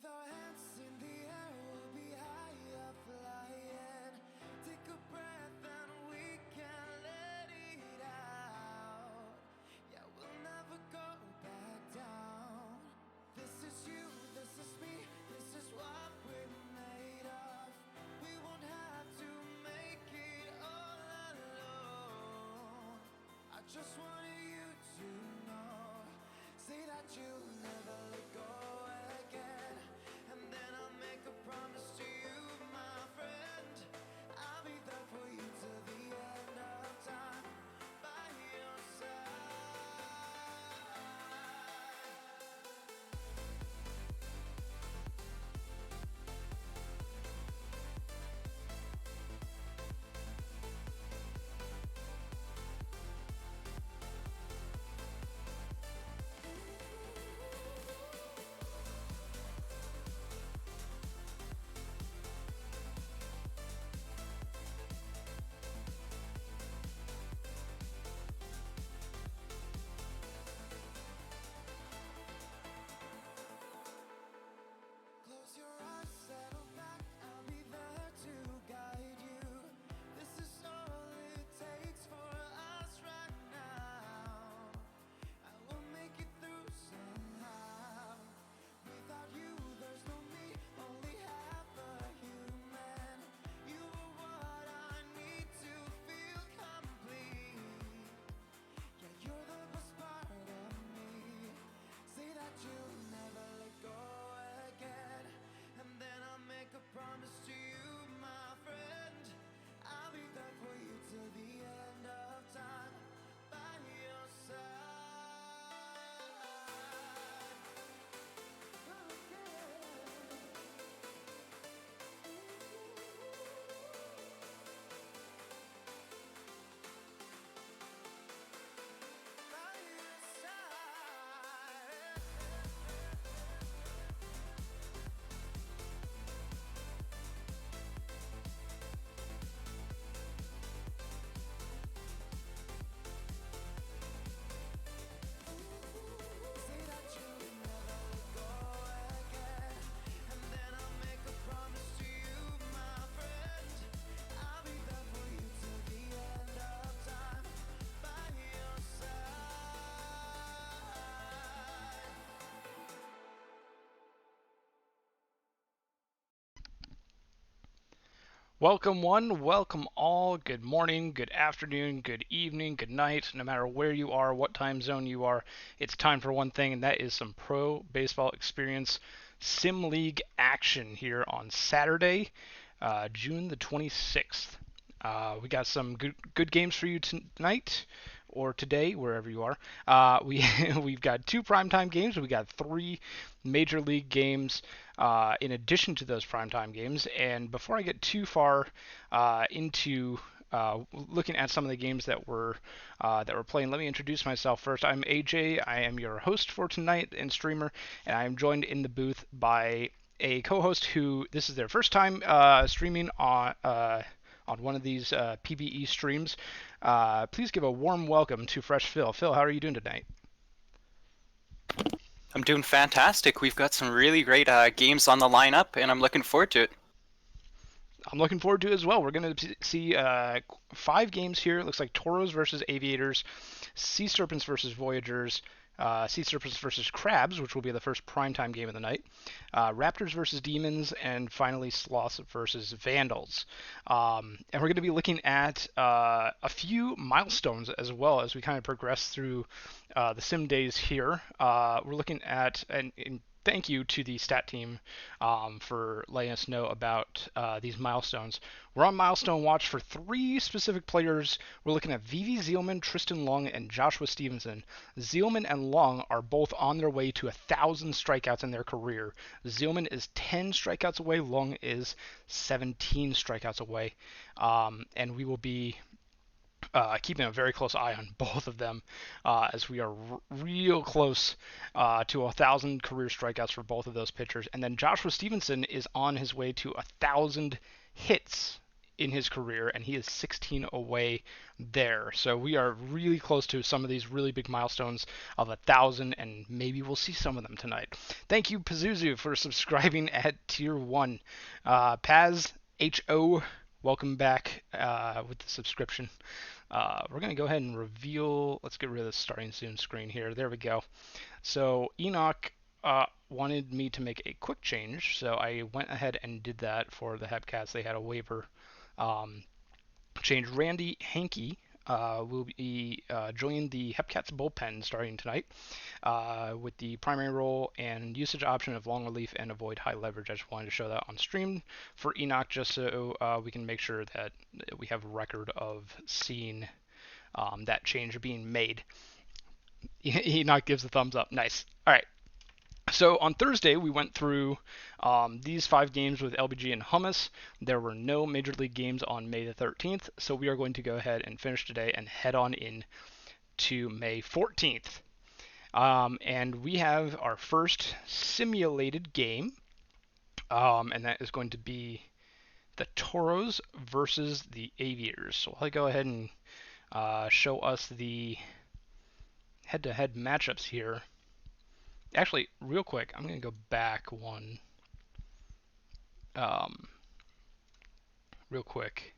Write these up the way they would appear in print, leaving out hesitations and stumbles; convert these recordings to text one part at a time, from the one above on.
our hands in the air, we'll be higher flying. Take a breath and we can let it out. Yeah, we'll never go back down. This is you, this is me, this is what we're made of. We won't have to make it all alone. I just wanted you to know. Say that you'll never let go again. And then I'll make a promise to you, my friend. I'll be there for you till the end of time, by your side. Close your eyes, settle back, I'll be there to guide you. This is all it takes for us right now. I will make it through somehow. Without you, there's no me, only half a human. You are what I need to feel complete. Yeah, you're the best part of me. Say that you'll never let go again. And then I'll make a promise to you, my friend. I'll be there for you till the end of time, by your Say that you'll never let go again. And then I'll make a promise to you, my friend. I'll be there for you till the end of time, by your side. Welcome, one, welcome all. Good morning, good afternoon, good evening, good night. No matter where you are, what time zone you are, it's time for one thing, and that is some pro baseball experience sim league action here on Saturday, June the 26th. We got some good games for you tonight or today, wherever you are. We've got two primetime games. We got three major league games in addition to those primetime games. And before I get too far into looking at some of the games that we're playing, let me introduce myself first. I'm AJ. I am your host for tonight and streamer, and I am joined in the booth by a co-host who this is their first time streaming on one of these PBE streams. Please give a warm welcome to Fresh Phil. Phil, how are you doing tonight? I'm doing fantastic. We've got some really great games on the lineup, and I'm looking forward to it. I'm looking forward to it as well. We're going to see five games here. It looks like Toros versus Aviators, Sea Serpents versus Voyagers, Sea Serpents versus Crabs, which will be the first primetime game of the night, Raptors versus Demons, and finally Sloths versus Vandals. And we're going to be looking at a few milestones as well as we kind of progress through the sim days here. We're looking at, and thank you to the stat team for letting us know about these milestones. We're on milestone watch for three specific players. We're looking at Vivi Zeilman, Tristan Long, and Joshua Stevenson. Zeilman and Long are both on their way to 1,000 strikeouts in their career. Zeilman is 10 strikeouts away. Long is 17 strikeouts away. And we will be keeping a very close eye on both of them as we are real close to 1,000 career strikeouts for both of those pitchers. And then Joshua Stevenson is on his way to 1,000 hits in his career, and he is 16 away there. So we are really close to some of these really big milestones of 1,000, and maybe we'll see some of them tonight. Thank you, Pazuzu, for subscribing at Tier 1. Paz, H.O., welcome back with the subscription. We're going to go ahead and reveal. Let's get rid of the starting soon screen here. There we go. So Enoch wanted me to make a quick change, so I went ahead and did that for the Hepcats. They had a waiver change. Randy Hankey will be joining the Hepcats bullpen starting tonight with the primary role and usage option of long relief and avoid high leverage. I just wanted to show that on stream for Enoch just so we can make sure that we have a record of seeing that change being made. Enoch gives a thumbs up. Nice. All right. So on Thursday, we went through these 5 games with LBG and Hummus. There were no Major League games on May the 13th, so we are going to go ahead and finish today and head on in to May 14th. And we have our first simulated game, and that is going to be the Toros versus the Aviators. So I'll go ahead and show us the head-to-head matchups here. Actually, real quick, I'm going to go back one. Real quick.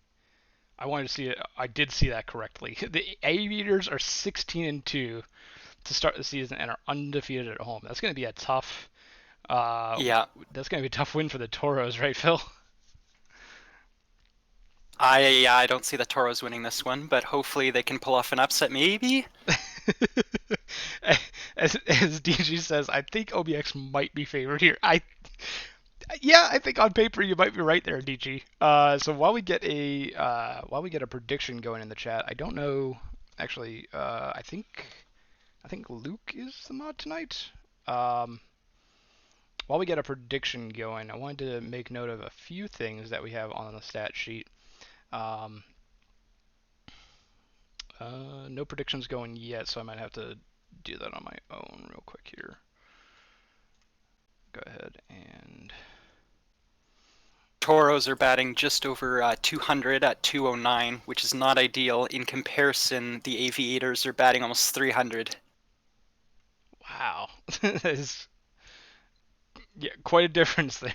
I wanted to see it. I did see that correctly. The Aviators are 16-2 to start the season and are undefeated at home. That's going to be a tough. Yeah. That's going to be a tough win for the Toros, right, Phil? I don't see the Toros winning this one, but hopefully they can pull off an upset, maybe. As DG says, I think OBX might be favored here. I think on paper you might be right there, DG. So while we get a prediction going in the chat, I don't know. Actually, I think Luke is the mod tonight. While we get a prediction going, I wanted to make note of a few things that we have on the stat sheet. No predictions going yet, so I might have to do that on my own real quick here. Go ahead and... Toros are batting just over 200 at 209, which is not ideal. In comparison, the Aviators are batting almost 300. Wow. That is quite a difference there.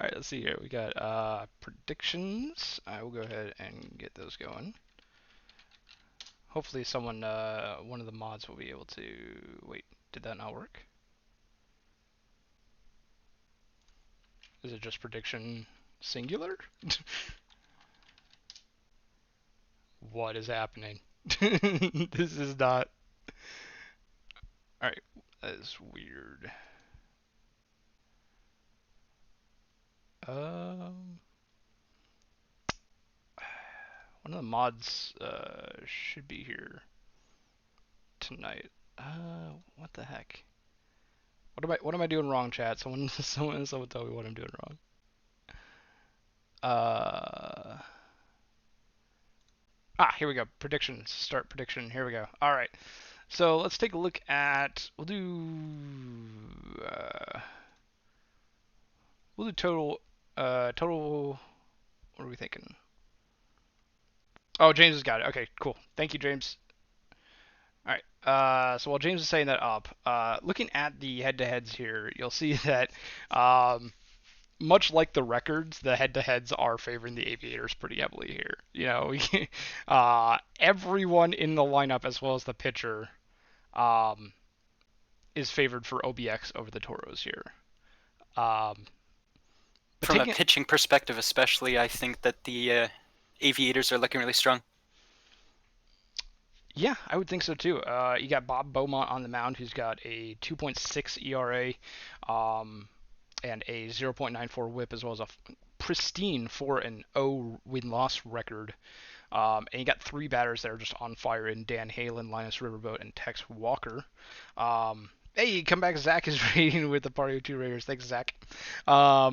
All right, let's see here. We got predictions. I will go ahead and get those going. Hopefully someone, one of the mods will be able to... Wait, did that not work? Is it just prediction singular? What is happening? This is not... Alright, that is weird. One of the mods should be here tonight. What the heck? What am I doing wrong, chat? Someone tell me what I'm doing wrong. Here we go. Predictions. Start prediction. Here we go. All right. So let's take a look at. We'll do total. Total. What are we thinking? Oh, James has got it. Okay, cool. Thank you, James. All right. So while James is setting that up, looking at the head-to-heads here, you'll see that much like the records, the head-to-heads are favoring the Aviators pretty heavily here. You know, everyone in the lineup, as well as the pitcher, is favored for OBX over the Toros here. From a pitching perspective, especially, I think that the Aviators are looking really strong. Yeah, I would think so too. You got Bob Beaumont on the mound, who's got a 2.6 ERA and a 0.94 WHIP, as well as a pristine 4-0 win-loss record. And you got 3 batters that are just on fire in Dan Halen, Linus Riverboat, and Tex Walker. Hey, come back, Zach is rating with the Party of 2 Raiders. Thanks, Zach. How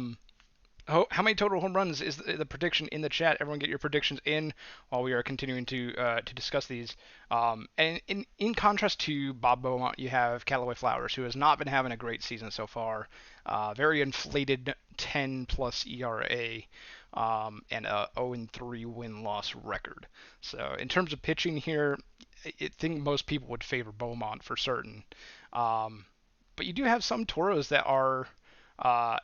many total home runs is the prediction in the chat? Everyone get your predictions in while we are continuing to discuss these. And in contrast to Bob Beaumont, you have Callaway Flowers, who has not been having a great season so far. Very inflated 10-plus ERA and a 0-3 win-loss record. So in terms of pitching here, I think most people would favor Beaumont for certain. Um, but you do have some Toros that are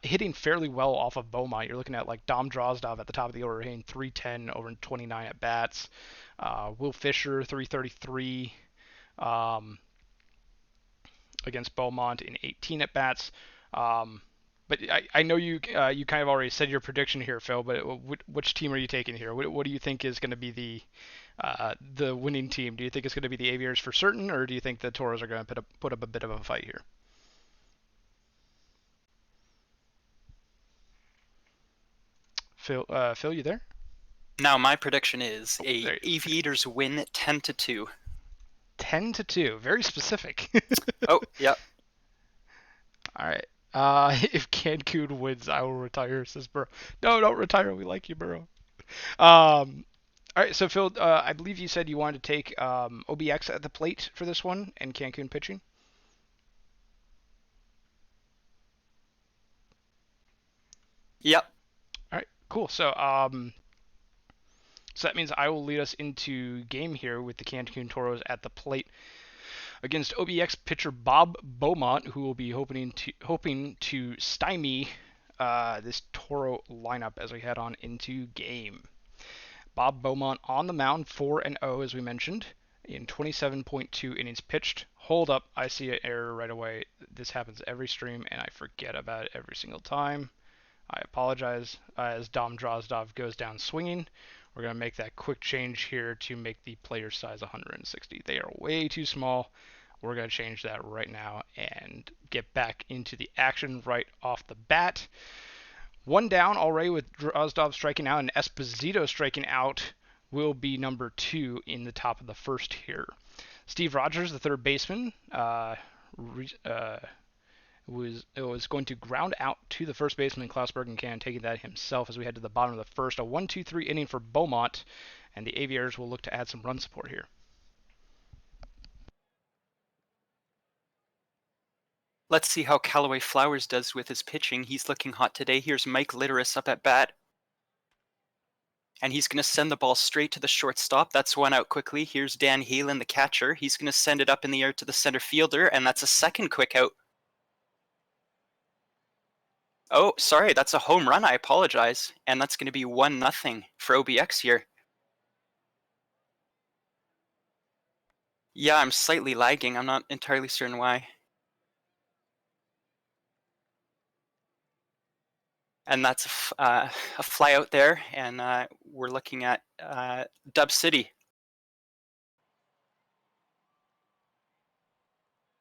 hitting fairly well off of Beaumont. You're looking at like Dom Drozdov at the top of the order, hitting 310 over 29 at bats. Will Fisher 333 um, against Beaumont in 18 at bats. But I know you kind of already said your prediction here, Phil. But which team are you taking here? What do you think is going to be the winning team? Do you think it's going to be the Aviators for certain, or do you think the Toros are going to put up a bit of a fight here? Phil, you there? Now my prediction is Oh, a there you go. Aviators win 10-2. 10-2, very specific. Oh, yep. All right. If Cancun wins, I will retire, says Burrow. No, don't retire. We like you, Burrow. All right, so Phil, I believe you said you wanted to take OBX at the plate for this one and Cancun pitching. Yep. All right, cool. So that means I will lead us into game here with the Cancun Toros at the plate against OBX pitcher Bob Beaumont, who will be hoping to stymie this Toro lineup as we head on into game. Bob Beaumont on the mound, 4-0 as we mentioned, in 27.2 innings pitched. Hold up, I see an error right away. This happens every stream, and I forget about it every single time. I apologize. As Dom Drozdov goes down swinging, we're going to make that quick change here to make the player size 160. They are way too small. We're going to change that right now and get back into the action right off the bat. One down already with Drozdov striking out and Esposito striking out will be number 2 in the top of the first here. Steve Rogers, the third baseman, was going to ground out to the first baseman Klaus Bergencan, taking that himself as we head to the bottom of the first. A 1-2-3 inning for Beaumont, and the Aviators will look to add some run support here. Let's see how Callaway Flowers does with his pitching. He's looking hot today. Here's Mike Litteris up at bat. And he's going to send the ball straight to the shortstop. That's one out quickly. Here's Dan Halen, the catcher. He's going to send it up in the air to the center fielder, and that's a second quick out. Oh, sorry, that's a home run. I apologize. And that's going to be 1-0 for OBX here. Yeah, I'm slightly lagging. I'm not entirely certain why. And that's a fly out there, and we're looking at Dub City.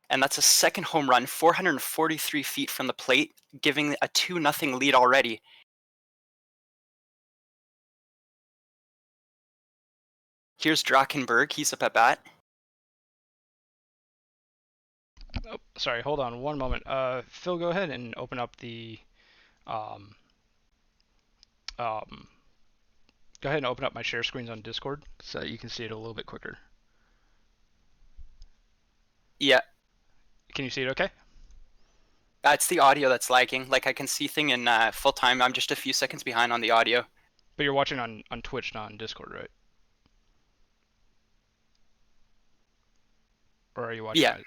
And that's a second home run, 443 feet from the plate, giving a 2-0 lead already. Here's Drakenberg. He's up at bat. Oh, sorry, hold on one moment. Phil, go ahead and open up the go ahead and open up my share screens on Discord so you can see it a little bit quicker. Yeah. Can you see it okay? It's the audio that's lagging. Like, I can see thing in full time. I'm just a few seconds behind on the audio. But you're watching on Twitch, not on Discord, right? Or are you watching? Yeah.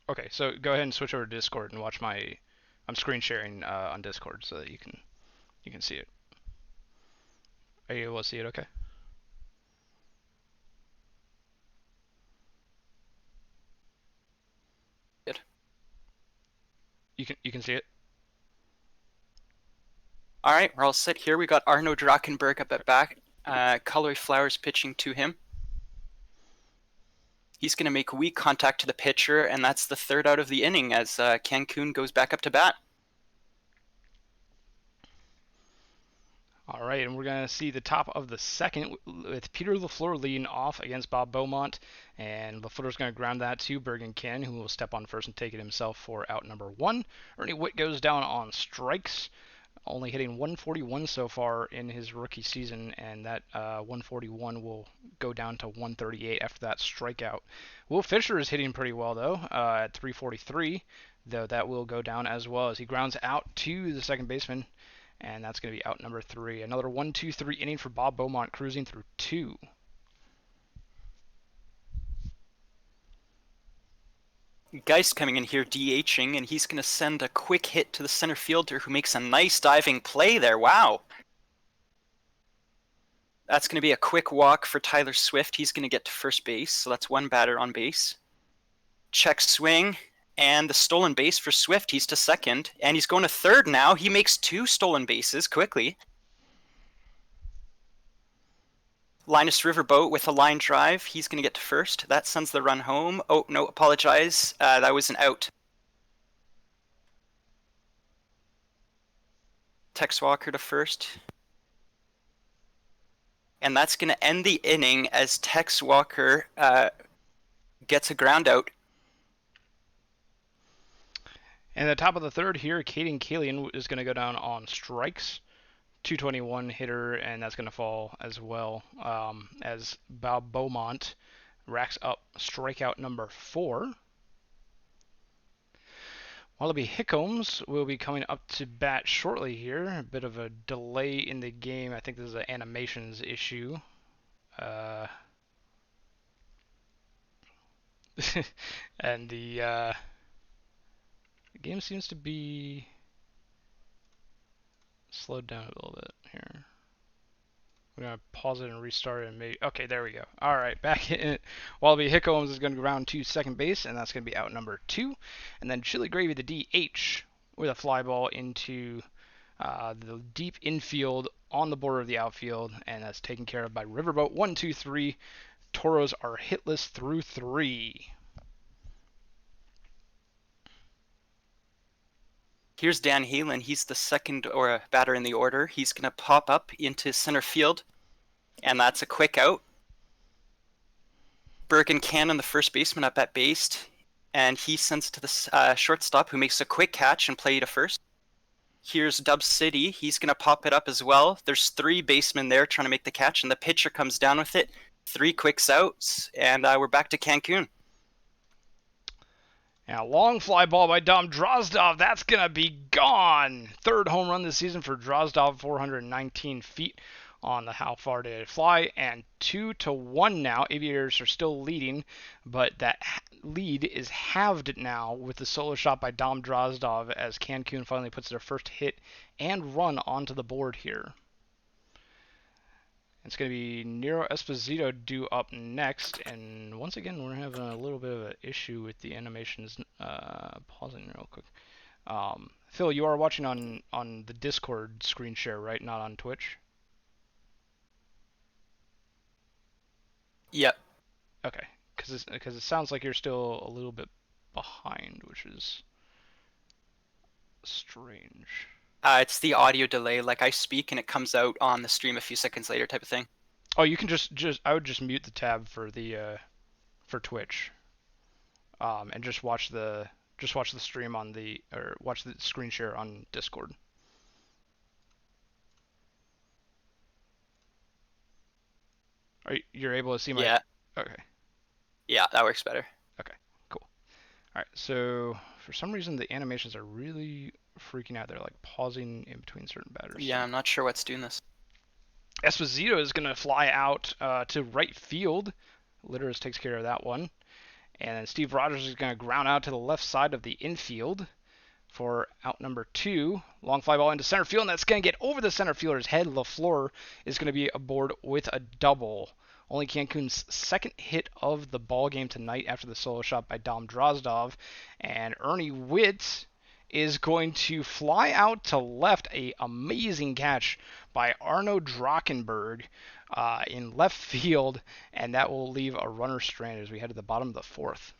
Okay, so go ahead and switch over to Discord and watch my. I'm screen sharing on Discord so that you can see it. Are you able to see it? Okay. Good. You can see it. All right, we're all set here. We got Arno Drakenberg up at back. Callaway Flowers pitching to him. He's going to make weak contact to the pitcher, and that's the third out of the inning as Cancun goes back up to bat. All right, and we're going to see the top of the second with Peter LaFleur leading off against Bob Beaumont, and LaFleur's going to ground that to Bergencan, who will step on first and take it himself for out number 1. Ernie Whitt goes down on strikes, only hitting 141 so far in his rookie season, and that 141 will go down to 138 after that strikeout. Will Fisher is hitting pretty well, though, at 343, though that will go down as well as he grounds out to the second baseman. and that's going to be out number 3. Another 1-2-3 inning for Bob Beaumont, cruising through 2. Geist coming in here DHing, and he's going to send a quick hit to the center fielder who makes a nice diving play there. Wow. That's going to be a quick walk for Tyler Swift. He's going to get to first base, so that's one batter on base. Check swing, and the stolen base for Swift. He's to second, and he's going to third now. He makes 2 stolen bases quickly. Linus Riverboat with a line drive. He's going to get to first. That sends the run home. Oh, no, apologize. That was an out. Tex Walker to first. And that's going to end the inning as Tex Walker gets a ground out. And at the top of the third here, Caden Kalian is going to go down on strikes. 221 hitter, and that's going to fall as well, as Bob Beaumont racks up strikeout number 4. Wallaby Hickums will be coming up to bat shortly here. A bit of a delay in the game. I think this is an animations issue. And the game seems to be slowed down a little bit here. We're going to pause it and restart it and maybe... Okay, there we go. All right, back in it. Wallaby Hickums is going to ground to second base, and that's going to be out number 2. And then Chili Gravy, the DH, with a fly ball into the deep infield on the border of the outfield, and that's taken care of by Riverboat. 1, 2, 3. Toros are hitless through 3. Here's Dan Halen. He's the second or batter in the order. He's going to pop up into center field, and that's a quick out. Bergen Cannon, the first baseman, up at base, and he sends it to the shortstop, who makes a quick catch and play to first. Here's Dub City. He's going to pop it up as well. There's 3 basemen there trying to make the catch, and the pitcher comes down with it. 3 quicks outs, and we're back to Cancun. Now, long fly ball by Dom Drozdov. That's going to be gone. 3rd home run this season for Drozdov, 419 feet on the how far did it fly. And 2-1 now. Aviators are still leading, but that lead is halved now with the solo shot by Dom Drozdov as Cancun finally puts their first hit and run onto the board here. It's going to be Nero Esposito due up next, and once again we're having a little bit of an issue with the animations. Pausing real quick. Phil, you are watching on the Discord screen share, right? Not on Twitch? Yep. Okay, because it sounds like you're still a little bit behind, which is strange. It's the audio delay. Like, I speak and it comes out on the stream a few seconds later type of thing. Oh, you can just I would just mute the tab for the for Twitch, and just watch the stream on or watch the screen share on Discord. You're able to see my... Yeah. Okay. Yeah, that works better. Okay, cool. All right, so for some reason the animations are really freaking out. They're like pausing in between certain batters. Yeah, I'm not sure what's doing this. Esposito is going to fly out to right field. Litteris takes care of that one. And then Steve Rogers is going to ground out to the left side of the infield for out number 2. Long fly ball into center field, and that's going to get over the center fielder's head. LaFleur is going to be aboard with a double. Only Cancun's second hit of the ball game tonight after the solo shot by Dom Drozdov. And Ernie Witt is going to fly out to left. A amazing catch by Arno Drachenberg in left field, and that will leave a runner stranded as we head to the bottom of the 4th.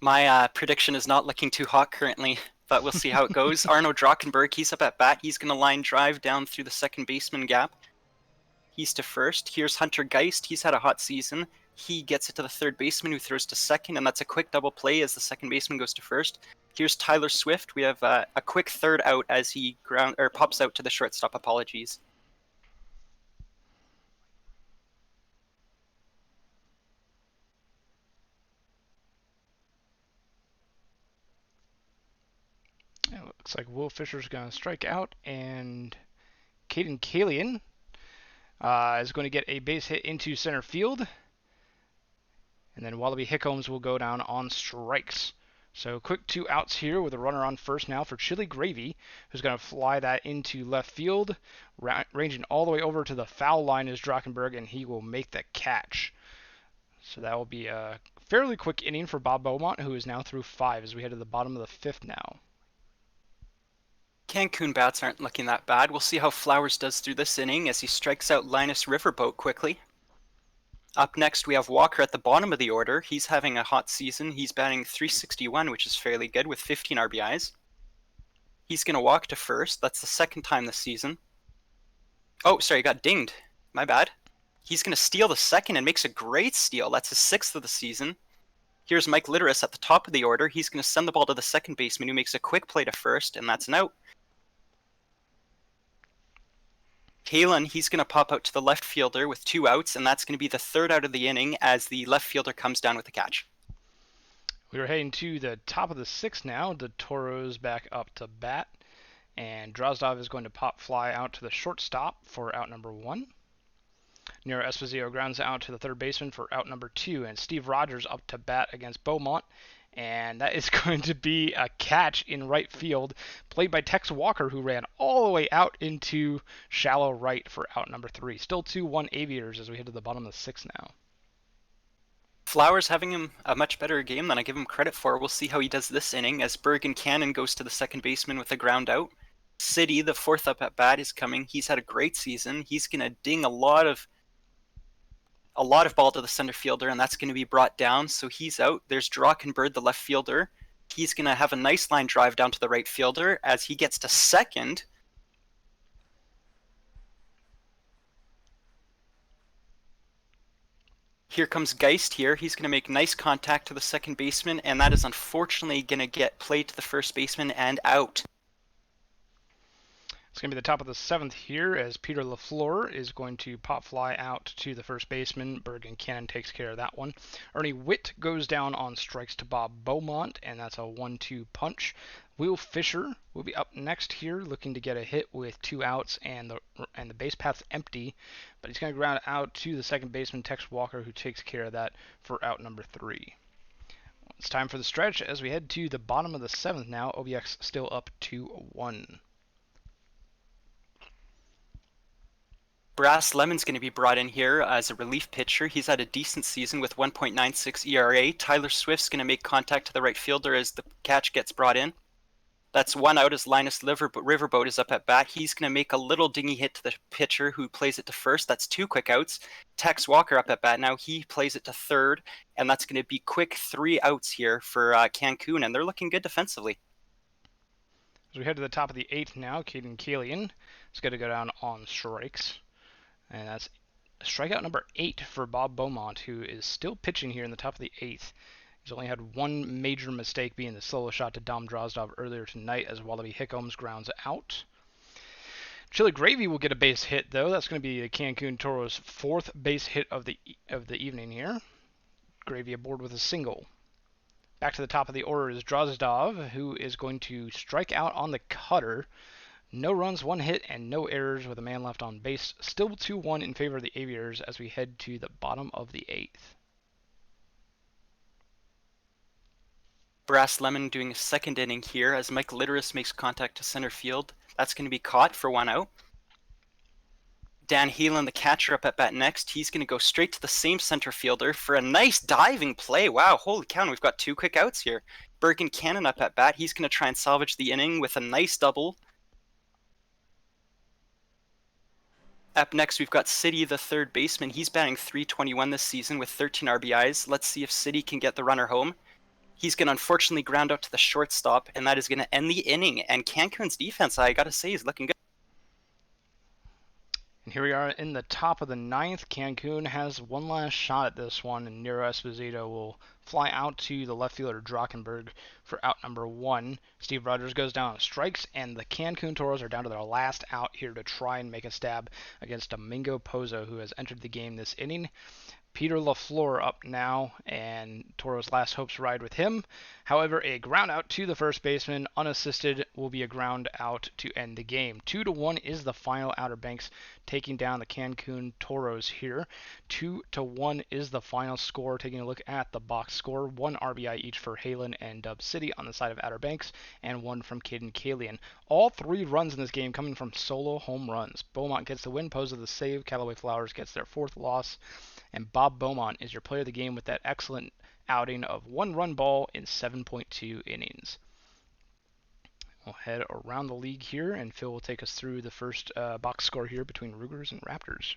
My prediction is not looking too hot currently, but we'll see how it goes. Arno Drachenberg, he's up at bat. He's going to line drive down through the second baseman gap. He's to first. Here's Hunter Geist. He's had a hot season. He gets it to the third baseman, who throws to second, and that's a quick double play as the second baseman goes to first. Here's Tyler Swift. We have a quick third out as he pops out to the shortstop. Apologies. It looks Looks like Will Fisher's going to strike out, and Caden Kalian is going to get a base hit into center field. And then Wallaby Hickholmes will go down on strikes. So quick 2 outs here with a runner on first now for Chili Gravy, who's going to fly that into left field. Ranging all the way over to the foul line is Drachenberg, and he will make the catch. So that will be a fairly quick inning for Bob Beaumont, who is now through 5 as we head to the bottom of the 5th now. Cancun bats aren't looking that bad. We'll see how Flowers does through this inning as he strikes out Linus Riverboat quickly. Up next, we have Walker at the bottom of the order. He's having a hot season. He's batting .361, which is fairly good, with 15 RBIs. He's going to walk to first. That's the second time this season. Oh, sorry, he got dinged. My bad. He's going to steal the second and makes a great steal. That's his 6th of the season. Here's Mike Litteris at the top of the order. He's going to send the ball to the second baseman, who makes a quick play to first, and that's an out. Kalen, he's going to pop out to the left fielder with 2 outs, and that's going to be the 3rd out of the inning as the left fielder comes down with the catch. We're heading to the top of the 6th now. The Toros back up to bat, and Drozdov is going to pop fly out to the shortstop for out number 1. Nero Esposito grounds out to the third baseman for out number 2, and Steve Rogers up to bat against Beaumont. And that is going to be a catch in right field, played by Tex Walker, who ran all the way out into shallow right for out number 3. Still 2-1 Aviators as we head to the bottom of the 6th now. Flowers having him a much better game than I give him credit for. We'll see how he does this inning as Bergen Cannon goes to the second baseman with a ground out. City, the 4th up at bat, is coming. He's had a great season. He's going to ding a lot of ball to the center fielder, and that's going to be brought down, so he's out. There's Drachenberg, the left fielder. He's going to have a nice line drive down to the right fielder as he gets to second. Here comes Geist here. He's going to make nice contact to the second baseman, and that is unfortunately going to get played to the first baseman and out. It's going to be the top of the 7th here as Peter LaFleur is going to pop fly out to the first baseman. Bergen Cannon takes care of that one. Ernie Witt goes down on strikes to Bob Beaumont, and that's a 1-2 punch. Will Fisher will be up next here, looking to get a hit with 2 outs and the base path's empty, but he's going to ground out to the second baseman, Tex Walker, who takes care of that for out number 3. It's time for the stretch as we head to the bottom of the 7th now. OBX still up 2-1. Brass Lemon's going to be brought in here as a relief pitcher. He's had a decent season with 1.96 ERA. Tyler Swift's going to make contact to the right fielder as the catch gets brought in. That's 1 out as Linus Riverboat is up at bat. He's going to make a little dingy hit to the pitcher who plays it to first. That's 2 quick outs. Tex Walker up at bat now. He plays it to third, and that's going to be quick 3 outs here for Cancun, and they're looking good defensively. As we head to the top of the 8th now, Caden Kalian is going to go down on strikes. And that's strikeout number 8 for Bob Beaumont, who is still pitching here in the top of the 8th. He's only had one major mistake, being the solo shot to Dom Drozdov earlier tonight as Wallaby Hickholmes grounds out. Chili Gravy will get a base hit, though. That's going to be the Cancun Toros' 4th base hit of the evening here. Gravy aboard with a single. Back to the top of the order is Drozdov, who is going to strike out on the cutter. No runs, 1 hit, and no errors with a man left on base. Still 2-1 in favor of the Aviators as we head to the bottom of the 8th. Brass Lemon doing a second inning here as Mike Litteris makes contact to center field. That's going to be caught for 1 out. Dan Heelan, the catcher, up at bat next. He's going to go straight to the same center fielder for a nice diving play. Wow, holy cow, we've got 2 quick outs here. Bergen Cannon up at bat. He's going to try and salvage the inning with a nice double. Up next, we've got City, the third baseman. He's batting .321 this season with 13 RBIs. Let's see if City can get the runner home. He's going to unfortunately ground out to the shortstop, and that is going to end the inning. And Cancun's defense, I got to say, is looking good. And here we are in the top of the 9th. Cancun has one last shot at this one, and Nero Esposito will fly out to the left fielder Drachenberg for out number 1. Steve Rogers goes down on strikes, and the Cancun Toros are down to their last out here to try and make a stab against Domingo Pozo, who has entered the game this inning. Peter LaFleur up now, and Toro's last hopes ride with him. However, a ground out to the first baseman, unassisted, will be a ground out to end the game. 2-1 is the final. Outer Banks taking down the Cancun Toros here. 2-1 is the final score. Taking a look at the box score, 1 RBI each for Halen and Dub City on the side of Outer Banks, and 1 from Caden Kalian. All 3 runs in this game coming from solo home runs. Beaumont gets the win, Posa the save, Callaway Flowers gets their 4th loss, and Bob Beaumont is your player of the game with that excellent outing of 1 run ball in 7.2 innings. We'll head around the league here, and Phil will take us through the first box score here between Rugers and Raptors.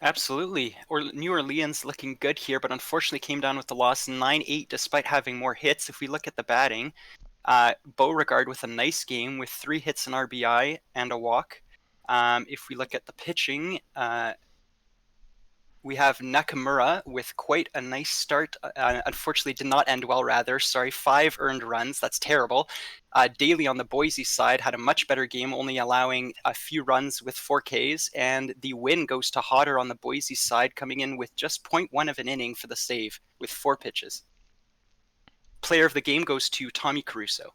Absolutely. New Orleans looking good here, but unfortunately came down with the loss 9-8 despite having more hits. If we look at the batting, Beauregard with a nice game with 3 hits, an RBI, and a walk. If we look at the pitching, we have Nakamura with quite a nice start. Unfortunately, did not end well, rather. Sorry, 5 earned runs. That's terrible. Daly on the Boise side had a much better game, only allowing a few runs with 4 Ks. And the win goes to Hodder on the Boise side, coming in with just 0.1 of an inning for the save with 4 pitches. Player of the game goes to Tommy Caruso.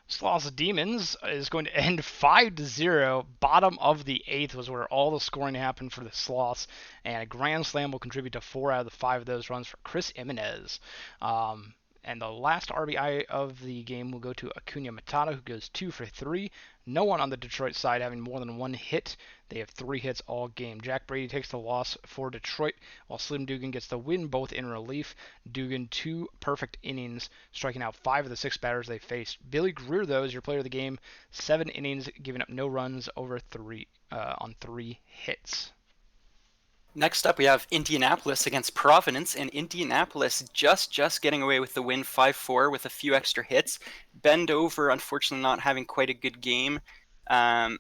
Sloss Demons is going to end 5-0. Bottom of the 8th was where all the scoring happened for the Sloss, and a grand slam will contribute to 4 out of the 5 of those runs for Chris Jimenez. And the last RBI of the game will go to Acuna Matata, who goes 2 for 3. No one on the Detroit side having more than 1 hit. They have 3 hits all game. Jack Brady takes the loss for Detroit, while Slim Dugan gets the win, both in relief. Dugan 2 perfect innings, striking out 5 of the 6 batters they faced. Billy Greer, though, is your player of the game. 7 innings, giving up no runs over 3 on 3 hits. Next up, we have Indianapolis against Providence, and Indianapolis just getting away with the win 5-4 with a few extra hits. Bendover, unfortunately, not having quite a good game. Having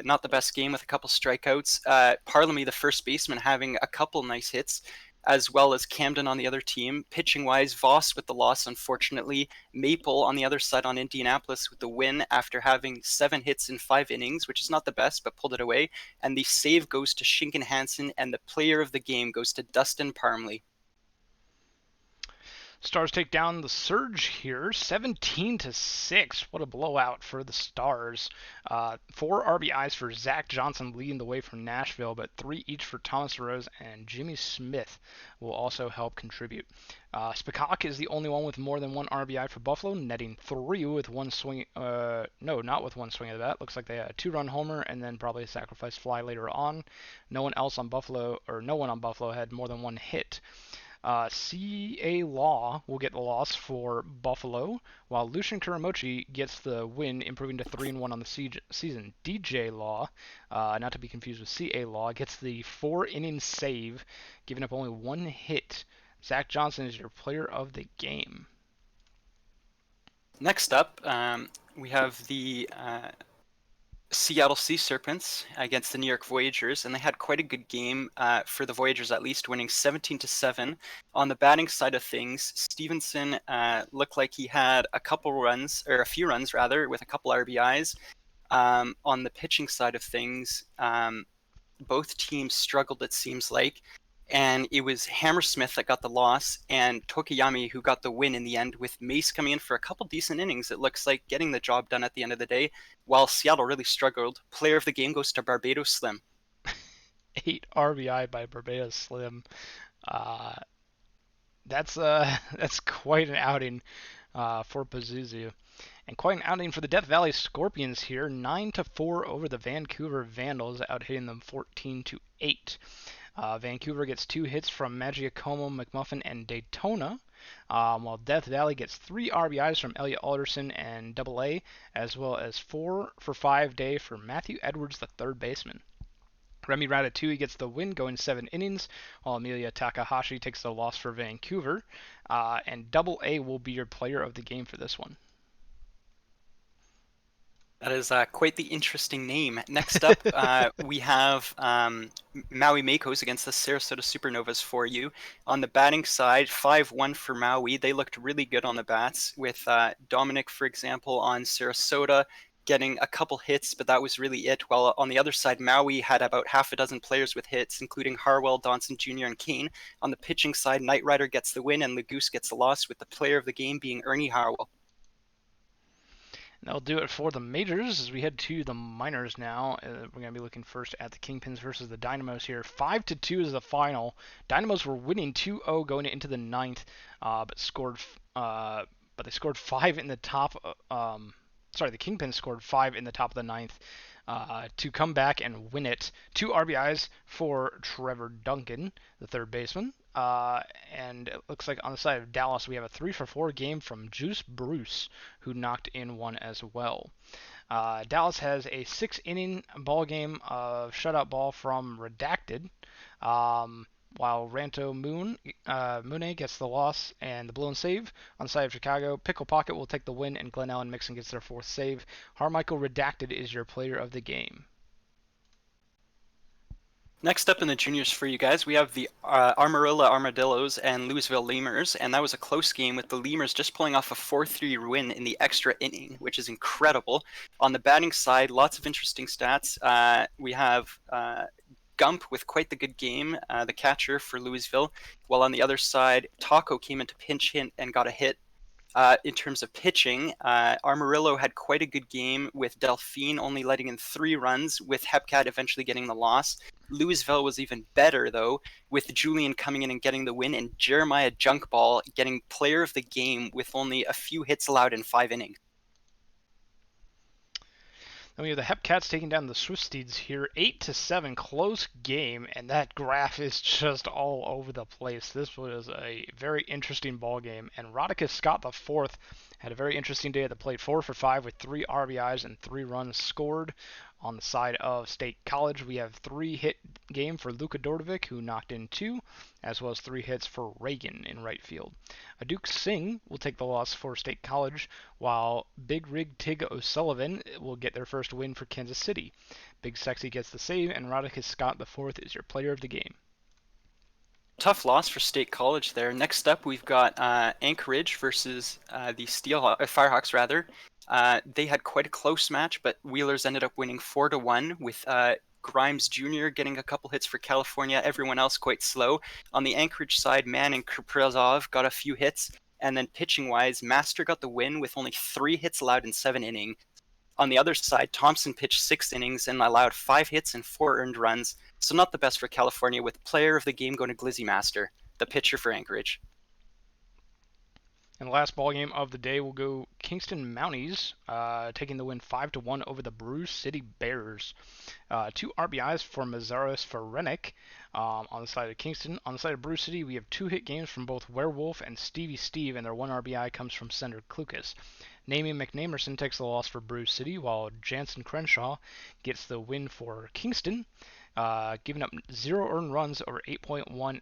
not the best game with a couple strikeouts. Parlamy, the first baseman, having a couple nice hits, as well as Camden on the other team. Pitching-wise, Voss with the loss, unfortunately. Maple on the other side on Indianapolis with the win after having 7 hits in 5 innings, which is not the best, but pulled it away. And the save goes to Shinken Hansen, and the player of the game goes to Dustin Parmley. Stars take down the Surge here, 17-6. What a blowout for the Stars. 4 RBIs for Zach Johnson leading the way from Nashville, but 3 each for Thomas Rose and Jimmy Smith will also help contribute. Spikak is the only one with more than 1 RBI for Buffalo, netting 3 with 1 swing. Not with 1 swing of the bat. Looks like they had a 2-run homer and then probably a sacrifice fly later on. No one on Buffalo had more than 1 hit. C.A. Law will get the loss for Buffalo, while Lucian Kuramochi gets the win, improving to 3-1 on the season. DJ Law, not to be confused with C.A. Law, gets the 4-inning save, giving up only 1 hit. Zach Johnson is your player of the game. Next up, we have the Seattle Sea Serpents against the New York Voyagers, and they had quite a good game for the Voyagers, at least, winning 17-7. On the batting side of things, Stevenson looked like he had a few runs with a couple RBIs. On the pitching side of things, both teams struggled, it seems like, and it was Hammersmith that got the loss and Tokiyami who got the win in the end, with Mace coming in for a couple decent innings. It looks like getting the job done at the end of the day, while Seattle really struggled. Player of the game goes to Barbados Slim. 8 RBI by Barbados Slim. That's quite an outing for Pazuzu. And quite an outing for the Death Valley Scorpions here. 9-4 over the Vancouver Vandals, out-hitting them 14-8. Vancouver gets 2 hits from Magiacomo, McMuffin, and Daytona, while Death Valley gets 3 RBIs from Elliot Alderson and AA, as well as 4 for 5 day for Matthew Edwards, the third baseman. Remy Ratatouille gets the win, going 7 innings, while Amelia Takahashi takes the loss for Vancouver, and AA will be your player of the game for this one. That is quite the interesting name. Next up, we have Maui Makos against the Sarasota Supernovas for you. On the batting side, 5-1 for Maui. They looked really good on the bats, with Dominic, for example, on Sarasota, getting a couple hits, but that was really it. While on the other side, Maui had about half a dozen players with hits, including Harwell, Donson Jr., and Kane. On the pitching side, Knight Rider gets the win and Leguse gets the loss, with the player of the game being Ernie Harwell. That'll do it for the majors as we head to the minors now. We're going to be looking first at the Kingpins versus the Dynamos here. 5-2 is the final. Dynamos were winning 2-0 going into the ninth, but they scored 5 in the top. The Kingpins scored 5 in the top of the ninth to come back and win it. 2 RBIs for Trevor Duncan, the third baseman. And it looks like on the side of Dallas, we have a 3-for-4 game from Juice Bruce, who knocked in one as well. Dallas has a 6-inning ball game of shutout ball from Redacted, while Ranto Mooney gets the loss and the blown save. On the side of Chicago, Pickle Pocket will take the win, and Glenn Allen Mixon gets their 4th save. Harmichael Redacted is your player of the game. Next up in the juniors for you guys, we have the Amarillo Armadillos and Louisville Lemurs, and that was a close game with the Lemurs just pulling off a 4-3 win in the extra inning, which is incredible. On the batting side, lots of interesting stats. We have Gump with quite the good game, the catcher for Louisville, while on the other side, Taco came into pinch hit and got a hit. In terms of pitching, Amarillo had quite a good game with Delphine only letting in 3 runs, with Hepcat eventually getting the loss. Louisville was even better, though, with Julian coming in and getting the win, and Jeremiah Junkball getting player of the game with only a few hits allowed in 5 innings. Then we have the Hepcats taking down the Swifties here, 8-7, close game, and that graph is just all over the place. This was a very interesting ball game, and Rodicus Scott IV had a very interesting day at the plate, 4-for-5 with 3 RBIs and 3 runs scored. On the side of State College, we have 3-hit game for Luka Dordovic, who knocked in 2, as well as 3 hits for Reagan in right field. Aduk Singh will take the loss for State College, while Big Rig Tig O'Sullivan will get their first win for Kansas City. Big Sexy gets the save, and Rodicus Scott IV is your player of the game. Tough loss for State College there. Next up, we've got Anchorage versus the Firehawks, rather. They had quite a close match, but Wheelers ended up winning 4-1 with Grimes Jr. getting a couple hits for California, everyone else quite slow. On the Anchorage side, Mann and Kuprasov got a few hits, and then pitching-wise, Master got the win with only 3 hits allowed in 7 innings. On the other side, Thompson pitched 6 innings and allowed 5 hits and 4 earned runs, so not the best for California, with player of the game going to Glizzy Master, the pitcher for Anchorage. And the last ball game of the day will go Kingston Mounties, taking the win 5-1 over the Bruce City Bears. 2 RBIs for Mazaris Ferenik on the side of Kingston. On the side of Bruce City, we have 2-hit games from both Werewolf and Stevie Steve, and their 1 RBI comes from Sender Klukas. Namie McNamerson takes the loss for Bruce City, while Jansen Crenshaw gets the win for Kingston, giving up 0 earned runs over 8.1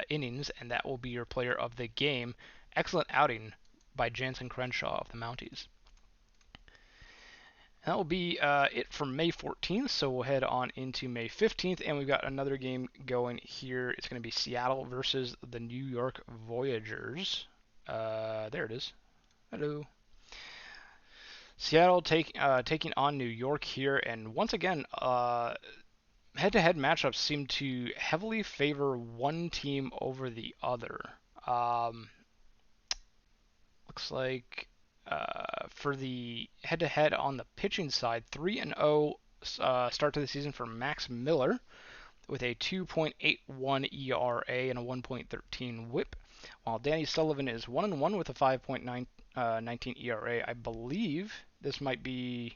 innings, and that will be your player of the game. Excellent outing by Jansen Crenshaw of the Mounties. That will be it for May 14th, so we'll head on into May 15th, and we've got another game going here. It's going to be Seattle versus the New York Voyagers. There it is. Hello. Seattle taking on New York here, and once again, head-to-head matchups seem to heavily favor one team over the other. Looks like for the head-to-head on the pitching side, 3-0 start to the season for Max Miller with a 2.81 ERA and a 1.13 WHIP, while Danny Sullivan is 1-1 with a 5.19 ERA. I believe this might be,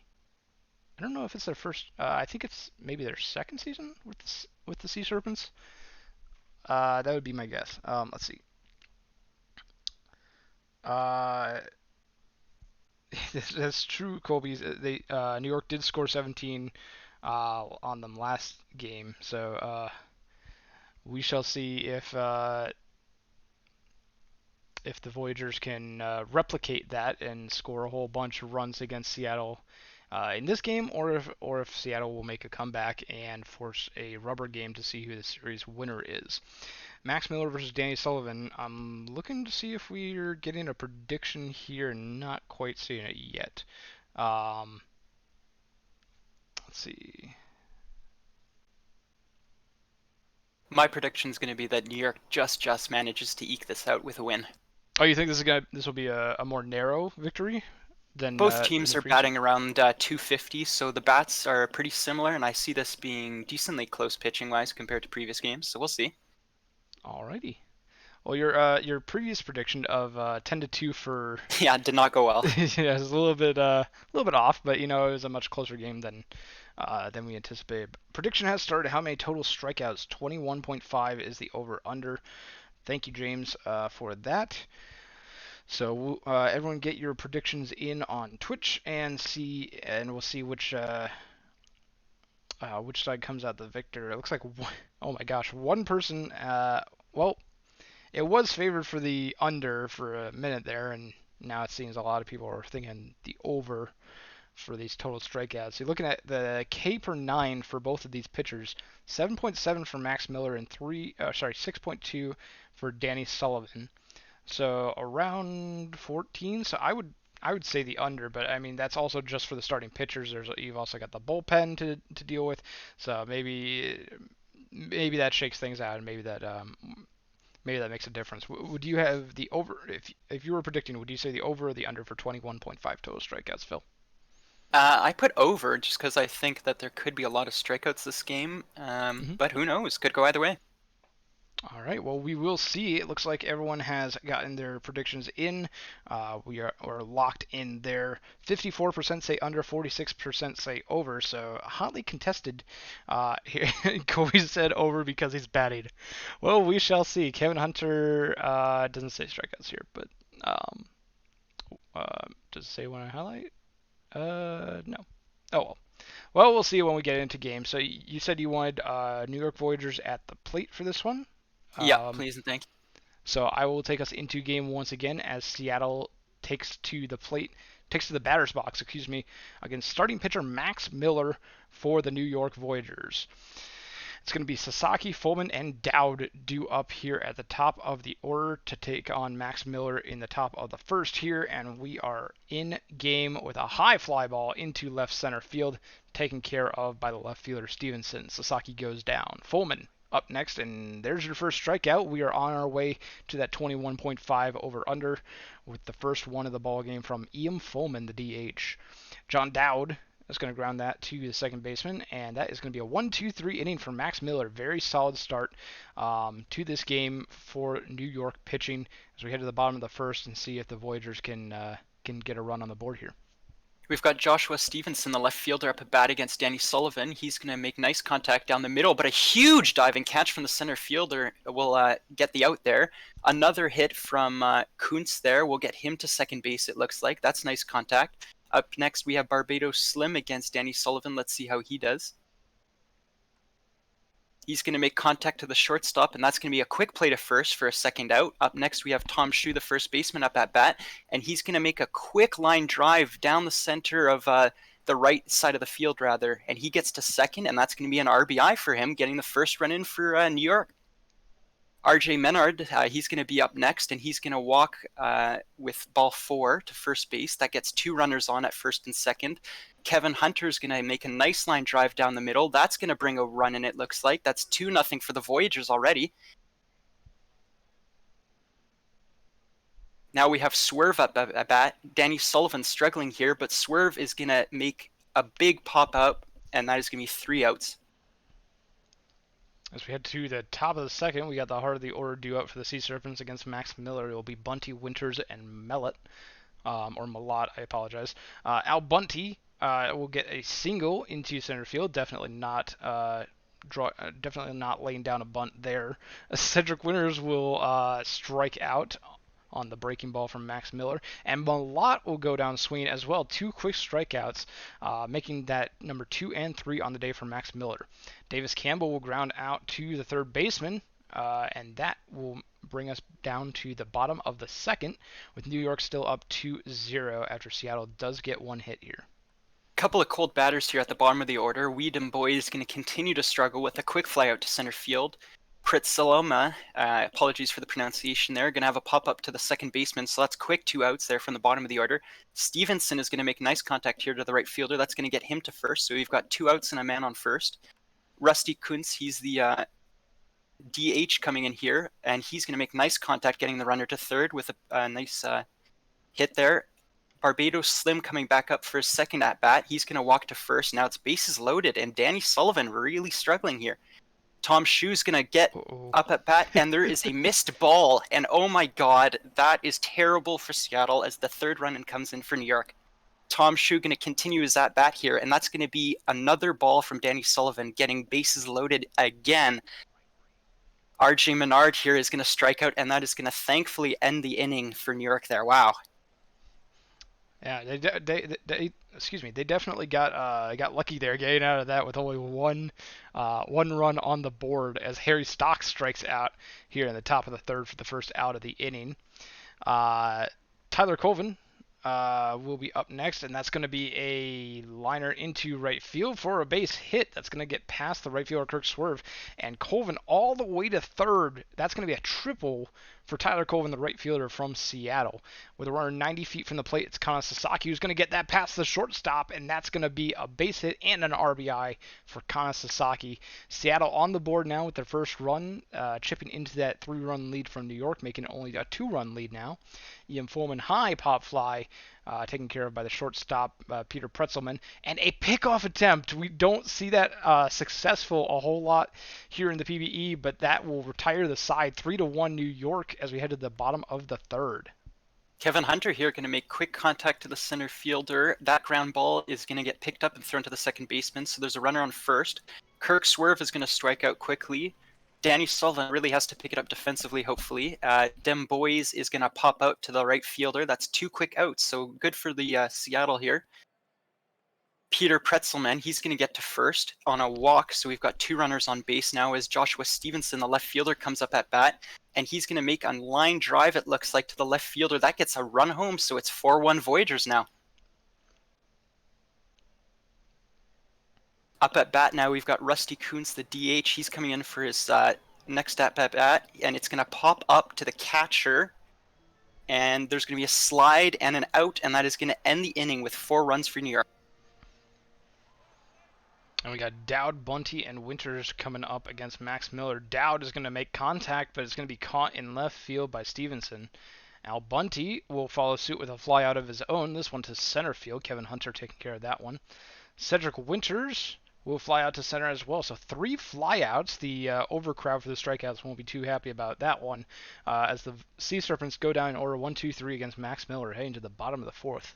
I don't know if it's their first, I think it's maybe their second season with the Sea Serpents. That would be my guess. Let's see. That's true, Colby's. New York did score 17 on them last game, so we shall see if the Voyagers can replicate that and score a whole bunch of runs against Seattle in this game, or if Seattle will make a comeback and force a rubber game to see who the series winner is. Max Miller versus Danny Sullivan. I'm looking to see if we're getting a prediction here, not quite seeing it yet. Let's see. My prediction is going to be that New York just manages to eke this out with a win. Oh, you think this will be a more narrow victory than Both than teams the are previous one? batting around 250, so the bats are pretty similar, and I see this being decently close pitching-wise compared to previous games. So we'll see. Alrighty. Well, your previous prediction of 10-2 for Yeah, did not go well. yeah, it's a little bit off, but it was a much closer game than we anticipated. Prediction has started. How many total strikeouts? 21.5 is the over under. Thank you, James, for that. So everyone, get your predictions in on Twitch and we'll see which side comes out the victor. It looks like oh my gosh, one person. Well, it was favored for the under for a minute there, and now it seems a lot of people are thinking the over for these total strikeouts. You're looking at the K per 9 for both of these pitchers, 7.7 for Max Miller and 6.2 for Danny Sullivan. So around 14. So I would say the under, but I mean that's also just for the starting pitchers. You've also got the bullpen to deal with, so maybe that shakes things out, and maybe that makes a difference. Would you have the over if you were predicting? Would you say the over or the under for 21.5 total strikeouts, Phil? I put over just because I think that there could be a lot of strikeouts this game, Mhm. but who knows? Could go either way. All right. Well, we will see. It looks like everyone has gotten their predictions in. We're locked in there. 54% say under, 46% say over. So hotly contested. Here, Kobe said over because he's batting. Well, we shall see. Kevin Hunter doesn't say strikeouts here, but does it say when I highlight? No. Oh well. Well, we'll see when we get into games. So you said you wanted New York Voyagers at the plate for this one. Yeah, please and thank you. So I will take us into game once again as Seattle takes to the batter's box, against starting pitcher Max Miller for the New York Voyagers. It's going to be Sasaki, Fullman, and Dowd due up here at the top of the order to take on Max Miller in the top of the first here, and we are in game with a high fly ball into left center field, taken care of by the left fielder Stevenson. Sasaki goes down. Fullman up next, and there's your first strikeout. We are on our way to that 21.5 over under with the first one of the ball game from Ian Fullman, the DH. John Dowd is going to ground that to the second baseman, and that is going to be a 1-2-3 inning for Max Miller. Very solid start to this game for New York pitching as we head to the bottom of the first and see if the Voyagers can get a run on the board here. We've got Joshua Stevenson, the left fielder, up at bat against Danny Sullivan. He's going to make nice contact down the middle, but a huge diving catch from the center fielder will get the out there. Another hit from Kuntz there will get him to second base, it looks like. That's nice contact. Up next, we have Barbados Slim against Danny Sullivan. Let's see how he does. He's going to make contact to the shortstop, and that's going to be a quick play to first for a second out. Up next, we have Tom Shue, the first baseman, up at bat, and he's going to make a quick line drive down the center of the right side of the field, rather, and he gets to second, and that's going to be an RBI for him, getting the first run in for New York. RJ Menard, he's going to be up next, and he's going to walk with ball 4 to first base. That gets 2 runners on at first and second. Kevin Hunter's going to make a nice line drive down the middle. That's going to bring a run in, it looks like. That's 2-0 for the Voyagers already. Now we have Swerve up at bat. Danny Sullivan struggling here, but Swerve is going to make a big pop up, and that is going to be 3 outs. As we head to the top of the second, we got the heart of the order due up for the Sea Serpents against Max Miller. It will be Bunty, Winters, and Mellott, or Malott, I apologize. Al Bunty will get a single into center field. Definitely not laying down a bunt there. Cedric Winters will strike out on the breaking ball from Max Miller, and Malott will go down swinging as well. 2 quick strikeouts, making that number 2 and 3 on the day for Max Miller. Davis Campbell will ground out to the third baseman, and that will bring us down to the bottom of the second, with New York still up 2-0 after Seattle does get 1 hit here. Couple of cold batters here at the bottom of the order. Weedham Boy is going to continue to struggle with a quick fly out to center field. Pritzaloma, apologies for the pronunciation there, going to have a pop-up to the second baseman, so that's quick 2 outs there from the bottom of the order. Stevenson is going to make nice contact here to the right fielder. That's going to get him to first, so we've got 2 outs and a man on first. Rusty Kuntz, he's the DH coming in here, and he's going to make nice contact getting the runner to third with a nice hit there. Barbados Slim coming back up for his second at-bat. He's going to walk to first. Now it's bases loaded, and Danny Sullivan really struggling here. Tom Shue's going to get up at bat, and there is a missed ball. And oh my god, that is terrible for Seattle as the third run comes in for New York. Tom Shue going to continue his at bat here, and that's going to be another ball from Danny Sullivan getting bases loaded again. RJ Menard here is going to strike out, and that is going to thankfully end the inning for New York there. Wow. Yeah, they definitely got lucky there, getting out of that with only one run on the board as Harry Stocks strikes out here in the top of the third for the first out of the inning. Tyler Colvin will be up next, and that's going to be a liner into right field for a base hit. That's going to get past the right fielder Kirk Swerve, and Colvin all the way to third. That's going to be a triple for Tyler Colvin, the right fielder from Seattle. With a runner 90 feet from the plate, it's Kana Sasaki who's going to get that past the shortstop, and that's going to be a base hit and an RBI for Kana Sasaki. Seattle on the board now with their first run, chipping into that 3-run lead from New York, making it only a 2-run lead now. Ian Foreman high pop fly, taken care of by the shortstop, Peter Pretzelman. And a pickoff attempt. We don't see that successful a whole lot here in the PBE, but that will retire the side 3-1 New York as we head to the bottom of the third. Kevin Hunter here going to make quick contact to the center fielder. That ground ball is going to get picked up and thrown to the second baseman, so there's a runner on first. Kirk Swerve is going to strike out quickly. Danny Sullivan really has to pick it up defensively, hopefully. Dem Boys is going to pop out to the right fielder. That's 2 quick outs, so good for the Seattle here. Peter Pretzelman, he's going to get to first on a walk, so we've got 2 runners on base now as Joshua Stevenson, the left fielder, comes up at bat, and he's going to make a line drive, it looks like, to the left fielder. That gets a run home, so it's 4-1 Voyagers now. Up at bat now, we've got Rusty Kuntz, the DH. He's coming in for his next at bat, and it's going to pop up to the catcher, and there's going to be a slide and an out, and that is going to end the inning with 4 runs for New York. And we got Dowd, Bunty, and Winters coming up against Max Miller. Dowd is going to make contact, but it's going to be caught in left field by Stevenson. Al Bunty will follow suit with a fly out of his own. This one to center field. Kevin Hunter taking care of that one. Cedric Winters will fly out to center as well. So 3 flyouts. The overcrowd for the strikeouts won't be too happy about that one. As the Sea Serpents go down in order 1-2-3 against Max Miller, heading to the bottom of the fourth.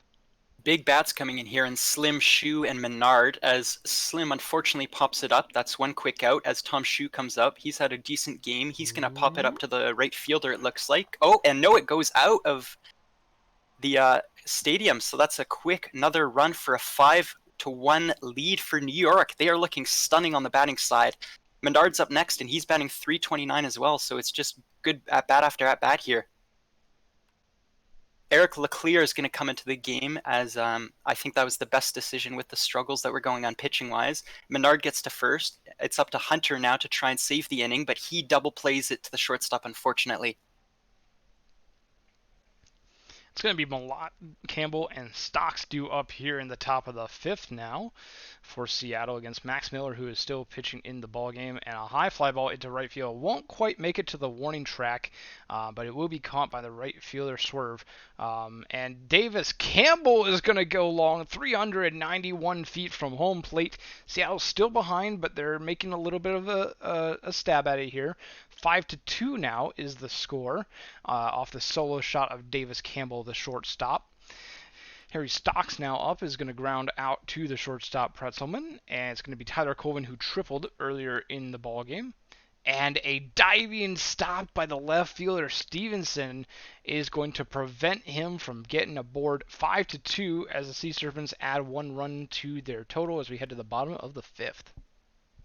Big bats coming in here, and Slim, Shue, and Menard, as Slim unfortunately pops it up. That's 1 quick out as Tom Shue comes up. He's had a decent game. He's going to pop it up to the right fielder, it looks like. Oh, and no, it goes out of the stadium. So that's a quick another run for a 5-1 lead for New York. They are looking stunning on the batting side. Menard's up next, and he's batting .329 as well. So it's just good at bat after at bat here. Eric Leclerc is going to come into the game as I think that was the best decision with the struggles that were going on pitching-wise. Menard gets to first. It's up to Hunter now to try and save the inning, but he double plays it to the shortstop, unfortunately. It's going to be Malott, Campbell, and Stocks due up here in the top of the fifth now for Seattle against Max Miller, who is still pitching in the ballgame. And a high fly ball into right field won't quite make it to the warning track, but it will be caught by the right fielder Swerve. And Davis Campbell is going to go long, 391 feet from home plate. Seattle's still behind, but they're making a little bit of a stab at it here. 5-2 now is the score off the solo shot of Davis Campbell, the shortstop. Harry Stocks now up is going to ground out to the shortstop Pretzelman, and it's going to be Tyler Colvin, who tripled earlier in the ballgame. And a diving stop by the left fielder Stevenson is going to prevent him from getting aboard. 5-2 as the Sea Serpents add 1 run to their total as we head to the bottom of the fifth.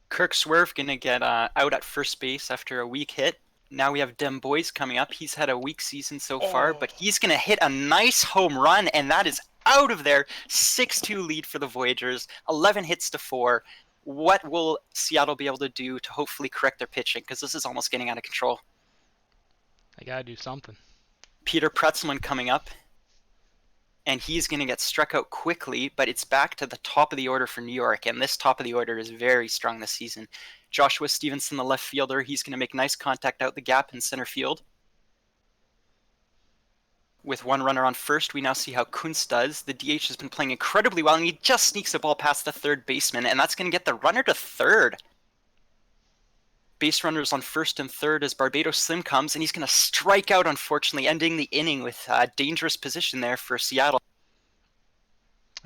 Kirk Swerve going to get out at first base after a weak hit. Now we have Dem Boys coming up. He's had a weak season so far, but he's going to hit a nice home run, and that is out of there. 6-2 lead for the Voyagers, 11 hits to 4. What will Seattle be able to do to hopefully correct their pitching? Because this is almost getting out of control. They got to do something. Peter Pretzelman coming up, and he's going to get struck out quickly, but it's back to the top of the order for New York, and this top of the order is very strong this season. Joshua Stevenson, the left fielder, he's going to make nice contact out the gap in center field. With one runner on first, we now see how Kuntz does. The DH has been playing incredibly well, and he just sneaks the ball past the third baseman, and that's going to get the runner to third. Base runners on first and third as Barbados Slim comes, and he's going to strike out, unfortunately, ending the inning with a dangerous position there for Seattle.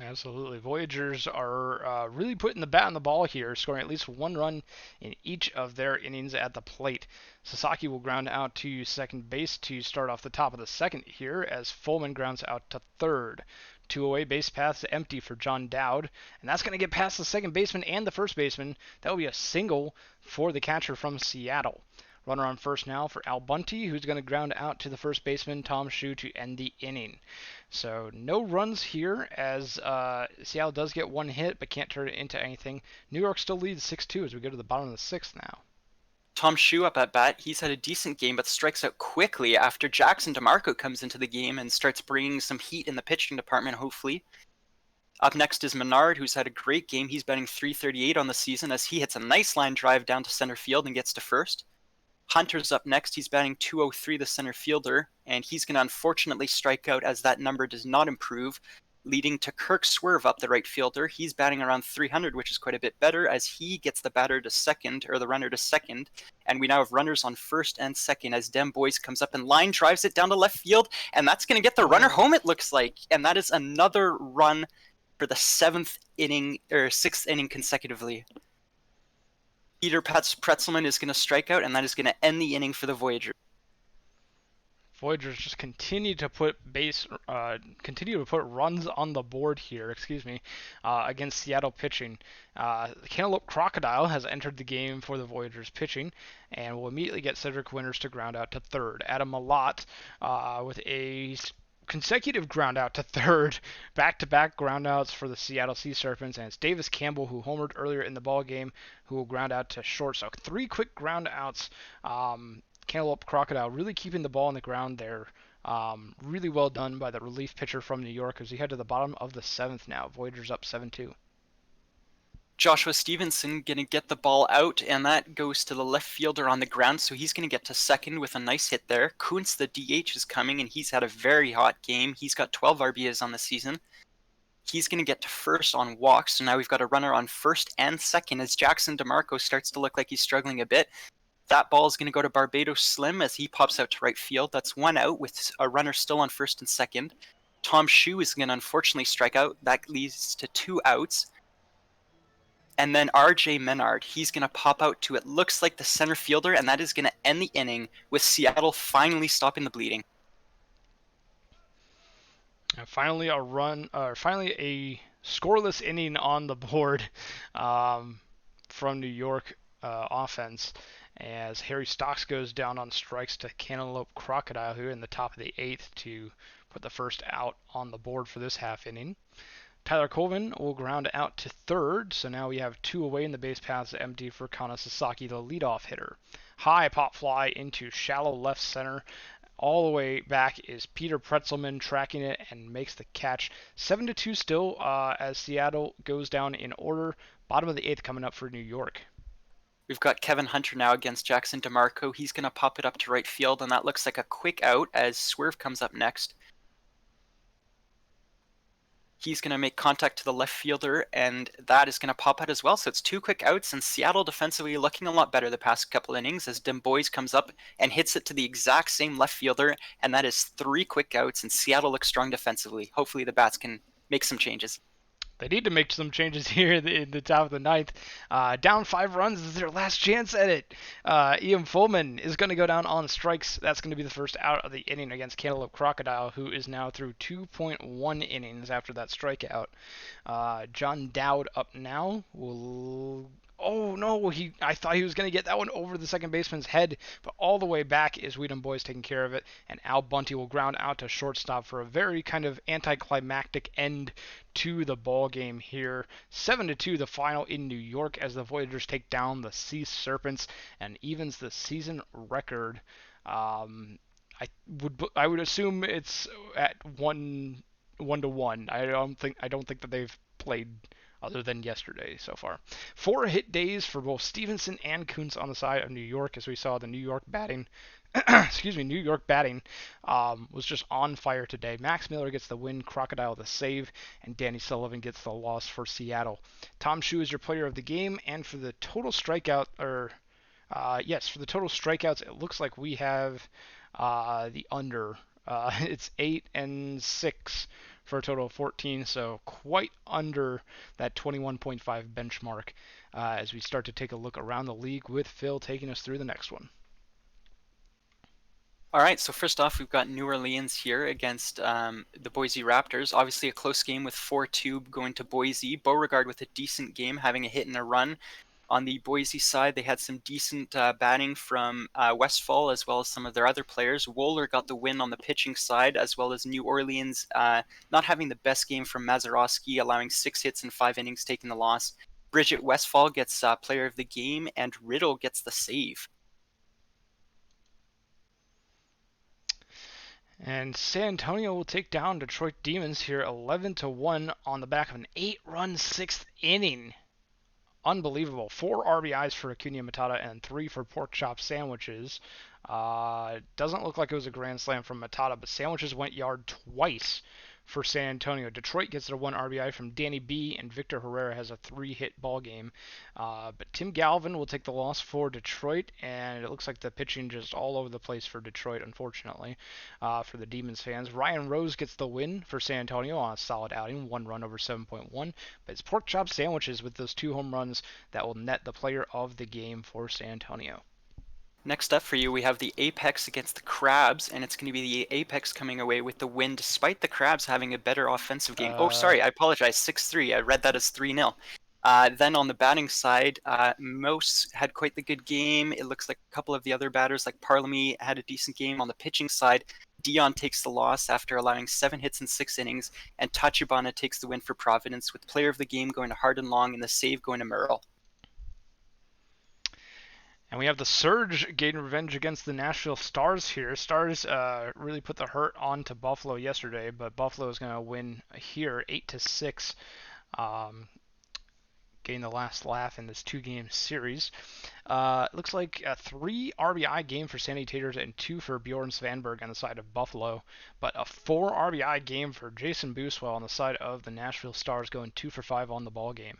Absolutely. Voyagers are really putting the bat on the ball here, scoring at least one run in each of their innings at the plate. Sasaki will ground out to second base to start off the top of the second here as Fullman grounds out to third. Two away, base paths empty for John Dowd, and that's going to get past the second baseman and the first baseman. That will be a single for the catcher from Seattle. Runner on first now for Al Bunty, who's going to ground out to the first baseman, Tom Shue, to end the inning. So no runs here as Seattle does get one hit, but can't turn it into anything. New York still leads 6-2 as we go to the bottom of the sixth now. Tom Shue up at bat. He's had a decent game, but strikes out quickly after Jackson DeMarco comes into the game and starts bringing some heat in the pitching department, hopefully. Up next is Menard, who's had a great game. He's batting .338 on the season as he hits a nice line drive down to center field and gets to first. Hunter's up next. He's batting .203, the center fielder, and he's going to unfortunately strike out as that number does not improve, leading to Kirk Swerve up the right fielder. He's batting around .300, which is quite a bit better as he gets the batter to second, or the runner to second, and we now have runners on first and second as Dem Boys comes up and line drives it down to left field, and that's going to get the runner home, it looks like, and that is another run for the sixth inning consecutively. Peter Pretzelman is going to strike out, and that is going to end the inning for the Voyagers. Voyagers just continue to put runs on the board here. Against Seattle pitching. The Cantaloupe Crocodile has entered the game for the Voyagers pitching, and will immediately get Cedric Winters to ground out to third. Adam Malott with a consecutive ground out to third, back-to-back ground outs for the Seattle Sea Serpents, and it's Davis Campbell, who homered earlier in the ball game, who will ground out to short. So 3 quick ground outs. Cantaloupe Crocodile really keeping the ball on the ground there. Really well done by the relief pitcher from New York as we head to the bottom of the seventh now. Voyagers up 7-2. Joshua Stevenson going to get the ball out, and that goes to the left fielder on the ground, so he's going to get to second with a nice hit there. Kuntz, the DH, is coming, and he's had a very hot game. He's got 12 RBIs on the season. He's going to get to first on walks, so now we've got a runner on first and second as Jackson DeMarco starts to look like he's struggling a bit. That ball is going to go to Barbados Slim as he pops out to right field. That's one out with a runner still on first and second. Tom Shue is going to unfortunately strike out. That leads to 2 outs. And then RJ Menard, he's going to pop out to it looks like the center fielder, and that is going to end the inning with Seattle finally stopping the bleeding. And finally a scoreless inning on the board from New York offense as Harry Stocks goes down on strikes to Cantaloupe Crocodile, who in the top of the 8th to put the first out on the board for this half inning. Tyler Colvin will ground out to third, so now we have 2 away and the base paths empty for Kana Sasaki, the leadoff hitter. High pop fly into shallow left center. All the way back is Peter Pretzelman tracking it and makes the catch. 7-2 still as Seattle goes down in order. Bottom of the 8th coming up for New York. We've got Kevin Hunter now against Jackson DeMarco. He's going to pop it up to right field, and that looks like a quick out as Swerve comes up next. He's going to make contact to the left fielder, and that is going to pop out as well. So it's 2 quick outs, and Seattle defensively looking a lot better the past couple innings as Demboys comes up and hits it to the exact same left fielder, and that is 3 quick outs, and Seattle looks strong defensively. Hopefully the Bats can make some changes. They need to make some changes here in the top of the 9th. Down 5 runs is their last chance at it. Ian Fullman is going to go down on strikes. That's going to be the first out of the inning against Cantaloupe Crocodile, who is now through 2.1 innings after that strikeout. John Dowd up now will Oh no, I thought he was going to get that one over the second baseman's head, but all the way back is Weedham Boys taking care of it, and Al Bunty will ground out to shortstop for a very kind of anticlimactic end to the ball game here. 7-2 the final in New York as the Voyagers take down the Sea Serpents and evens the season record. I would assume it's at 1-1. I don't think that they've played other than yesterday so far. 4 hit days for both Stevenson and Kuntz on the side of New York, as we saw the New York batting. New York batting was just on fire today. Max Miller gets the win, Crocodile the save, and Danny Sullivan gets the loss for Seattle. Tom Shue is your player of the game, and for the total strikeout, for the total strikeouts, it looks like we have the under. It's 8 and 6 for a total of 14, so quite under that 21.5 benchmark as we start to take a look around the league with Phil taking us through the next one. All right, so first off, we've got New Orleans here against the Boise Raptors. Obviously a close game with 4-2 going to Boise. Beauregard with a decent game, having a hit and a run. On the Boise side, they had some decent batting from Westfall as well as some of their other players. Wohler got the win on the pitching side, as well as New Orleans not having the best game from Mazeroski, allowing 6 hits in 5 innings, taking the loss. Bridget Westfall gets player of the game, and Riddle gets the save. And San Antonio will take down Detroit Demons here 11-1 on the back of an 8-run 6th inning. Unbelievable. 4 RBIs for Acuna Matata and 3 for Pork Chop Sandwiches. Doesn't look like it was a grand slam from Matata, but Sandwiches went yard twice for San Antonio. Detroit gets their 1 RBI from Danny B, and Victor Herrera has a 3-hit ball game. But Tim Galvin will take the loss for Detroit, and it looks like the pitching just all over the place for Detroit, unfortunately, for the Demons fans. Ryan Rose gets the win for San Antonio on a solid outing, 1 run over 7.1. But it's Pork Chop Sandwiches with those 2 home runs that will net the player of the game for San Antonio. Next up for you, we have the Apex against the Crabs, and it's going to be the Apex coming away with the win despite the Crabs having a better offensive game. I apologize, 6-3. I read that as 3-0. Then on the batting side, Mose had quite the good game. It looks like a couple of the other batters, like Parlamy, had a decent game. On the pitching side, Dion takes the loss after allowing 7 hits in 6 innings, and Tachibana takes the win for Providence, with player of the game going to Hardin Long and the save going to Merrill. And we have the Surge gaining revenge against the Nashville Stars here. Stars really put the hurt on to Buffalo yesterday, but Buffalo is going to win here 8-6. Getting the last laugh in this 2-game series. Looks like a 3 RBI game for Sandy Taters and 2 for Bjorn Svanberg on the side of Buffalo, but a 4 RBI game for Jason Booswell on the side of the Nashville Stars, going 2 for 5 on the ball game.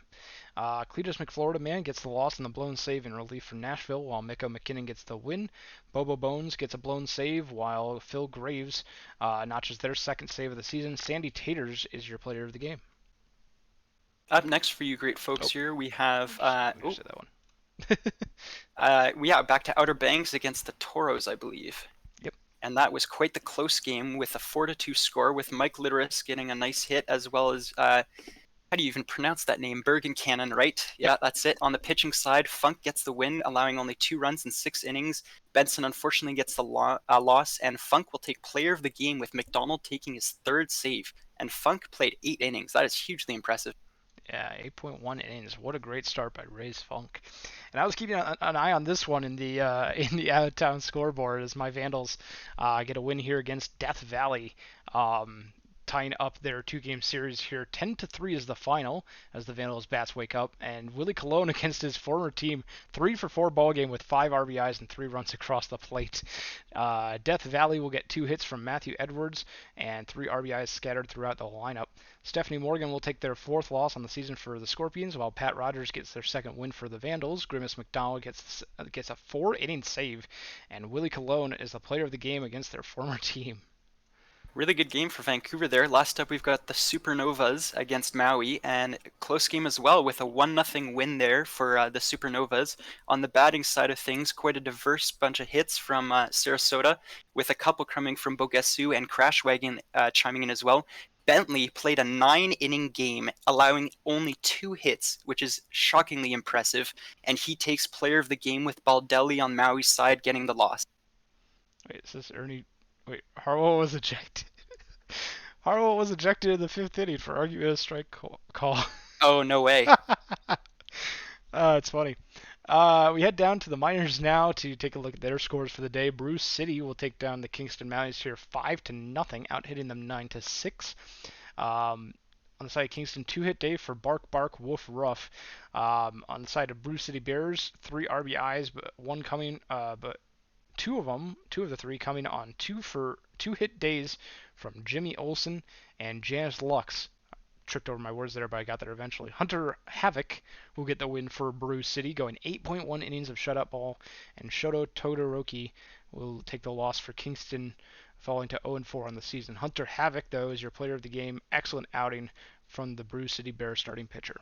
Cletus McFlorida Man gets the loss in the blown save in relief from Nashville, while Miko McKinnon gets the win. Bobo Bones gets a blown save, while Phil Graves notches their 2nd save of the season. Sandy Taters is your player of the game. Up next for you great folks here, we have that one. back to Outer Banks against the Toros, I believe. Yep. And that was quite the close game with a 4-2 score, with Mike Litteris getting a nice hit, as well as how do you even pronounce that name? Bergen Cannon, right? Yeah, that's it. On the pitching side, Funk gets the win, allowing only 2 runs in 6 innings. Benson unfortunately gets the loss, and Funk will take player of the game, with McDonald taking his 3rd save. And Funk played 8 innings. That is hugely impressive. Yeah, 8.1 innings. What a great start by Ray's Funk. And I was keeping an eye on this one in the out-of-town scoreboard as my Vandals get a win here against Death Valley, tying up their 2-game series here. 10-3 is the final as the Vandals bats wake up. And Willie Colon against his former team, 3 for 4 ball game with 5 RBIs and 3 runs across the plate. Death Valley will get 2 hits from Matthew Edwards and 3 RBIs scattered throughout the lineup. Stephanie Morgan will take their 4th loss on the season for the Scorpions, while Pat Rogers gets their 2nd win for the Vandals. Grimace McDonald gets a 4-inning save, and Willie Colon is the player of the game against their former team. Really good game for Vancouver there. Last up, we've got the Supernovas against Maui, and close game as well, with a 1-0 win there for the Supernovas. On the batting side of things, quite a diverse bunch of hits from Sarasota, with a couple coming from Bogesu and Crashwagon chiming in as well. Bentley played a 9-inning game, allowing only 2 hits, which is shockingly impressive, and he takes player of the game with Baldelli on Maui's side getting the loss. Wait, is this Ernie? Wait, Harwell was ejected. Harwell was ejected in the 5th inning for arguing a strike call. Oh, no way. It's funny. We head down to the minors now to take a look at their scores for the day. Bruce City will take down the Kingston Mounties here 5-0, out hitting them 9-6. On the side of Kingston, 2-hit day for Bark Bark Woof Ruff. On the side of Bruce City Bears, 3 RBIs, but one coming, but two of the 3 coming on 2-hit days from Jimmy Olsen and Janice Lux. Tripped over my words there, but I got there eventually. Hunter Havoc will get the win for Bruce City, going 8.1 innings of shutout ball, and Shoto Todoroki will take the loss for Kingston, falling to 0-4 on the season. Hunter Havoc, though, is your player of the game. Excellent outing from the Bruce City Bears starting pitcher.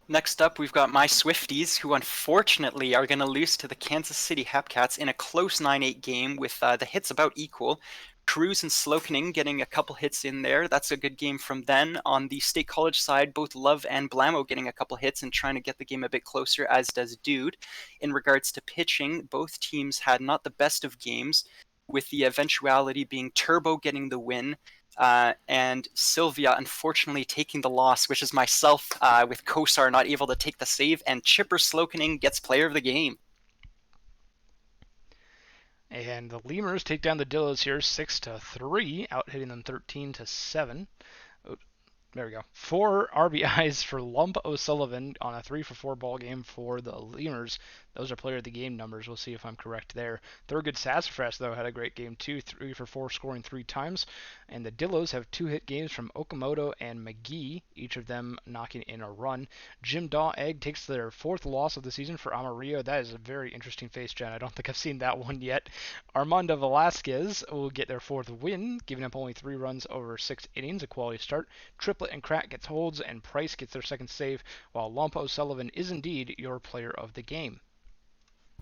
Next up, we've got my Swifties, who unfortunately are going to lose to the Kansas City Hepcats in a close 9-8 game with the hits about equal. Cruz and Slokening getting a couple hits in there. That's a good game from them. On the State College side, both Love and Blamo getting a couple hits and trying to get the game a bit closer, as does Dude. In regards to pitching, both teams had not the best of games, with the eventuality being Turbo getting the win, and Sylvia unfortunately taking the loss, which is myself with Kosar not able to take the save, and Chipper Slokening gets player of the game. And the Lemurs take down the Dillos here 6-3, out hitting them 13-7. There we go. 4 RBIs for Lump O'Sullivan on a 3-for-4 ball game for the Lemurs. Those are player of the game numbers. We'll see if I'm correct there. Thurgood Sassafras, though, had a great game too. 3-for-4, scoring 3 times. And the Dillos have 2-hit games from Okamoto and McGee, each of them knocking in a run. Jim Daw Egg takes their 4th loss of the season for Amarillo. That is a very interesting face, Jen. I don't think I've seen that one yet. Armando Velasquez will get their 4th win, giving up only 3 runs over 6 innings, a quality start. Triplet and Crack gets holds, and Price gets their 2nd save, while Lump O'Sullivan is indeed your player of the game.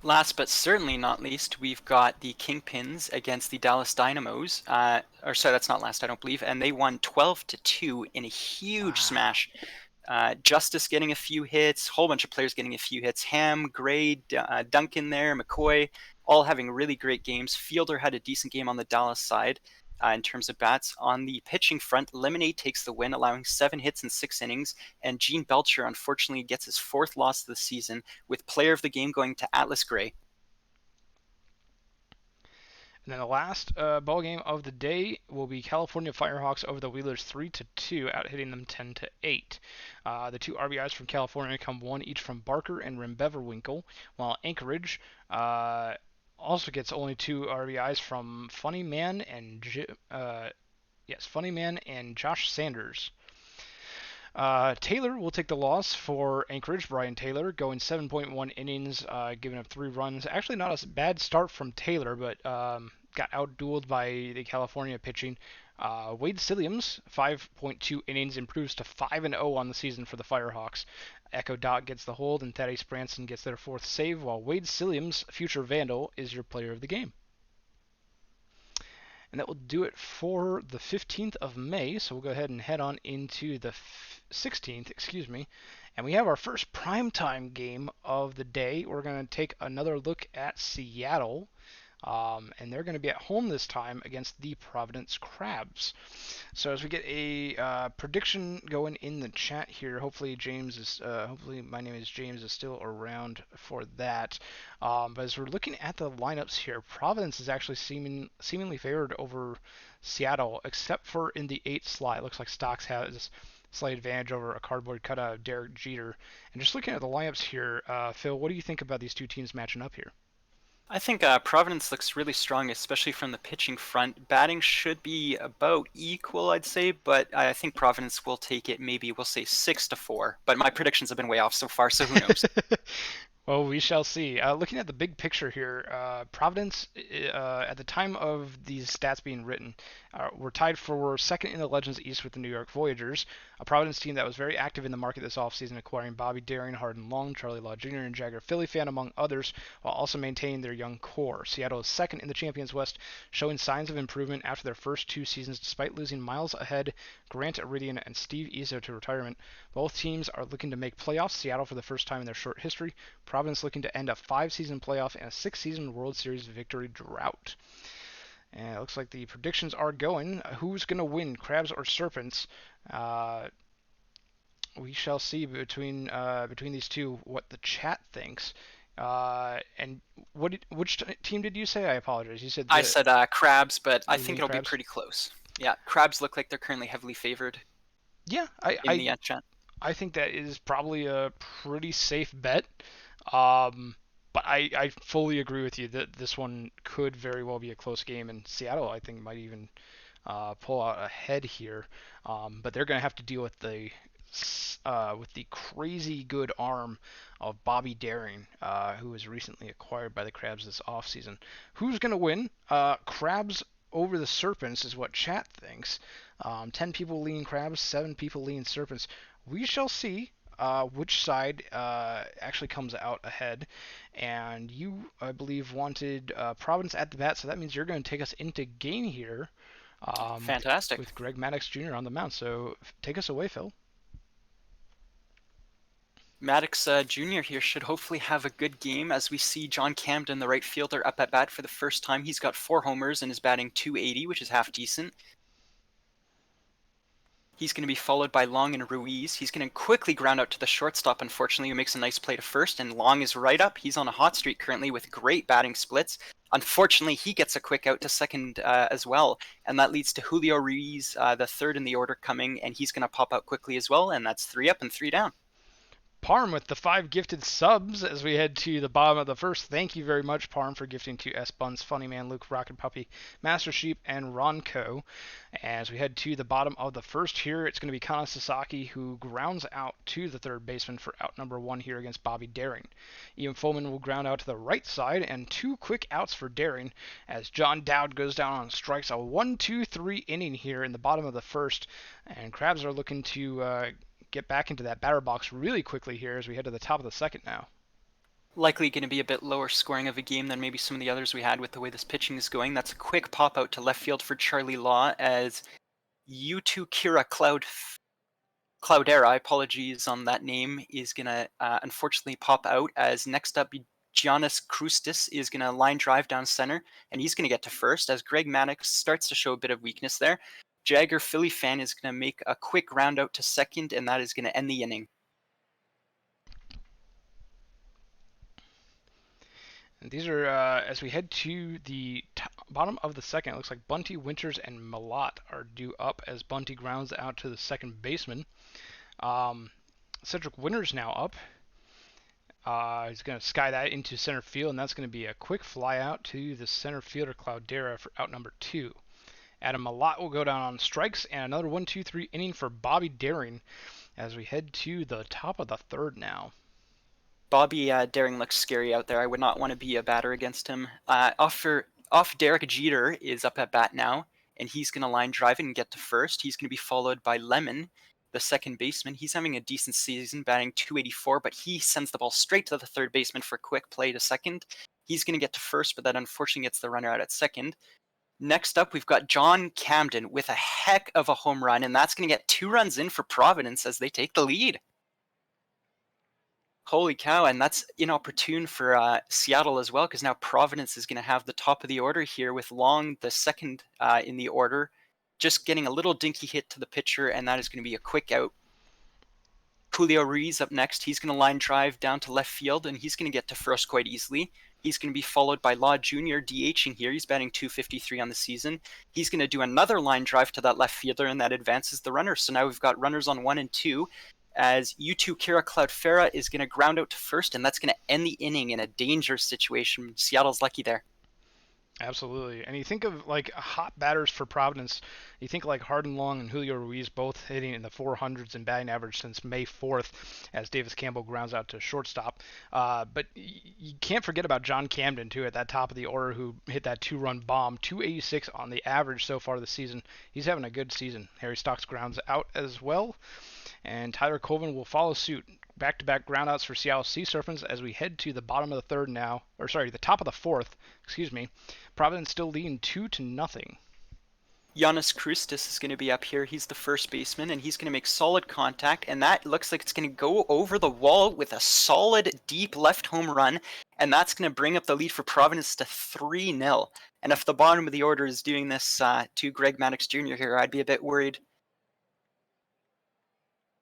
Last but certainly not least, we've got the Kingpins against the Dallas Dynamos. That's not last, I don't believe. And they won 12-2 in a huge smash. Justice getting a few hits, whole bunch of players getting a few hits. Ham, Gray, Duncan there, McCoy, all having really great games. Fielder had a decent game on the Dallas side. In terms of bats. On the pitching front, Lemonade takes the win, allowing 7 hits in 6 innings, and Gene Belcher unfortunately gets his 4th loss of the season, with player of the game going to Atlas Gray. And then the last ball game of the day will be California Firehawks over the Wheelers 3-2, out hitting them 10-8. The 2 RBIs from California come 1 each from Barker and Rembeverwinkle, while Anchorage also gets only 2 RBIs from Funny Man and Josh Sanders. Taylor will take the loss for Anchorage. Brian Taylor going 7.1 innings, giving up 3 runs. Actually, not a bad start from Taylor, but got outdueled by the California pitching. Wade Silliams, 5.2 innings, improves to 5-0 on the season for the Firehawks. Echo Dot gets the hold, and Thaddeus Branson gets their 4th save, while Wade Silliams, future Vandal, is your player of the game. And that will do it for the 15th of May, so we'll go ahead and head on into the 16th, and we have our first primetime game of the day. We're going to take another look at Seattle, and they're going to be at home this time against the Providence Crabs. So as we get a prediction going in the chat here, hopefully my name is James is still around for that. But as we're looking at the lineups here, Providence is actually seemingly favored over Seattle, except for in the 8th slot. It looks like Stocks has slight advantage over a cardboard cutout of Derek Jeter. And just looking at the lineups here, Phil, what do you think about these two teams matching up here? I think Providence looks really strong, especially from the pitching front. Batting should be about equal, I'd say, but I think Providence will take it maybe, we'll say 6-4. But my predictions have been way off so far, so who knows? Well, we shall see. Looking at the big picture here, Providence, at the time of these stats being written, were tied for 2nd in the Legends East with the New York Voyagers. a Providence team that was very active in the market this offseason, acquiring Bobby Daring, Hardin Long, Charlie Law Jr., and Jagger Philly fan, among others, while also maintaining their young core. Seattle is second in the Champions West, showing signs of improvement after their first 2 seasons, despite losing Miles Ahead, Grant Iridian, and Steve Izzo to retirement. Both teams are looking to make playoffs. Seattle for the first time in their short history. Providence looking to end a 5-season playoff and a 6-season World Series victory drought. And it looks like the predictions are going. Who's going to win, Crabs or Serpents? We shall see between these two what the chat thinks. And which team did you say? I apologize. You said I said Crabs, but I think it'll Crabs? be pretty close. Yeah, Crabs look like they're currently heavily favored yeah. in the chat. I think that is probably a pretty safe bet. But I fully agree with you that this one could very well be a close game, and Seattle, I think, might even pull out ahead here. But they're going to have to deal with the crazy good arm of Bobby Daring, who was recently acquired by the Crabs this offseason. Who's going to win? Crabs over the Serpents is what chat thinks. 10 people lean Crabs, 7 people lean Serpents. We shall see which side actually comes out ahead. And you, I believe, wanted Providence at the bat, so that means you're going to take us into game here. Fantastic. With Greg Maddux Jr. on the mound. So take us away, Phil. Maddux Jr. here should hopefully have a good game, as we see John Camden, the right fielder, up at bat for the first time. He's got 4 homers and is batting .280, which is half decent. He's going to be followed by Long and Ruiz. He's going to quickly ground out to the shortstop, unfortunately, who makes a nice play to first, and Long is right up. He's on a hot streak currently with great batting splits. Unfortunately, he gets a quick out to second as well, and that leads to Julio Ruiz, the third in the order, coming, and he's going to pop out quickly as well, and that's 3 up and 3 down. Parm with the 5 gifted subs as we head to the bottom of the first. Thank you very much, Parm, for gifting to S. Buns, Funny Man, Luke, Rocket Puppy, Master Sheep, and Ronco. As we head to the bottom of the first here, it's going to be Kana Sasaki, who grounds out to the third baseman for out number 1 here against Bobby Daring. Ian Fullman will ground out to the right side, and 2 quick outs for Daring as John Dowd goes down on strikes. A 1-2-3 inning here in the bottom of the first, and Crabs are looking to get back into that batter box really quickly here as we head to the top of the second now. Likely going to be a bit lower scoring of a game than maybe some of the others we had with the way this pitching is going. That's a quick pop out to left field for Charlie Law as Yutu Kira Cloudera, apologies on that name, is going to unfortunately pop out, as next up Giannis Krustis is going to line drive down center, and he's going to get to first as Greg Maddux starts to show a bit of weakness there. Jagger Philly fan is going to make a quick round out to second, and that is going to end the inning. And these are, as we head to the bottom of the second, it looks like Bunty, Winters, and Malott are due up as Bunty grounds out to the second baseman. Cedric Winters now up. He's going to sky that into center field, and that's going to be a quick fly out to the center fielder Cloudera for out number 2. Adam Malott will go down on strikes, and another 1-2-3 inning for Bobby Daring as we head to the top of the third now. Bobby Daring looks scary out there. I would not want to be a batter against him. Off Derek Jeter is up at bat now, and he's going to line drive and get to first. He's going to be followed by Lemon, the second baseman. He's having a decent season, batting .284, but he sends the ball straight to the third baseman for a quick play to second. He's going to get to first, but that unfortunately gets the runner out at second. Next up, we've got John Camden with a heck of a home run, and that's going to get 2 runs in for Providence as they take the lead. Holy cow, and that's inopportune for Seattle as well, because now Providence is going to have the top of the order here with Long, the second in the order, just getting a little dinky hit to the pitcher, and that is going to be a quick out. Julio Ruiz up next. He's going to line drive down to left field, and he's going to get to first quite easily. He's going to be followed by Law Jr. DHing here. He's batting .253 on the season. He's going to do another line drive to that left fielder, and that advances the runner. So now we've got runners on 1 and 2, as Yutu Kira Cloudera is going to ground out to first, and that's going to end the inning in a dangerous situation. Seattle's lucky there. Absolutely. And you think of like hot batters for Providence, you think like Hardin Long and Julio Ruiz both hitting in the 400s in batting average since May 4th as Davis Campbell grounds out to shortstop. But you can't forget about John Camden, too, at that top of the order who hit that two-run bomb, 286 on the average so far this season. He's having a good season. Harry Stocks grounds out as well. And Tyler Colvin will follow suit. Back-to-back groundouts for Seattle Sea Serpents as we head to the bottom of the third now, or sorry, the top of the fourth. Excuse me. Providence still leading 2-0. Giannis Christis is going to be up here. He's the first baseman, and he's going to make solid contact, and that looks like it's going to go over the wall with a solid, deep left home run, and that's going to bring up the lead for Providence to 3-0. And if the bottom of the order is doing this to Greg Maddux Jr. here, I'd be a bit worried.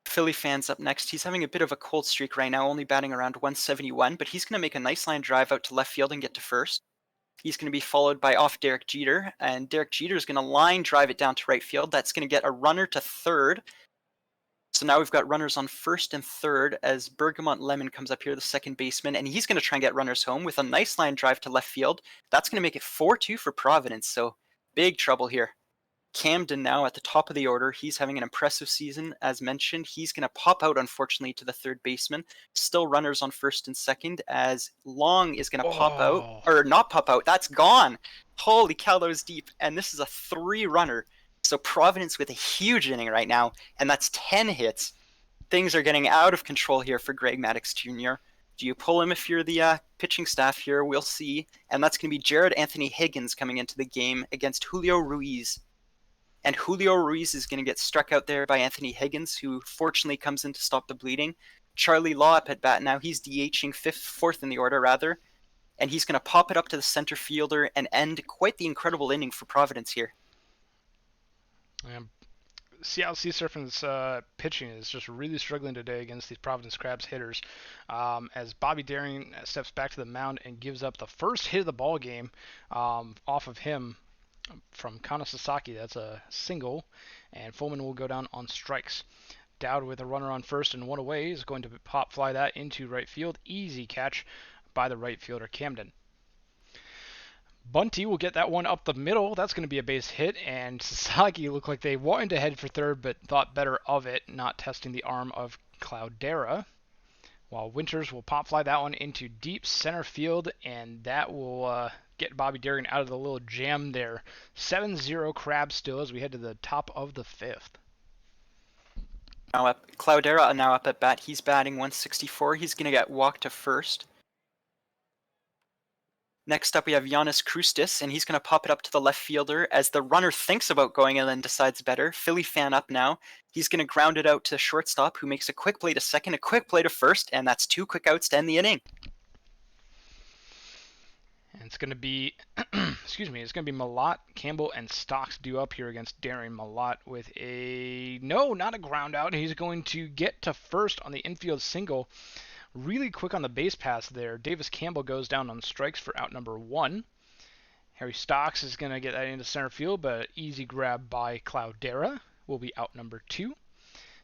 Philly fans up next. He's having a bit of a cold streak right now, only batting around 171, but he's going to make a nice line drive out to left field and get to first. He's going to be followed by off Derek Jeter, and Derek Jeter is going to line drive it down to right field. That's going to get a runner to third. So now we've got runners on first and third as Bergamot Lemon comes up here, the second baseman, and he's going to try and get runners home with a nice line drive to left field. That's going to make it 4-2 for Providence, so big trouble here. Camden now at the top of the order. He's having an impressive season, as mentioned. He's going to pop out, unfortunately, to the third baseman. Still runners on first and second, as Long is going to pop out. Or not pop out. That's gone. Holy cow, that was deep. And this is a 3-runner. So Providence with a huge inning right now, and that's 10 hits. Things are getting out of control here for Greg Maddux Jr. Do you pull him if you're the pitching staff here? We'll see. And that's going to be Jared Anthony Higgins coming into the game against Julio Ruiz. And Julio Ruiz is going to get struck out there by Anthony Higgins, who fortunately comes in to stop the bleeding. Charlie Law up at bat now. He's DHing fourth in the order, rather. And he's going to pop it up to the center fielder and end quite the incredible inning for Providence here. Seattle Sea Serpents pitching is just really struggling today against these Providence Crabs hitters. As Bobby Daring steps back to the mound and gives up the first hit of the ball game off of him from Kana Sasaki. That's a single, and Fulman will go down on strikes. Dowd with a runner on first and one away is going to pop fly that into right field. Easy catch by the right fielder Camden. Bunty will get that one up the middle. That's going to be a base hit, and Sasaki looked like they wanted to head for third but thought better of it, not testing the arm of Cloudera. While Winters will pop fly that one into deep center field, and that will get Bobby Daring out of the little jam there. 7-0 Crabs still as we head to the top of the fifth. Now Cloudera now up at bat. He's batting 164. He's going to get walked to first. Next up, we have Giannis Christis, and he's going to pop it up to the left fielder as the runner thinks about going and then decides better. Philly fan up now. He's going to ground it out to shortstop, who makes a quick play to second, a quick play to first, and that's 2 quick outs to end the inning. And it's going to be, it's going to be Malott, Campbell, and Stocks due up here against Daring. Malott with not a ground out. He's going to get to first on the infield single. Really quick on the base pass there. Davis Campbell goes down on strikes for out number 1. Harry Stocks is going to get that into center field, but easy grab by Cloudera will be out number 2.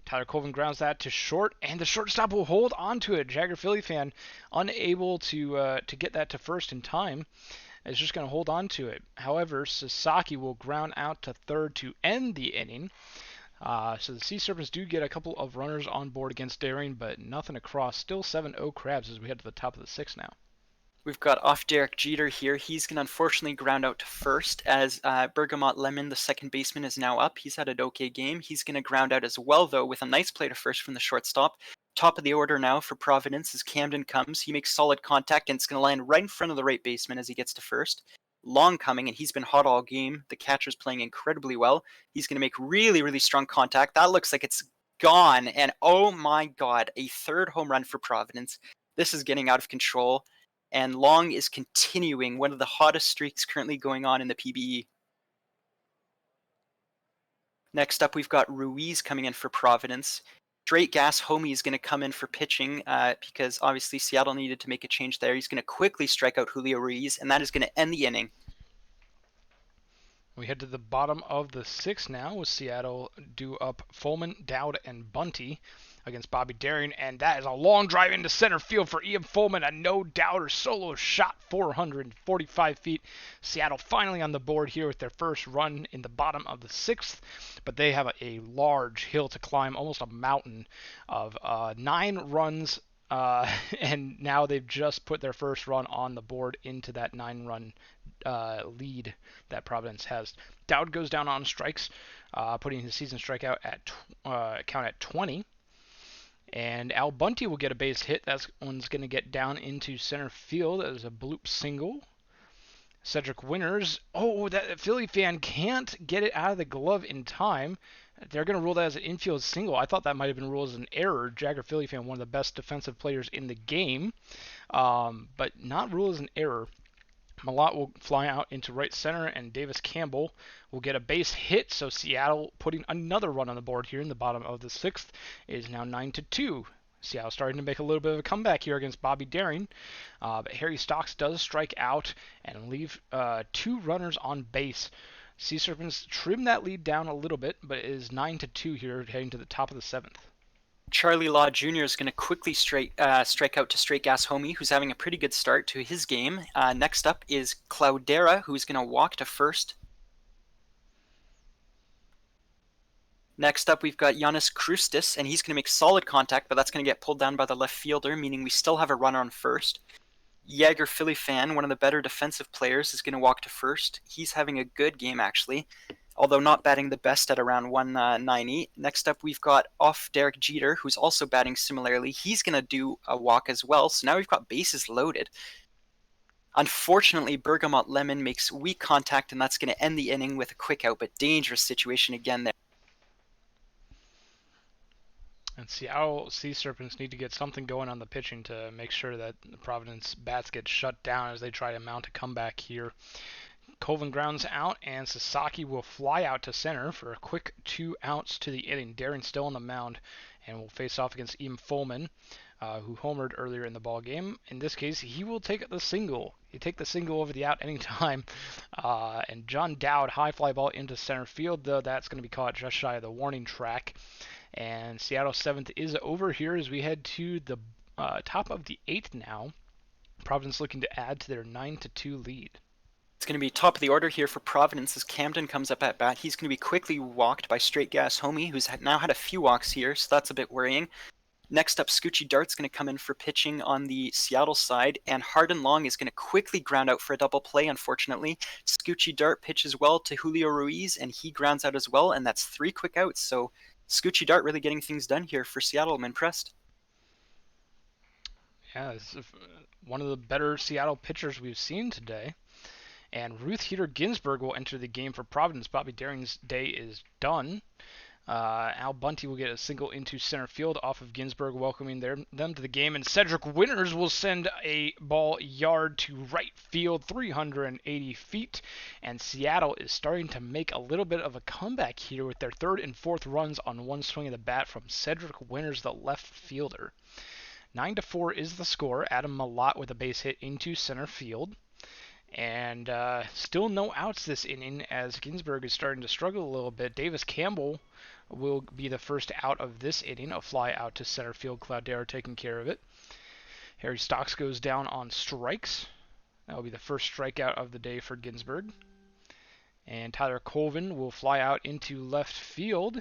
Tyler Colvin grounds that to short, and the shortstop will hold on to it. Jagger Philly fan, unable to get that to first in time, is just going to hold on to it. However, Sasaki will ground out to third to end the inning. So the Sea Serpents do get a couple of runners on board against Daring, but nothing across. Still 7-0 Crabs as we head to the top of the 6th now. We've got off Derek Jeter here. He's going to unfortunately ground out to first as Bergamot Lemon, the second baseman, is now up. He's had an okay game. He's going to ground out as well, though, with a nice play to first from the shortstop. Top of the order now for Providence as Camden comes. He makes solid contact, and it's going to land right in front of the right baseman as he gets to first. Long coming, and he's been hot all game. The catcher's playing incredibly well. He's going to make really, really strong contact. That looks like it's gone, and oh my god, a third home run for Providence. This is getting out of control, and Long is continuing one of the hottest streaks currently going on in the PBE. Next up, we've got Ruiz coming in for Providence. Straight gas homie is going to come in for pitching because obviously Seattle needed to make a change there. He's going to quickly strike out Julio Ruiz, and that is going to end the inning. We head to the bottom of the 6th now with Seattle due up Fulman, Dowd, and Bunty against Bobby Darin, and that is a long drive into center field for Ian Fulman, a no-doubter solo shot, 445 feet. Seattle finally on the board here with their first run in the bottom of the 6th, but they have a large hill to climb, almost a mountain of 9 runs, and now they've just put their first run on the board into that 9-run lead that Providence has. Dowd goes down on strikes, putting his season strikeout count at 20. And Al Bunty will get a base hit. That one's going to get down into center field as a bloop single. Cedric Winters, that Philly fan can't get it out of the glove in time. They're going to rule that as an infield single. I thought that might have been ruled as an error. Jagger Philly fan, one of the best defensive players in the game, but not ruled as an error. Malott will fly out into right center, and Davis Campbell will get a base hit. So Seattle putting another run on the board here in the bottom of the 6th is now 9-2. Seattle starting to make a little bit of a comeback here against Bobby Darin, but Harry Stocks does strike out and leave 2 runners on base. Sea Serpents trim that lead down a little bit, but it is 9-2 here, heading to the top of the 7th. Charlie Law Jr. is going to quickly strike out to Straight Gas Homie, who's having a pretty good start to his game. Next up is Cloudera, who's going to walk to first. Next up, we've got Giannis Krustis, and he's going to make solid contact, but that's going to get pulled down by the left fielder, meaning we still have a runner on first. Jagger Philly fan, one of the better defensive players, is going to walk to first. He's having a good game, actually, although not batting the best at around 190. Next up, we've got off Derek Jeter, who's also batting similarly. He's going to do a walk as well, so now we've got bases loaded. Unfortunately, Bergamot Lemon makes weak contact, and that's going to end the inning with a quick out, but dangerous situation again there. And Seattle Sea Serpents need to get something going on the pitching to make sure that the Providence bats get shut down as they try to mount a comeback here. Colvin grounds out, and Sasaki will fly out to center for a quick 2 outs to the inning. Darin still on the mound and will face off against Ian Fulman, who homered earlier in the ball game. In this case, he will take the single. He take the single over the out anytime. And John Dowd, high fly ball into center field, though that's going to be caught just shy of the warning track. And Seattle 7th is over here as we head to the top of the 8th now. Providence looking to add to their 9-2 lead. It's going to be top of the order here for Providence as Camden comes up at bat. He's going to be quickly walked by Straight Gas Homie, who's now had a few walks here, so that's a bit worrying. Next up, Scoochie Dart's going to come in for pitching on the Seattle side, and Hardin Long is going to quickly ground out for a double play, unfortunately. Scoochie Dart pitches well to Julio Ruiz, and he grounds out as well, and that's 3 quick outs, so Scoochie Dart really getting things done here for Seattle. I'm impressed. Yeah, this is one of the better Seattle pitchers we've seen today. And Ruth Heater Ginsburg will enter the game for Providence. Bobby Darin's day is done. Al Bunty will get a single into center field off of Ginsburg, welcoming them to the game. And Cedric Winters will send a ball yard to right field, 380 feet. And Seattle is starting to make a little bit of a comeback here with their 3rd and 4th runs on one swing of the bat from Cedric Winters, the left fielder. 9-4 is the score. Adam Malott with a base hit into center field. And still no outs this inning as Ginsburg is starting to struggle a little bit. Davis Campbell will be the first out of this inning, a fly out to center field. Cloudera taking care of it. Harry Stocks goes down on strikes. That will be the first strikeout of the day for Ginsburg. And Tyler Colvin will fly out into left field,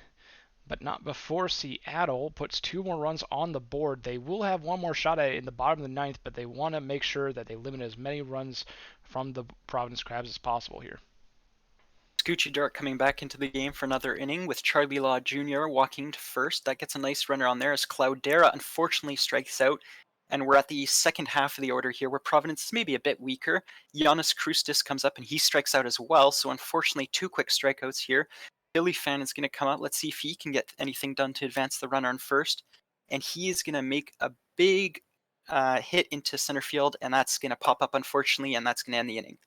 but not before Seattle puts 2 more runs on the board. They will have one more shot at it in the bottom of the 9th, but they want to make sure that they limit as many runs from the Providence Crabs as possible here. Scoochie Dart coming back into the game for another inning with Charlie Law Jr. walking to first. That gets a nice runner on there as Cloudera unfortunately strikes out. And we're at the second half of the order here where Providence is maybe a bit weaker. Giannis Krustis comes up and he strikes out as well. So unfortunately 2 quick strikeouts here. Philly fan is going to come out. Let's see if he can get anything done to advance the runner on first. And he is going to make a big hit into center field, and that's going to pop up, unfortunately, and that's going to end the inning.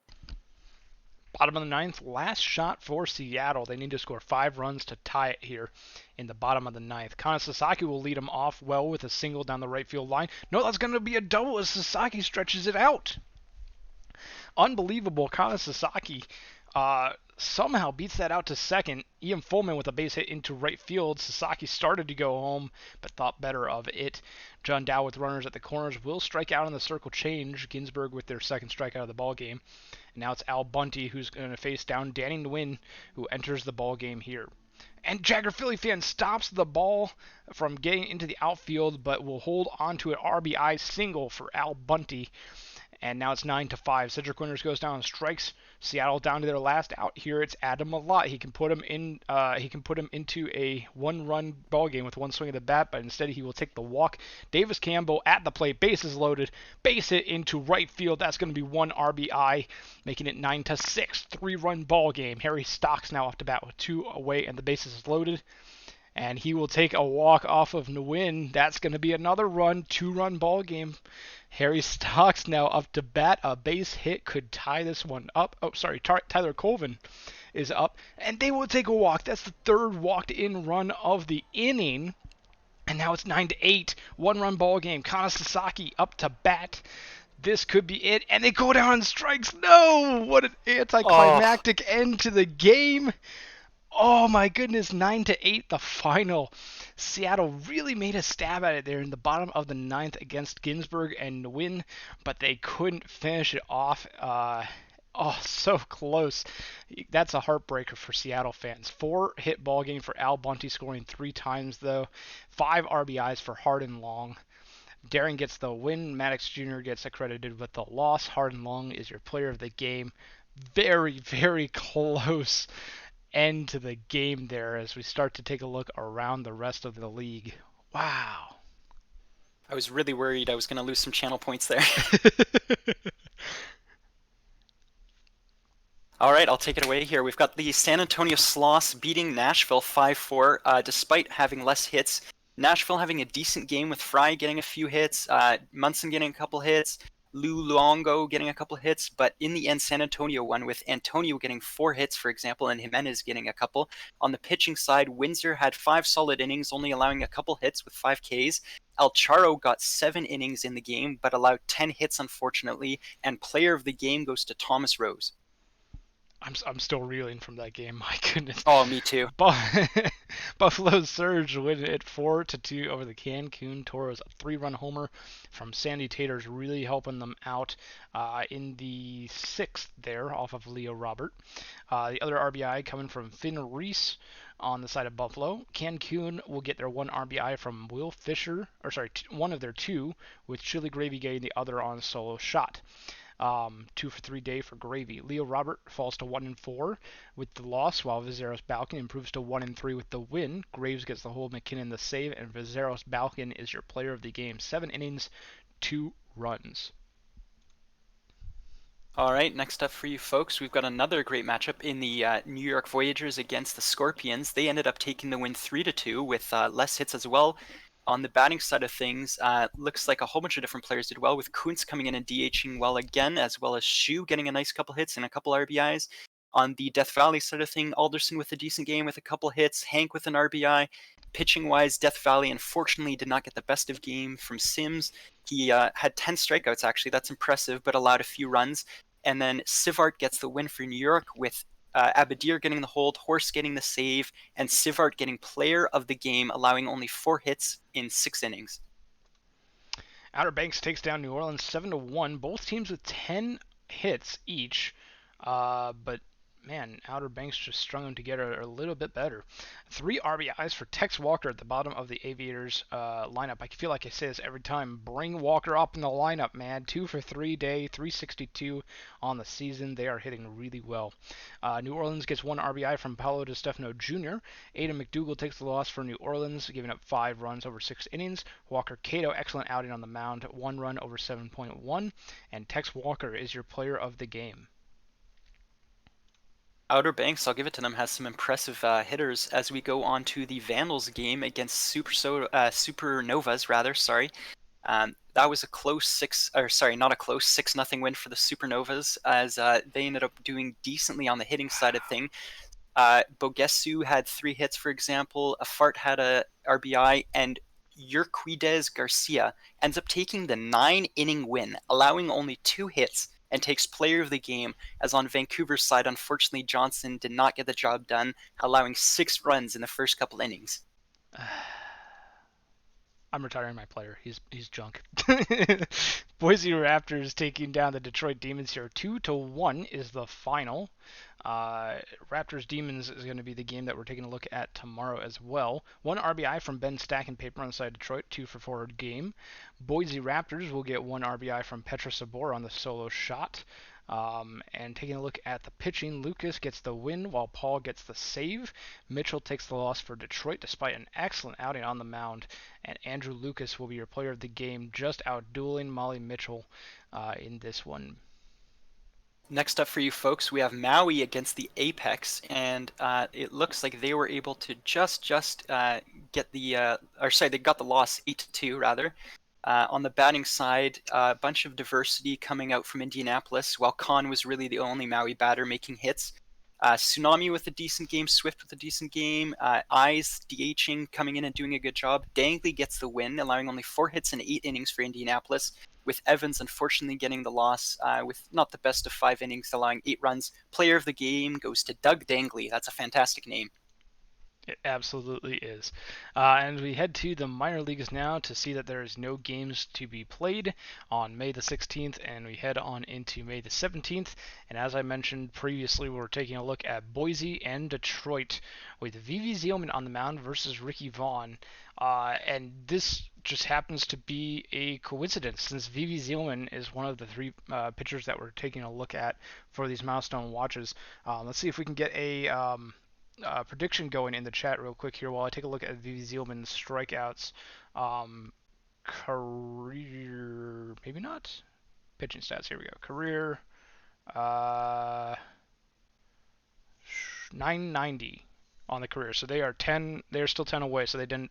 Bottom of the 9th, last shot for Seattle. They need to score 5 runs to tie it here in the bottom of the 9th. Kana Sasaki will lead them off well with a single down the right field line. No, that's going to be a double as Sasaki stretches it out. Unbelievable. Kana Sasaki Somehow beats that out to second. Ian Fullman with a base hit into right field. Sasaki started to go home, but thought better of it. John Dow with runners at the corners will strike out on the circle change. Ginsburg with their second strikeout of the ball game. And now it's Al Bunty who's going to face down Danny Nguyen, who enters the ball game here. And Jagger Philly fan stops the ball from getting into the outfield, but will hold onto an RBI single for Al Bunty. And now it's 9-5. Cedric Winters goes down and strikes Seattle down to their last out. Here it's Adam Malott. He can put him in. He can put him into a one-run ball game with one swing of the bat, but instead he will take the walk. Davis Campbell at the plate, bases loaded, base hit into right field. That's going to be one RBI, making it 9-6. 3-run ball game. Harry Stocks now off the bat with 2 away, and the bases loaded. And he will take a walk off of Nguyen. That's going to be another run, 2-run ball game. Harry Stocks now up to bat. A base hit could tie this one up. Oh, sorry, Tyler Colvin is up. And they will take a walk. That's the 3rd walked-in run of the inning. And now it's 9-8. 1-run ball game. Kana Sasaki up to bat. This could be it. And they go down on strikes. No! What an anticlimactic end to the game. Oh my goodness, 9-8 the final. Seattle really made a stab at it there in the bottom of the 9th against Ginsburg and Nguyen, but they couldn't finish it off. So close. That's a heartbreaker for Seattle fans. 4-hit ball game for Al Bunty, scoring 3 times though. 5 RBIs for Hardin Long. Darren gets the win. Maddox Jr. gets accredited with the loss. Hardin Long is your player of the game. Very, very close end to the game there as we start to take a look around the rest of the league. Wow. I was really worried I was going to lose some channel points there. All right, I'll take it away here. We've got the San Antonio Sloths beating Nashville 5-4 despite having less hits. Nashville having a decent game with Fry getting a few hits, Munson getting a couple hits, Lou Luongo getting a couple hits, but in the end, San Antonio won with Antonio getting 4 hits, for example, and Jimenez getting a couple. On the pitching side, Windsor had 5 solid innings, only allowing a couple hits with 5 Ks. El Charo got 7 innings in the game, but allowed 10 hits, unfortunately, and player of the game goes to Thomas Rose. I'm still reeling from that game. My goodness. Oh, me too. Buffalo Surge win it 4-2 over the Cancun Toros. A 3-run homer from Sandy Taters really helping them out in the 6th there off of Leo Robert. The other RBI coming from Finn Reese on the side of Buffalo. Cancun will get their 1 RBI from Will Fisher, one of their 2, with Chili Gravy getting the other on solo shot. 2 for 3 day for Gravy. Leo Robert falls to 1-4 with the loss, while Vizeros Balkin improves to 1-3 with the win. Graves gets the hold, McKinnon the save, and Vizeros Balkin is your player of the game. 7 innings, 2 runs. All right, next up for you folks, we've got another great matchup in the New York Voyagers against the Scorpions. They ended up taking the win 3-2 with less hits as well. On the batting side of things, looks like a whole bunch of different players did well, with Kuntz coming in and DHing well again, as well as Shu getting a nice couple hits and a couple RBIs. On the Death Valley side of thing, Alderson with a decent game with a couple hits, Hank with an RBI. Pitching-wise, Death Valley unfortunately did not get the best of game from Sims. He had 10 strikeouts, actually. That's impressive, but allowed a few runs. And then Sivart gets the win for New York with Abadir getting the hold, Horse getting the save, and Sivart getting player of the game, allowing only 4 hits in 6 innings. Outer Banks takes down New Orleans 7-1. Both teams with 10 hits each, but man, Outer Banks just strung them together a little bit better. 3 RBIs for Tex Walker at the bottom of the Aviators lineup. I feel like I say this every time. Bring Walker up in the lineup, man. 2 for 3 day, 362 on the season. They are hitting really well. New Orleans gets 1 RBI from Paulo DeStefano Jr. Aidan McDougal takes the loss for New Orleans, giving up 5 runs over 6 innings. Walker Cato, excellent outing on the mound, 1 run over 7.1. And Tex Walker is your player of the game. Outer Banks, I'll give it to them, has some impressive hitters as we go on to the Vandals game against Supernovas, rather. That was a close 6-0 win for the Supernovas, as they ended up doing decently on the hitting side of thing. Bogesu had 3 hits, for example. Afart had a RBI, and Urquides Garcia ends up taking the 9-inning win, allowing only 2 hits and takes player of the game, as on Vancouver's side, unfortunately, Johnson did not get the job done, allowing 6 runs in the first couple innings. I'm retiring my player. He's junk. Boise Raptors taking down the Detroit Demons here. 2-1 is the final. Raptors Demons is going to be the game that we're taking a look at tomorrow as well. 1 RBI from Ben Stackenpaper on the side of Detroit, 2 for 4 game. Boise Raptors will get 1 RBI from Petra Sabor on the solo shot. And taking a look at the pitching, Lucas gets the win while Paul gets the save. Mitchell takes the loss for Detroit despite an excellent outing on the mound. And Andrew Lucas will be your player of the game, just outdueling Molly Mitchell in this one. Next up for you folks, we have Maui against the Apex, and it looks like they were able to just get the, they got the loss 8-2 rather. On the batting side, a bunch of diversity coming out from Indianapolis, while Khan was really the only Maui batter making hits. Tsunami with a decent game, Swift with a decent game, Eyes DHing, coming in and doing a good job. Dangley gets the win, allowing only 4 hits in 8 innings for Indianapolis, with Evans unfortunately getting the loss with not the best of 5 innings, allowing 8 runs. Player of the game goes to Doug Dangley. That's a fantastic name. It absolutely is. And we head to the minor leagues now to see that there is no games to be played on May the 16th, and we head on into May the 17th. And as I mentioned previously, we're taking a look at Boise and Detroit with Vivi Zielman on the mound versus Ricky Vaughn. And this just happens to be a coincidence, since Vivi Zielman is one of the 3 pitchers that we're taking a look at for these milestone watches. Let's see if we can get a prediction going in the chat real quick here while I take a look at Vivi Zielman's strikeouts. Career, maybe not. Pitching stats, here we go. Career, 990 on the career. So they are 10, they're still 10 away, so they did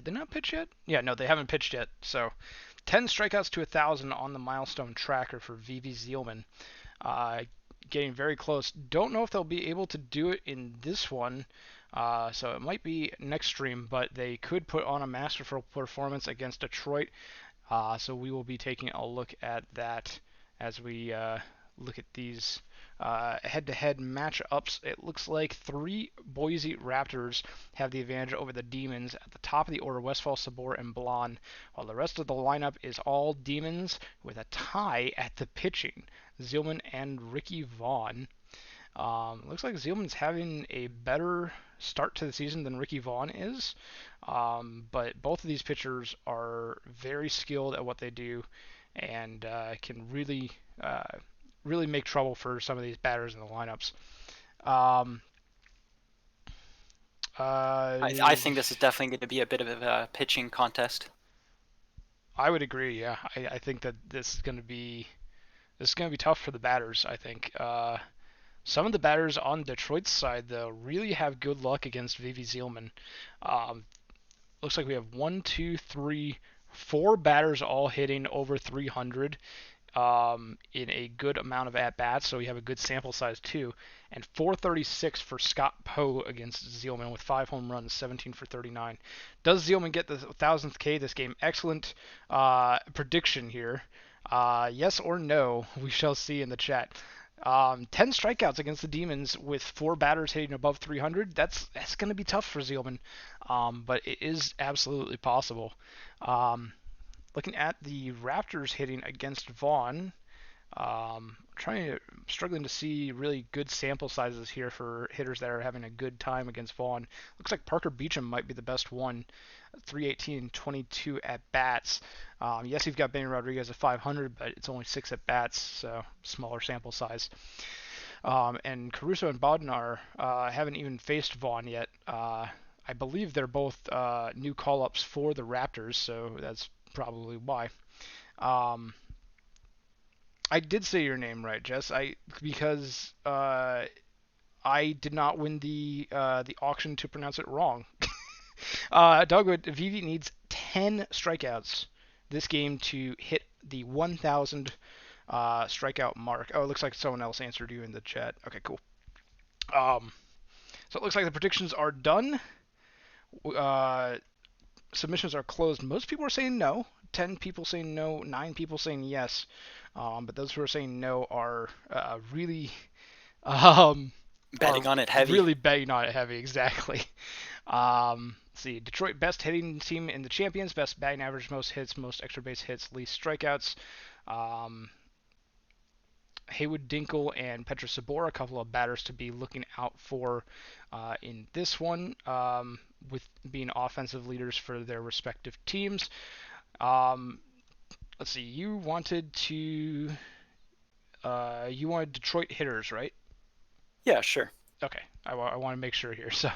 they not pitch yet? Yeah, no, they haven't pitched yet. So 10 strikeouts to 1,000 on the milestone tracker for Vivi Zielman. Getting very close. Don't know if they'll be able to do it in this one, so it might be next stream, but they could put on a masterful performance against Detroit, so we will be taking a look at that as we look at these head-to-head matchups. It looks like 3 Boise Raptors have the advantage over the Demons. At the top of the order, Westfall, Sabor, and Blonde, while the rest of the lineup is all Demons with a tie at the pitching. Zielman and Ricky Vaughn. Looks like Zielman's having a better start to the season than Ricky Vaughn is, but both of these pitchers are very skilled at what they do and can really make trouble for some of these batters in the lineups. I think this is definitely going to be a bit of a pitching contest. I would agree. Yeah, I think that this is going to be tough for the batters. I think some of the batters on Detroit's side though really have good luck against Vivi Zielman. Looks like we have 1, 2, 3, 4 batters all hitting over 300 in a good amount of at-bats, so we have a good sample size too. And 436 for Scott Poe against Zielman with 5 home runs, 17 for 39. Does Zielman get the 1,000th K this game? Excellent prediction here. Yes or no, we shall see in the chat. 10 strikeouts against the Demons with 4 batters hitting above 300. That's going to be tough for Zielman, but it is absolutely possible. Looking at the Raptors hitting against Vaughn, struggling to see really good sample sizes here for hitters that are having a good time against Vaughn. Looks like Parker Beecham might be the best one, 318, 22 at bats. Yes, you've got Benny Rodriguez at 500, but it's only 6 at bats, so smaller sample size. And Caruso and Bodnar haven't even faced Vaughn yet. I believe they're both new call-ups for the Raptors, so that's probably why. I did say your name right, Jess. Because I did not win the auction to pronounce it wrong. Dogwood, Vivi needs 10 strikeouts this game to hit the 1,000 strikeout mark. Oh, it looks like someone else answered you in the chat. Okay, cool. So it looks like the predictions are done. Submissions are closed. Most people are saying no. 10 people saying no, 9 people saying yes. But those who are saying no are really Betting are on it heavy. really betting on it heavy, exactly. Let's see, Detroit best hitting team in the champions, best batting average, most hits, most extra base hits, least strikeouts. Haywood Dinkle and Petra Sabor, a couple of batters to be looking out for in this one, with being offensive leaders for their respective teams. Let's see, you wanted Detroit hitters, right? Yeah, sure. Okay, I want to make sure here. So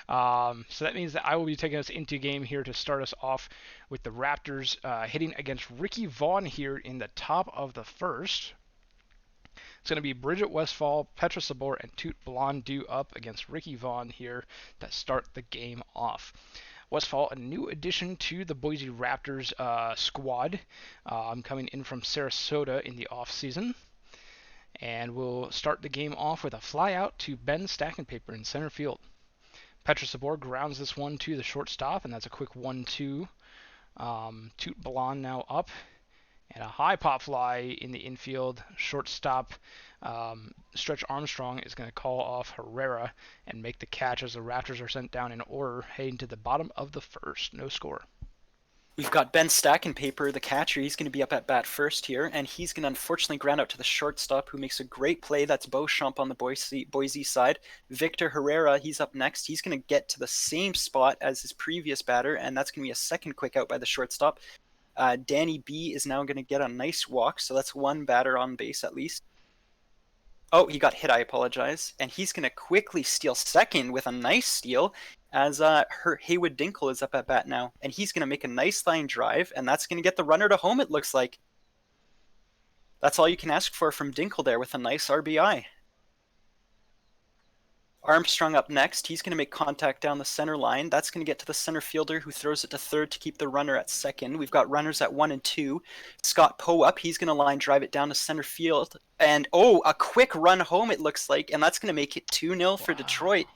that means that I will be taking us into game here to start us off with the Raptors hitting against Ricky Vaughn here in the top of the first. It's going to be Bridget Westfall, Petra Sabor, and Toot Blondeau up against Ricky Vaughn here to start the game off. Westfall, a new addition to the Boise Raptors squad, coming in from Sarasota in the offseason. And we'll start the game off with a fly out to Ben Stackenpaper in center field. Petra Sabor grounds this one to the shortstop, and that's a quick 1-2. Toot Blonde now up, and a high pop fly in the infield. Shortstop Stretch Armstrong is going to call off Herrera and make the catch as the Raptors are sent down in order, heading to the bottom of the first. No score. We've got Ben Stackenpaper, the catcher. He's going to be up at bat first here, and he's going to unfortunately ground out to the shortstop, who makes a great play. That's Beauchamp on the Boise side. Victor Herrera, he's up next. He's going to get to the same spot as his previous batter, and that's going to be a second quick out by the shortstop. Danny B is now going to get a nice walk, so that's one batter on base at least. Oh, he got hit, I apologize. And he's going to quickly steal second with a nice steal, as Haywood Dinkle is up at bat now. And he's going to make a nice line drive, and that's going to get the runner to home, it looks like. That's all you can ask for from Dinkle there with a nice RBI. Armstrong up next. He's going to make contact down the center line. That's going to get to the center fielder, who throws it to third to keep the runner at second. We've got runners at 1 and 2. Scott Poe up. He's going to line drive it down to center field. And, a quick run home, it looks like. And that's going to make it 2-0 for Detroit.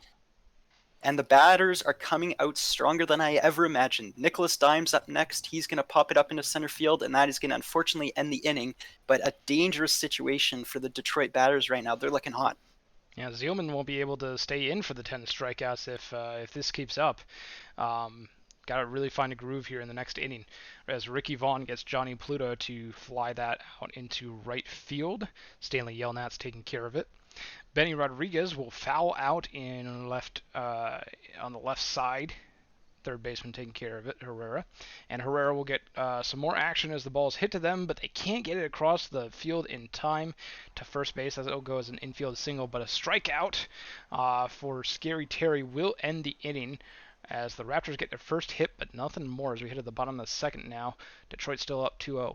And the batters are coming out stronger than I ever imagined. Nicholas Dimes up next. He's going to pop it up into center field, and that is going to unfortunately end the inning. But a dangerous situation for the Detroit batters right now. They're looking hot. Yeah, Zielman won't be able to stay in for the 10 strikeouts if this keeps up. Got to really find a groove here in the next inning, as Ricky Vaughn gets Johnny Pluto to fly that out into right field. Stanley Yelnats taking care of it. Benny Rodriguez will foul out in left on the left side. Third baseman taking care of it, Herrera. And Herrera will get some more action as the ball is hit to them, but they can't get it across the field in time to first base, as it'll go as an infield single. But a strikeout for Scary Terry will end the inning, as the Raptors get their first hit, but nothing more as we hit at the bottom of the second now. Detroit still up 2-0.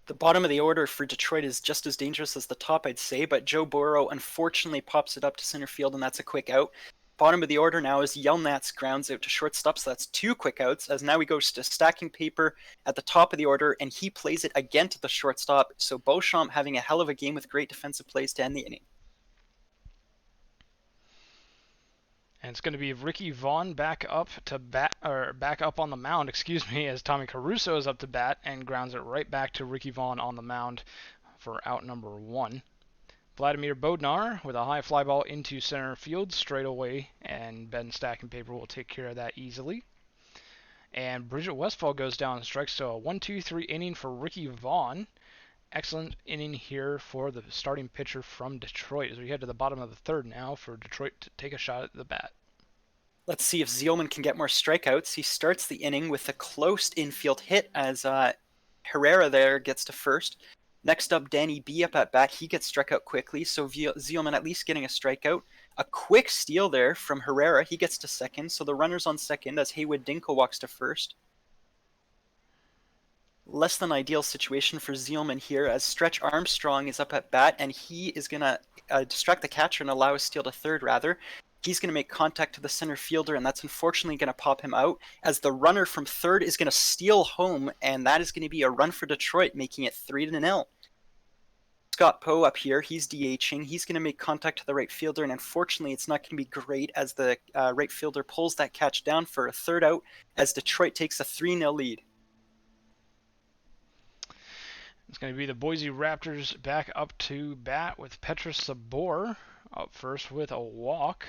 The bottom of the order for Detroit is just as dangerous as the top, I'd say, but Joe Burrow unfortunately pops it up to center field, and that's a quick out. Bottom of the order now is Yelnats grounds out to shortstop, so that's 2 quick outs, as now he goes to Stackenpaper at the top of the order, and he plays it again to the shortstop, so Beauchamp having a hell of a game with great defensive plays to end the inning. And it's going to be Ricky Vaughn back up on the mound, as Tommy Caruso is up to bat and grounds it right back to Ricky Vaughn on the mound for out number 1. Vladimir Bodnar with a high fly ball into center field straight away, and Ben Stackenpaper will take care of that easily. And Bridget Westfall goes down and strikes, so a 1-2-3 inning for Ricky Vaughn. Excellent inning here for the starting pitcher from Detroit, as we head to the bottom of the third now for Detroit to take a shot at the bat. Let's see if Zielman can get more strikeouts. He starts the inning with a close infield hit, as Herrera there gets to first. Next up, Danny B up at bat. He gets struck out quickly, so Zielman at least getting a strikeout. A quick steal there from Herrera. He gets to second, so the runner's on second as Haywood Dinkle walks to first. Less than ideal situation for Zielman here, as Stretch Armstrong is up at bat, and he is going to distract the catcher and allow a steal to third, rather. He's going to make contact to the center fielder, and that's unfortunately going to pop him out, as the runner from third is going to steal home, and that is going to be a run for Detroit, making it 3-0. Scott Poe up here, he's DHing. He's going to make contact to the right fielder, and unfortunately it's not going to be great, as the right fielder pulls that catch down for a third out, as Detroit takes a 3-0 lead. It's going to be the Boise Raptors back up to bat with Petra Sabor up first with a walk.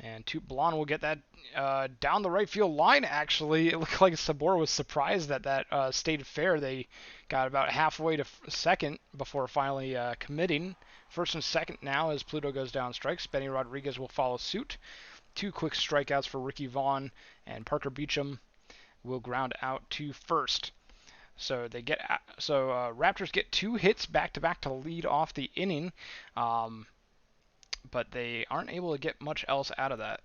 And Toot Blonde will get that down the right field line, actually. It looked like Sabor was surprised that that stayed fair. They got about halfway to second before finally committing. First and second now as Pluto goes down strikes. Benny Rodriguez will follow suit. 2 quick strikeouts for Ricky Vaughn, and Parker Beecham will ground out to first. So Raptors get 2 hits back-to-back to lead off the inning, but they aren't able to get much else out of that.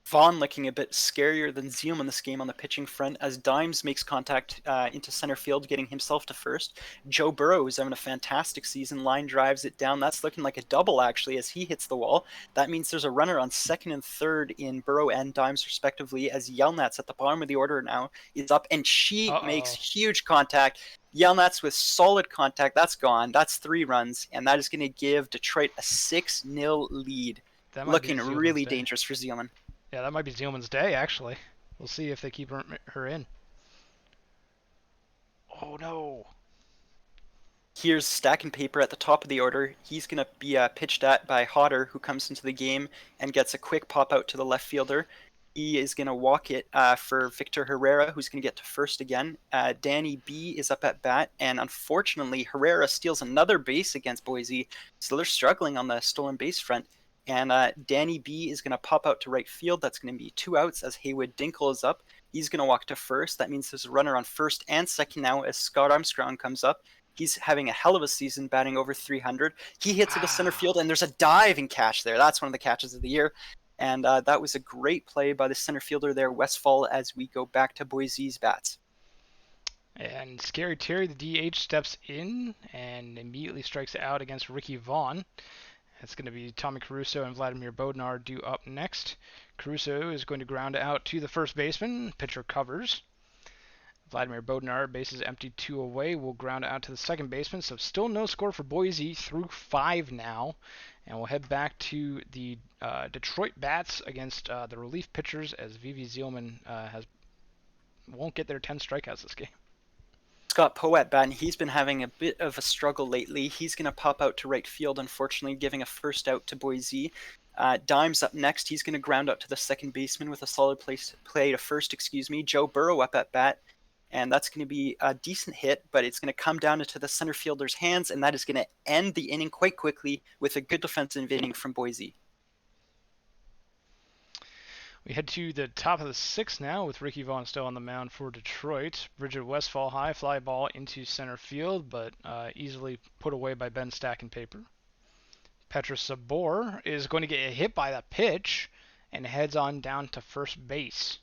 Vaughn looking a bit scarier than Zeum in this game on the pitching front as Dimes makes contact into center field, getting himself to first. Joe Burrow is having a fantastic season. Line drives it down. That's looking like a double, actually, as he hits the wall. That means there's a runner on second and third in Burrow and Dimes, respectively, as Yelnats at the bottom of the order now is up, and she makes huge contact. Yelnats with solid contact. That's gone. That's 3 runs, and that is going to give Detroit a 6-0 lead. Looking really dangerous for Zeilman. Yeah, that might be Zeilman's day, actually. We'll see if they keep her in. Oh, no. Here's Stacking Paper at the top of the order. He's going to be pitched at by Hodder, who comes into the game and gets a quick pop out to the left fielder. He is going to walk it for Victor Herrera, who's going to get to first again. Danny B is up at bat, and unfortunately, Herrera steals another base against Boise, so they're struggling on the stolen base front. And Danny B is going to pop out to right field. That's going to be 2 outs as Haywood Dinkle is up. He's going to walk to first. That means there's a runner on first and second now as Scott Armstrong comes up. He's having a hell of a season, batting over 300. He hits it to center field, and there's a diving catch there. That's one of the catches of the year. And that was a great play by the center fielder there, Westfall, as we go back to Boise's bats. And Scary Terry, the DH, steps in and immediately strikes out against Ricky Vaughn. It's going to be Tommy Caruso and Vladimir Bodnar due up next. Caruso is going to ground out to the first baseman. Pitcher covers. Vladimir Bodnar, bases empty 2 away, will ground out to the second baseman. So still no score for Boise through 5 now. And we'll head back to the Detroit bats against the relief pitchers as Vivi Zeilman won't get their 10 strikeouts this game. Scott Poe at bat, and he's been having a bit of a struggle lately. He's going to pop out to right field, unfortunately, giving a first out to Boise. Dimes up next. He's going to ground out to the second baseman with a solid play to first, Joe Burrow up at bat, and that's going to be a decent hit, but it's going to come down into the center fielder's hands, and that is going to end the inning quite quickly with a good defensive inning from Boise. We head to the top of the 6th now with Ricky Vaughn still on the mound for Detroit. Bridget Westfall high fly ball into center field, but easily put away by Ben Stacking Paper. Petra Sabor is going to get hit by the pitch and heads on down to first base.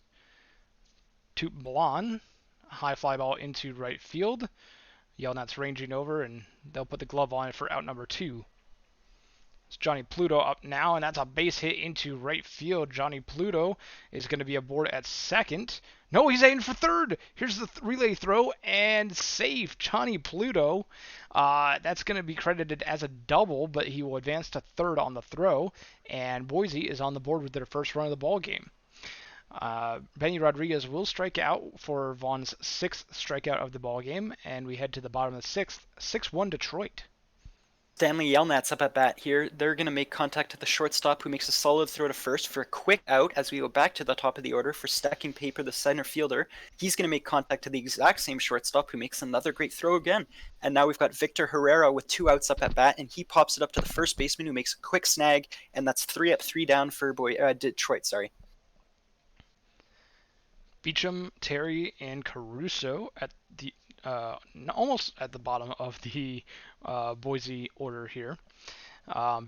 Toot Blonde, high fly ball into right field. Yelnats ranging over, and they'll put the glove on it for out number 2. It's Johnny Pluto up now, and that's a base hit into right field. Johnny Pluto is going to be aboard at second. No, he's aiming for third. Here's the relay throw, and safe. Johnny Pluto. That's going to be credited as a double, but he will advance to third on the throw, and Boise is on the board with their first run of the ball game. Benny Rodriguez will strike out for Vaughn's 6th strikeout of the ball game, and we head to the bottom of the 6th. 6-1 Detroit. Stanley Yelnats up at bat here. They're going to make contact to the shortstop, who makes a solid throw to first for a quick out as we go back to the top of the order for Stacking Paper, the center fielder. He's going to make contact to the exact same shortstop, who makes another great throw again. And now we've got Victor Herrera with 2 outs up at bat, and he pops it up to the first baseman, who makes a quick snag, and that's 3 up, 3 down for Detroit. Beecham, Terry, and Caruso at the almost at the bottom of the Boise order here.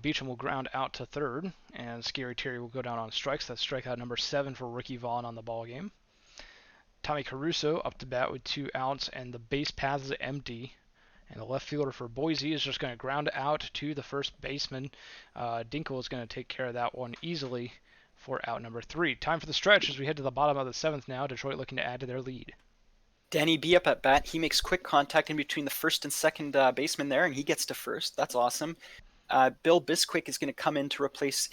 Beecham will ground out to third, and Scary Terry will go down on strikes. That's strikeout number 7 for Ricky Vaughn on the ball game. Tommy Caruso up to bat with 2 outs, and the base path is empty. And the left fielder for Boise is just going to ground out to the first baseman. Dinkle is going to take care of that one easily for out number 3. Time for the stretch as we head to the bottom of the 7th now. Detroit looking to add to their lead. Danny B up at bat. He makes quick contact in between the first and second baseman there, and he gets to first. That's awesome. Bill Bisquick is going to come in to replace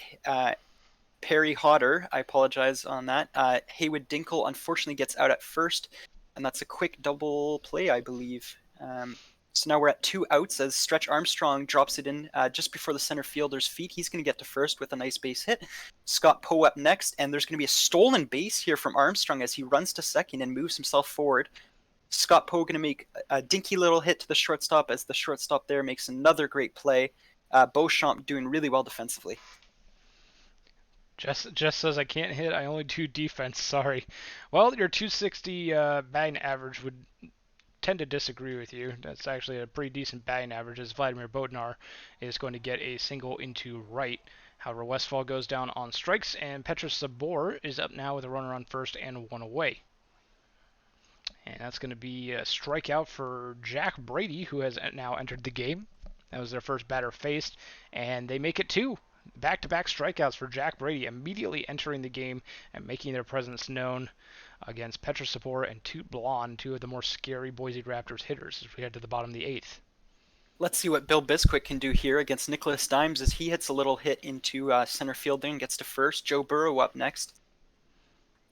Perry Hodder. I apologize on that. Haywood Dinkle unfortunately gets out at first. and that's a quick double play, I believe. So now we're at 2 outs as Stretch Armstrong drops it in just before the center fielder's feet. He's going to get to first with a nice base hit. Scott Poe up next, and there's going to be a stolen base here from Armstrong as he runs to second and moves himself forward. Scott Poe going to make a dinky little hit to the shortstop as the shortstop there makes another great play. Beauchamp doing really well defensively. Jess says I can't hit. I only do defense. Sorry. Well, your 260 batting average would tend to disagree with you. That's actually a pretty decent batting average, as Vladimir Bodnar is going to get a single into right. However, Westfall goes down on strikes, and Petra Sabor is up now with a runner on first and one away. And that's going to be a strikeout for Jack Brady, who has now entered the game. That was their first batter faced, and they make it 2. Back-to-back strikeouts for Jack Brady, immediately entering the game and making their presence known against Petra Sabor and Toot Blonde, 2 of the more scary Boise Raptors hitters as we head to the bottom of the 8th. Let's see what Bill Bisquick can do here against Nicholas Dimes as he hits a little hit into center field and gets to first. Joe Burrow up next.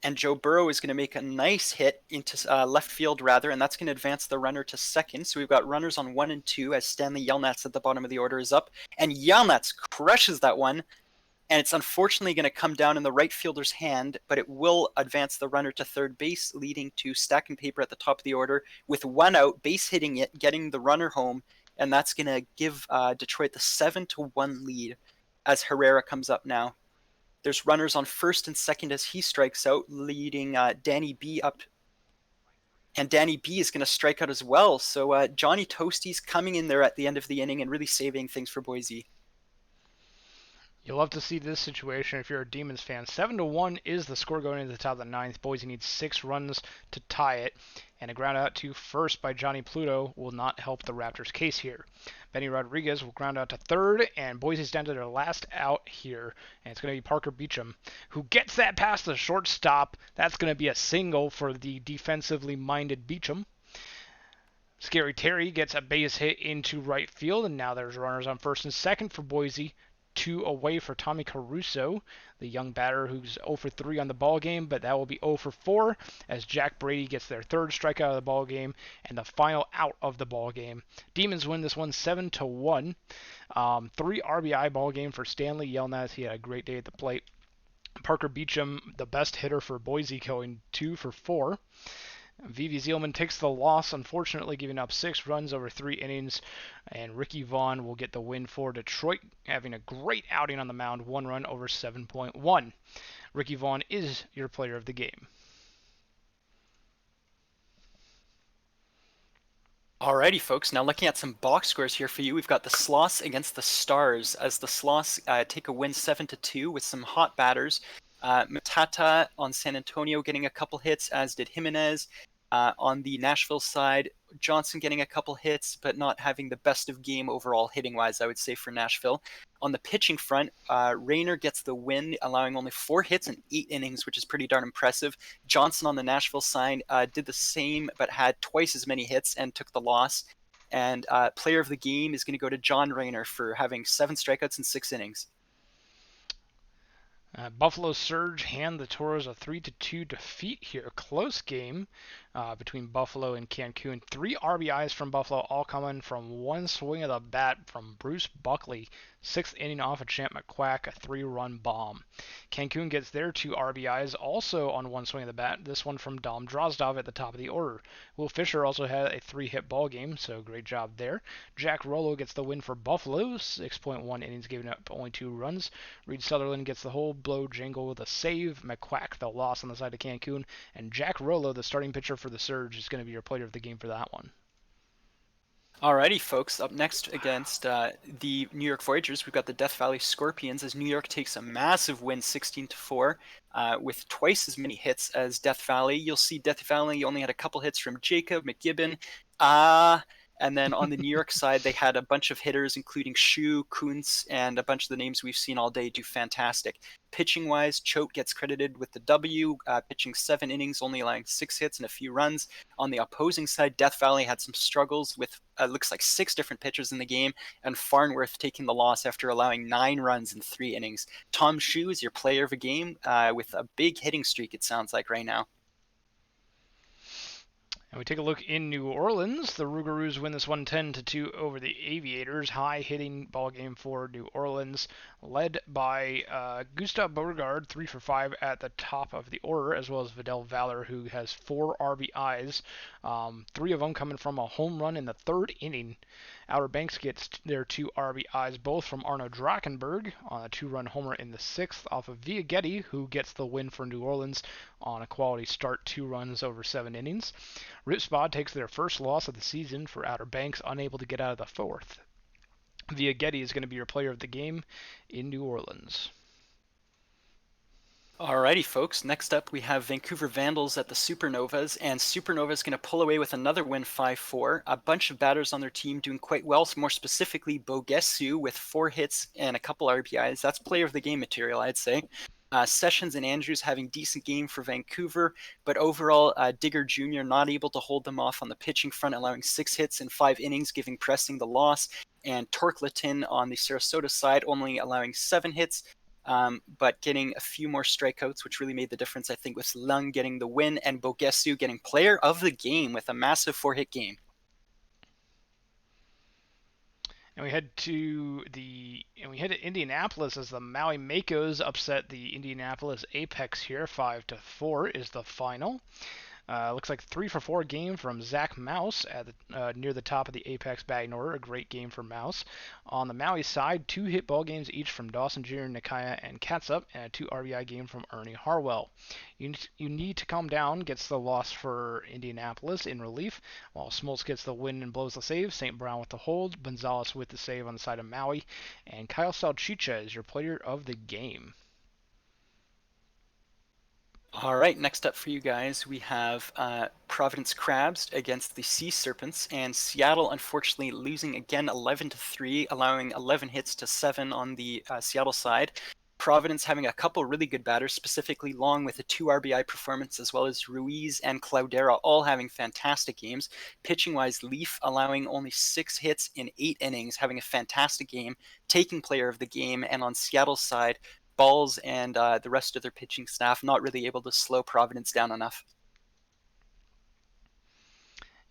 And Joe Burrow is going to make a nice hit into left field, and that's going to advance the runner to second. So we've got runners on 1 and 2 as Stanley Yelnats at the bottom of the order is up. And Yelnats crushes that one, and it's unfortunately going to come down in the right fielder's hand, but it will advance the runner to third base, leading to Stacking Paper at the top of the order with 1 out, base hitting it, getting the runner home, and that's going to give Detroit the 7-1 lead as Herrera comes up now. There's runners on first and second as he strikes out, leading Danny B up. And Danny B is going to strike out as well. So Johnny Toasty's coming in there at the end of the inning and really saving things for Boise. You'll love to see this situation if you're a Demons fan. 7-1 is the score going into the top of the 9th. Boise needs 6 runs to tie it, and a ground out to first by Johnny Pluto will not help the Raptors' case here. Benny Rodriguez will ground out to third, and Boise's down to their last out here, and it's going to be Parker Beecham, who gets that past the shortstop. That's going to be a single for the defensively minded Beecham. Scary Terry gets a base hit into right field, and now there's runners on first and second for Boise. 2 away for Tommy Caruso, the young batter who's 0 for 3 on the ball game, but that will be 0 for 4 as Jack Brady gets their 3rd strikeout of the ball game and the final out of the ball game. Demons win this one 7-1. 3 RBI ball game for Stanley Yelnats. He had a great day at the plate. Parker Beecham, the best hitter for Boise, going 2 for 4. Vivi Zielman takes the loss, unfortunately giving up 6 runs over 3 innings, and Ricky Vaughn will get the win for Detroit, having a great outing on the mound, 1 run over 7.1. Ricky Vaughn is your player of the game. Alrighty, folks. Now looking at some box scores here for you, we've got the Sloss against the Stars as the Sloss take a win 7-2 with some hot batters. Matata on San Antonio getting a couple hits, as did Jimenez. On the Nashville side, Johnson getting a couple hits, but not having the best of game overall hitting-wise, I would say, for Nashville. On the pitching front, Rayner gets the win, allowing only 4 hits in 8 innings, which is pretty darn impressive. Johnson on the Nashville side did the same, but had twice as many hits and took the loss. And player of the game is going to go to John Rayner for having 7 strikeouts in 6 innings. Buffalo Surge hand the Toros a 3-2 defeat here. Close game between Buffalo and Cancun. 3 RBIs from Buffalo, all coming from one swing of the bat from Bruce Buckley. 6th inning off of Champ McQuack, a 3-run bomb. Cancun gets their 2 RBIs also on one swing of the bat. This one from Dom Drozdov at the top of the order. Will Fisher also had a 3-hit ball game, so great job there. Jack Rollo gets the win for Buffalo. 6.1 innings, giving up only 2 runs. Reed Sutherland gets the whole blow jingle with a save. McQuack, the loss on the side of Cancun. And Jack Rollo, the starting pitcher for the Surge, is going to be your player of the game for that one. Alrighty, folks. Up next against the New York Voyagers, we've got the Death Valley Scorpions as New York takes a massive win, 16-4, with twice as many hits as Death Valley. You'll see Death Valley only had a couple hits from Jacob McGibbon. And then on the New York side, they had a bunch of hitters, including Shu, Kuntz, and a bunch of the names we've seen all day do fantastic. Pitching-wise, Choate gets credited with the W, pitching 7 innings, only allowing 6 hits and a few runs. On the opposing side, Death Valley had some struggles with, looks like 6 different pitchers in the game, and Farnworth taking the loss after allowing 9 runs in 3 innings. Tom Shu is your player of the game with a big hitting streak, it sounds like, right now. And we take a look in New Orleans. The Rougarous win this one 10-2 over the Aviators. High hitting ball game for New Orleans, led by Gustav Beauregard, 3 for 5 at the top of the order, as well as Vidal Valor, who has 4 RBIs, 3 of them coming from a home run in the third inning. Outer Banks gets their 2 RBIs, both from Arno Drakenberg on a 2-run homer in the 6th off of Villagetti, who gets the win for New Orleans on a quality start, 2 runs over 7 innings. Rip Spa takes their first loss of the season for Outer Banks, unable to get out of the 4th. Villagetti is going to be your player of the game in New Orleans. Alrighty, folks. Next up, we have Vancouver Vandals at the Supernovas, and Supernova is going to pull away with another win 5-4. A bunch of batters on their team doing quite well, more specifically Bogesu with 4 hits and a couple RBIs. That's player of the game material, I'd say. Sessions and Andrews having decent game for Vancouver, but overall, Digger Jr. not able to hold them off on the pitching front, allowing 6 hits in 5 innings, giving Pressing the loss, and Torkleton on the Sarasota side only allowing 7 hits, but getting a few more strikeouts, which really made the difference, I think, with Lung getting the win and Bogesu getting player of the game with a massive 4-hit game. And we head to Indianapolis as the Maui Makos upset the Indianapolis Apex here. 5-4 is the final. Looks like 3 for 4 game from Zach Mouse at near the top of the Apex batting order. A great game for Mouse. On the Maui side, 2 hit ball games each from Dawson Jr., Nakaya, and Katsup, and a 2 RBI game from Ernie Harwell. You Need to Calm Down gets the loss for Indianapolis in relief, while Smoltz gets the win and blows the save. St. Brown with the hold, Gonzalez with the save on the side of Maui, and Kyle Salchicha is your player of the game. All right, next up for you guys, we have Providence Crabs against the Sea Serpents, and Seattle unfortunately losing again 11-3, allowing 11 hits to 7 on the Seattle side. Providence having a couple really good batters, specifically Long with a 2 RBI performance, as well as Ruiz and Cloudera all having fantastic games. Pitching-wise, Leaf allowing only 6 hits in 8 innings, having a fantastic game, taking player of the game, and on Seattle's side, Balls and the rest of their pitching staff not really able to slow Providence down enough.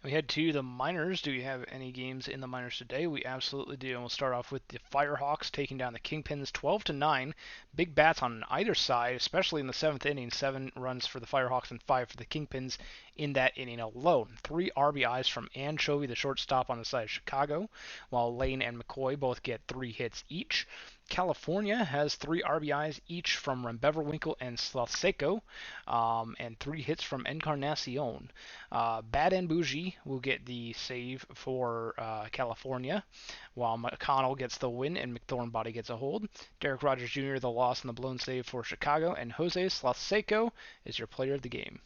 We head to the minors. Do we have any games in the minors today? We absolutely do. And we'll start off with the Firehawks taking down the Kingpins 12-9. Big bats on either side, especially in the 7th inning. 7 runs for the Firehawks and 5 for the Kingpins in that inning alone. 3 RBIs from Anchovy, the shortstop on the side of Chicago, while Lane and McCoy both get 3 hits each. California has 3 RBIs each from Rembeverwinkle and Sloseko, and 3 hits from Encarnacion. Bad and Bougie will get the save for California, while McConnell gets the win and McThornbody gets a hold. Derek Rogers Jr. the loss and the blown save for Chicago, and Jose Sloseko is your player of the game.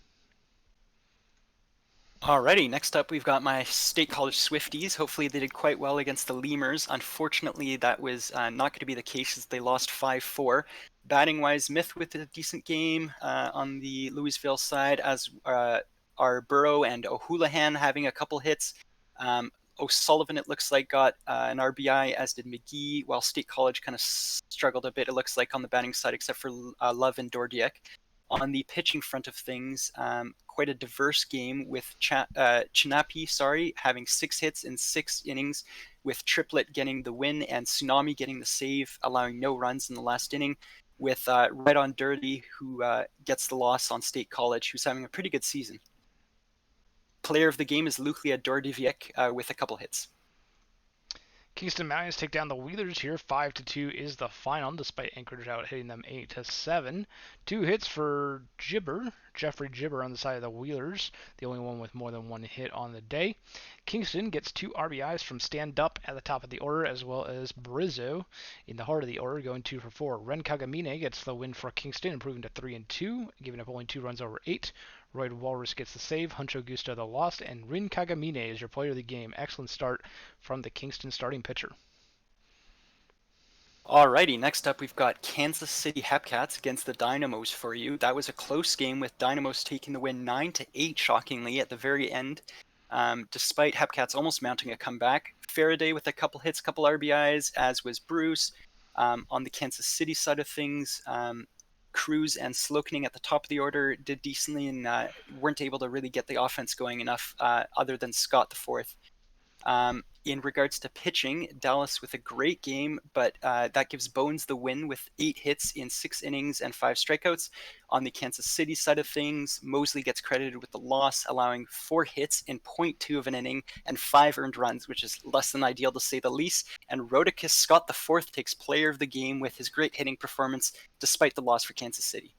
Alrighty, next up we've got my State College Swifties. Hopefully they did quite well against the Lemurs. Unfortunately, that was not going to be the case as they lost 5-4. Batting-wise, Myth with a decent game on the Louisville side, as are Burrow and O'Houlihan having a couple hits. O'Sullivan, it looks like, got an RBI, as did McGee, while State College kind of struggled a bit, it looks like, on the batting side, except for Love and Dordiek. On the pitching front of things, quite a diverse game with Chinapi, having 6 hits in 6 innings, with Triplet getting the win and Tsunami getting the save, allowing no runs in the last inning, with Right on Dirty, who gets the loss on State College, who's having a pretty good season. Player of the game is Lucia Dordiviec with a couple hits. Kingston Mounties take down the Wheelers here. 5-2 is the final, despite Anchorage out hitting them 8-7. 2 hits for Jeffrey Gibber on the side of the Wheelers, the only one with more than 1 hit on the day. Kingston gets 2 RBIs from Stand Up at the top of the order, as well as Brizzo in the heart of the order, going 2 for 4. Ren Kagamine gets the win for Kingston, improving to 3-2, giving up only 2 runs over 8. Royd Walrus gets the save, Huncho Gusta the loss, and Rin Kagamine is your player of the game. Excellent start from the Kingston starting pitcher. Alrighty, next up we've got Kansas City Hepcats against the Dynamos for you. That was a close game with Dynamos taking the win 9-8, shockingly, at the very end, despite Hepcats almost mounting a comeback. Faraday with a couple hits, couple RBIs, as was Bruce. On the Kansas City side of things, Cruz and Slokening at the top of the order did decently and weren't able to really get the offense going enough, other than Scott the fourth. In regards to pitching, Dallas with a great game, but that gives Bones the win with 8 hits in 6 innings and 5 strikeouts. On the Kansas City side of things, Mosley gets credited with the loss, allowing 4 hits in 0.2 of an inning and 5 earned runs, which is less than ideal to say the least. And Rodicus Scott IV takes player of the game with his great hitting performance, despite the loss for Kansas City.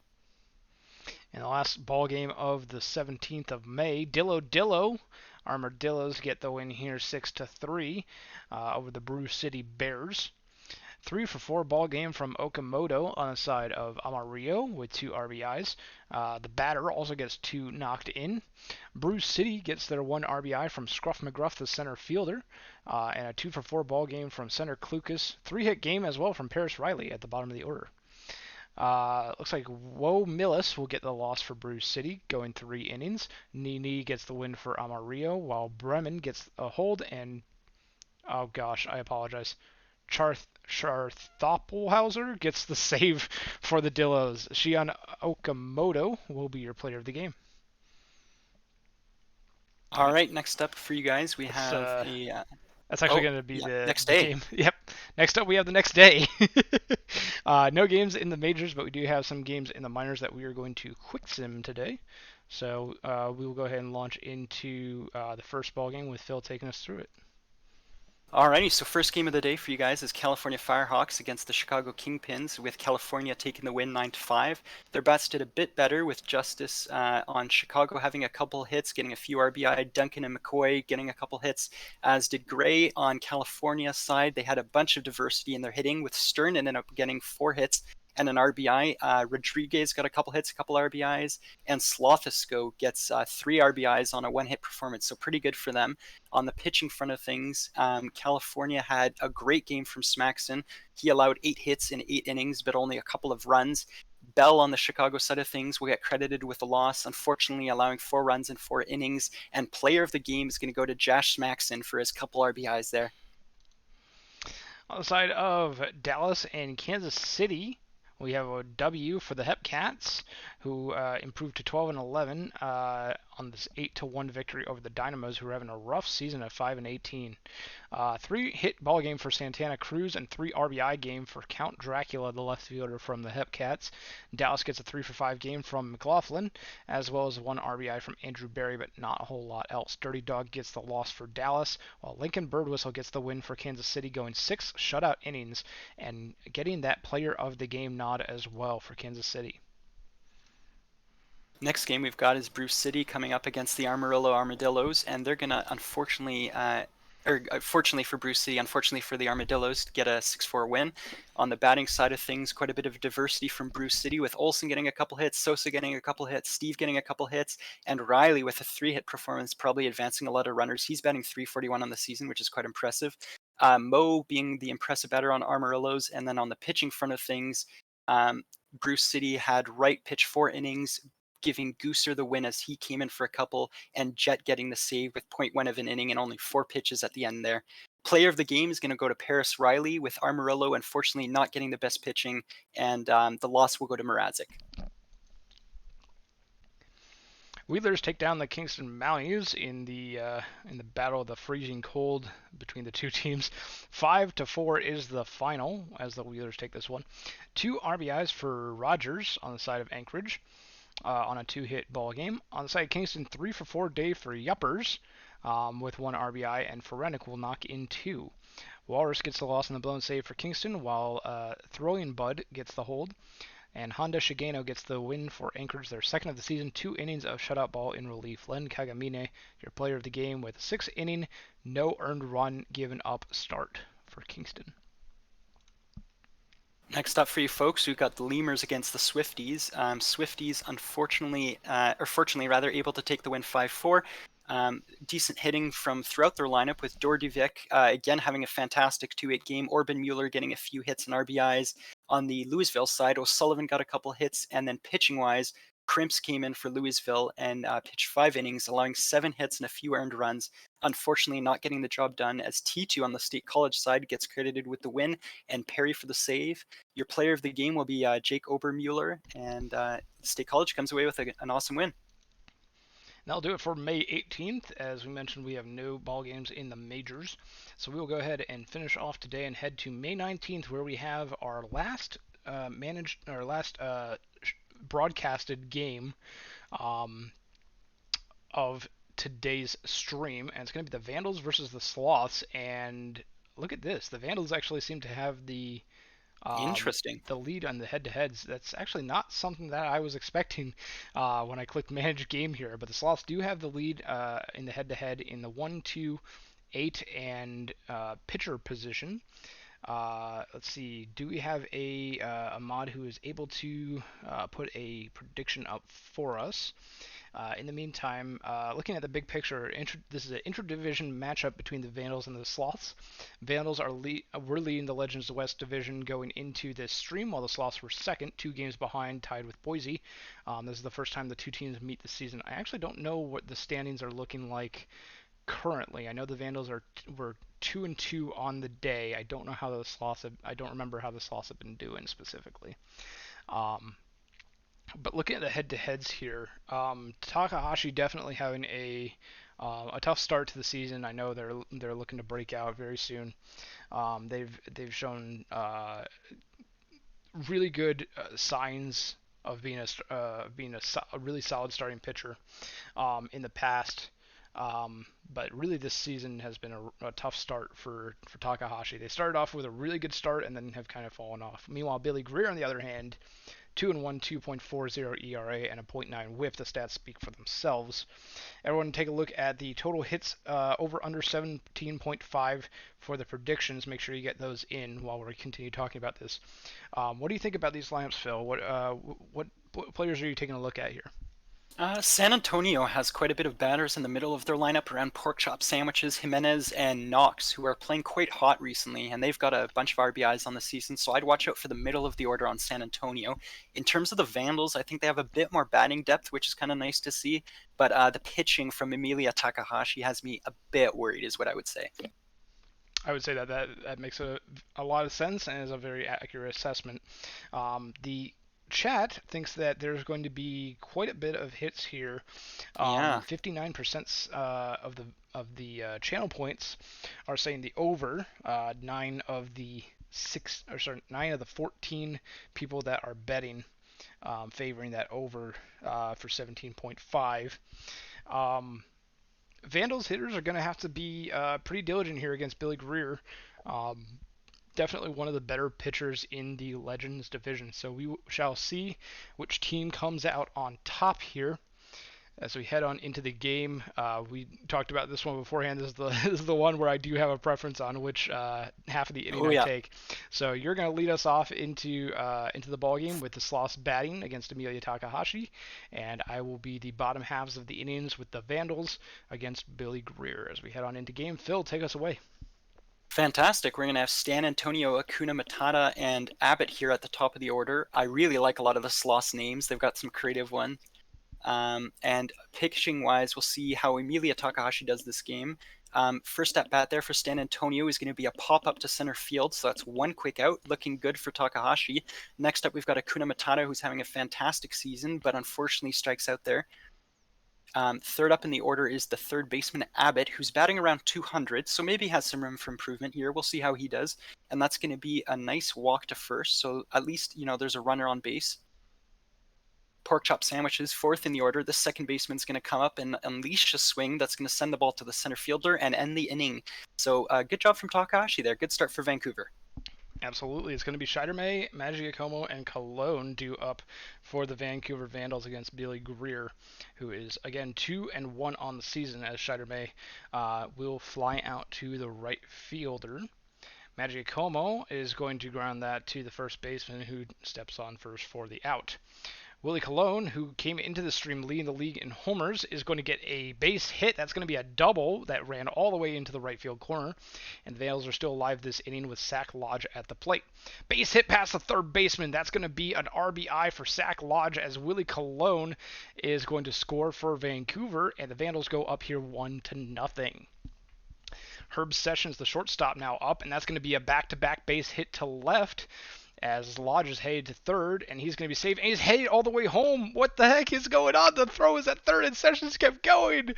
In the last ball game of the 17th of May, Dillo Armadillos get the win here 6-3 over the Brew City Bears. 3-for-4 ball game from Okamoto on the side of Amarillo with 2 RBIs. The batter also gets 2 knocked in. Brew City gets their 1 RBI from Scruff McGruff, the center fielder, and a 2-for-4 ball game from center Klukas. 3-hit game as well from Paris Riley at the bottom of the order. Looks like Woe Millis will get the loss for Brew City, going 3 innings. Nini gets the win for Amarillo, while Bremen gets a hold, and oh gosh, I apologize. Charthoppelhauser gets the save for the Dillos. Shion Okamoto will be your player of the game. All right, next up for you guys, we have That's actually going to be the next day. Game. Yep. Next up, we have the next day. No games in the majors, but we do have some games in the minors that we are going to quick sim today. So we will go ahead and launch into the first ball game with Phil taking us through it. Alrighty, so first game of the day for you guys is California Firehawks against the Chicago Kingpins, with California taking the win 9-5. Their bats did a bit better, with Justice on Chicago having a couple hits, getting a few RBI, Duncan and McCoy getting a couple hits, as did Gray on California's side. They had a bunch of diversity in their hitting, with Stern ended up getting 4 hits and an RBI. Rodriguez got a couple hits, a couple RBIs, and Slothisko gets 3 RBIs on a 1-hit performance, so pretty good for them. On the pitching front of things, California had a great game from Smaxton. He allowed 8 hits in 8 innings, but only a couple of runs. Bell on the Chicago side of things will get credited with a loss, unfortunately allowing 4 runs in 4 innings, and player of the game is going to go to Josh Smaxton for his couple RBIs there. On the side of Dallas and Kansas City, we have a W for the Hepcats, who improved to 12-11 on this 8-1 victory over the Dynamos, who are having a rough season at 5-18. 3-hit ball game for Santana Cruz and 3 RBI game for Count Dracula, the left fielder from the Hepcats. Dallas gets a 3-for-5 game from McLaughlin, as well as 1 RBI from Andrew Berry, but not a whole lot else. Dirty Dog gets the loss for Dallas, while Lincoln Birdwhistle gets the win for Kansas City, going 6 shutout innings and getting that player of the game nod as well for Kansas City. Next game we've got is Brew City coming up against the Amarillo Armadillos, and they're going to unfortunately, fortunately for Brew City, unfortunately for the Armadillos, get a 6-4 win. On the batting side of things, quite a bit of diversity from Brew City, with Olsen getting a couple hits, Sosa getting a couple hits, Steve getting a couple hits, and Riley with a 3-hit performance, probably advancing a lot of runners. He's batting .341 on the season, which is quite impressive. Mo being the impressive batter on Amarillos, and then on the pitching front of things, Brew City had Wright pitch 4 innings, giving Gooser the win as he came in for a couple, and Jet getting the save with 0.1 of an inning and only 4 pitches at the end there. Player of the game is going to go to Paris Riley, with Amarillo unfortunately not getting the best pitching, and the loss will go to Mrazek. Wheelers take down the Kingston Mounties in the battle of the freezing cold between the two teams. 5-4 is the final as the Wheelers take this one. 2 RBIs for Rogers on the side of Anchorage on a 2-hit ball game. On the side of Kingston, 3-for-4 day for Yuppers with 1 RBI, and Forenik will knock in 2. Walrus gets the loss on the blown save for Kingston, while Throwing Bud gets the hold. And Honda Shigeno gets the win for Anchorage, their second of the season, 2 innings of shutout ball in relief. Len Kagamine, your player of the game, with a 6-inning, no earned run given up start for Kingston. Next up for you folks, we've got the Lemurs against the Swifties. Swifties, fortunately able to take the win 5-4. Decent hitting from throughout their lineup, with Dordevic again having a fantastic 2-8 game. Orban Mueller getting a few hits and RBIs. On the Louisville side, O'Sullivan got a couple hits, and then pitching-wise, Crimps came in for Louisville and pitched 5 innings, allowing 7 hits and a few earned runs. Unfortunately, not getting the job done, as T2 on the State College side gets credited with the win and Perry for the save. Your player of the game will be Jake Obermueller, and State College comes away with an awesome win. That'll do it for May 18th. As we mentioned, we have no ball games in the majors. So we will go ahead and finish off today and head to May 19th, where we have our last broadcasted game of today's stream, and it's going to be the Vandals versus the Sloths. And look at this, the Vandals actually seem to have the Interesting. the lead on the head-to-heads. That's actually not something that I was expecting when I clicked manage game here, but the Sloths do have the lead in the head-to-head in the 1, 2, 8, and pitcher position. Let's see. Do we have a mod who is able to put a prediction up for us? In the meantime, looking at the big picture, this is an intra-division matchup between the Vandals and the Sloths. Vandals were leading the Legends of the West division going into this stream, while the Sloths were second, 2 games behind, tied with Boise. This is the first time the two teams meet this season. I actually don't know what the standings are looking like currently. I know the Vandals were 2-2 on the day. I don't know how the Sloths I don't remember how the Sloths have been doing specifically. But looking at the head-to-heads here, Takahashi definitely having a tough start to the season. I know they're looking to break out very soon. They've shown really good signs of being a really solid starting pitcher in the past. But really this season has been a tough start for Takahashi. They started off with a really good start and then have kind of fallen off. Meanwhile, Billy Greer, on the other hand, 2-1, 2.40 ERA, and a .9 WHIP. The stats speak for themselves. Everyone take a look at the total hits over under 17.5 for the predictions. Make sure you get those in while we continue talking about this. What do you think about these lineups, Phil? What players are you taking a look at here? San Antonio has quite a bit of batters in the middle of their lineup around Pork Chop Sandwiches, Jimenez, and Knox, who are playing quite hot recently, and they've got a bunch of RBIs on the season, so I'd watch out for the middle of the order on San Antonio. In terms of the Vandals, I think they have a bit more batting depth, which is kind of nice to see, but the pitching from Emilia Takahashi has me a bit worried, is what I would say. I would say that makes a lot of sense and is a very accurate assessment. The chat thinks that there's going to be quite a bit of hits here. 59% of the channel points are saying the over. 9 of the 14 people that are betting favoring that over for 17.5. Vandals hitters are going to have to be pretty diligent here against Billy Greer. Definitely one of the better pitchers in the Legends division. So we shall see which team comes out on top here as we head on into the game. We talked about this one beforehand. This is the one where I do have a preference on which half of the inning I take. So you're going to lead us off into the ball game with the Sloths batting against Emilia Takahashi, and I will be the bottom halves of the innings with the Vandals against Billy Greer as we head on into game. Phil, take us away. Fantastic. We're going to have Stan Antonio, Akuna Matata, and Abbott here at the top of the order. I really like a lot of the Sloths names. They've got some creative ones. And pitching-wise, we'll see how Emilia Takahashi does this game. First at bat there for Stan Antonio is going to be a pop-up to center field, so that's one quick out, looking good for Takahashi. Next up, we've got Akuna Matata, who's having a fantastic season, but unfortunately strikes out there. Third up in the order is the third baseman, Abbott, who's batting around 200, so maybe has some room for improvement here. We'll see how he does. And that's going to be a nice walk to first, so at least, there's a runner on base. Pork Chop Sandwiches, fourth in the order. The second baseman's going to come up and unleash a swing that's going to send the ball to the center fielder and end the inning. So good job from Takahashi there. Good start for Vancouver. Absolutely. It's going to be Scheidermay, Magiacomo, and Cologne due up for the Vancouver Vandals against Billy Greer, who is, again, 2-1 on the season, as Scheidermay will fly out to the right fielder. Magiacomo is going to ground that to the first baseman, who steps on first for the out. Willie Colon, who came into the stream leading the league in homers, is going to get a base hit. That's going to be a double that ran all the way into the right field corner. And the Vandals are still alive this inning with Sack Lodge at the plate. Base hit past the third baseman. That's going to be an RBI for Sack Lodge as Willie Colon is going to score for Vancouver. And the Vandals go up here 1-0. Herb Sessions, the shortstop, now up. And that's going to be a back-to-back base hit to left, as Lodge is headed to third, and he's going to be safe, and he's headed all the way home. What the heck is going on? The throw is at third, and Sessions kept going.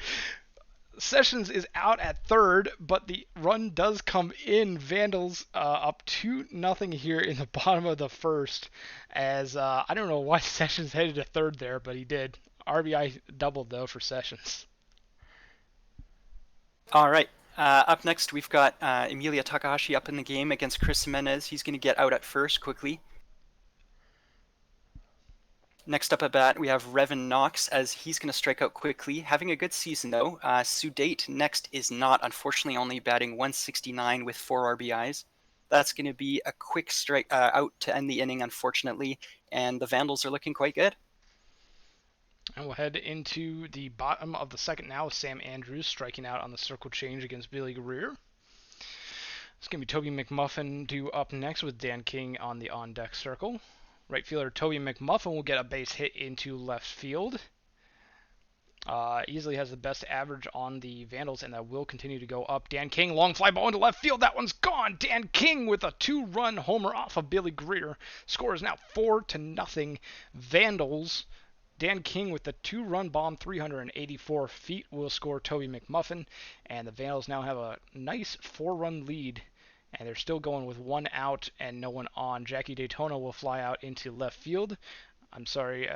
Sessions is out at third, but the run does come in. Vandals up 2-0 here in the bottom of the first, as I don't know why Sessions headed to third there, but he did. RBI doubled, though, for Sessions. All right. Up next, we've got Emilia Takahashi up in the game against Chris Jimenez. He's going to get out at first quickly. Next up at bat, we have Revan Knox, as he's going to strike out quickly. Having a good season, though. Sudate next is not, unfortunately, only batting 169 with 4 RBIs. That's going to be a quick strike out to end the inning, unfortunately, and the Vandals are looking quite good. And we'll head into the bottom of the second now with Sam Andrews striking out on the circle change against Billy Greer. It's going to be Toby McMuffin due up next with Dan King on the on-deck circle. Right fielder Toby McMuffin will get a base hit into left field. Easily has the best average on the Vandals, and that will continue to go up. Dan King, long fly ball into left field. That one's gone. Dan King with a 2-run homer off of Billy Greer. Score is now 4-0 Vandals. Dan King with the 2-run bomb, 384 feet, will score Toby McMuffin, and the Vandals now have a nice 4-run lead, and they're still going with 1 out and no one on. Jackie Daytona will fly out into left field. I'm sorry,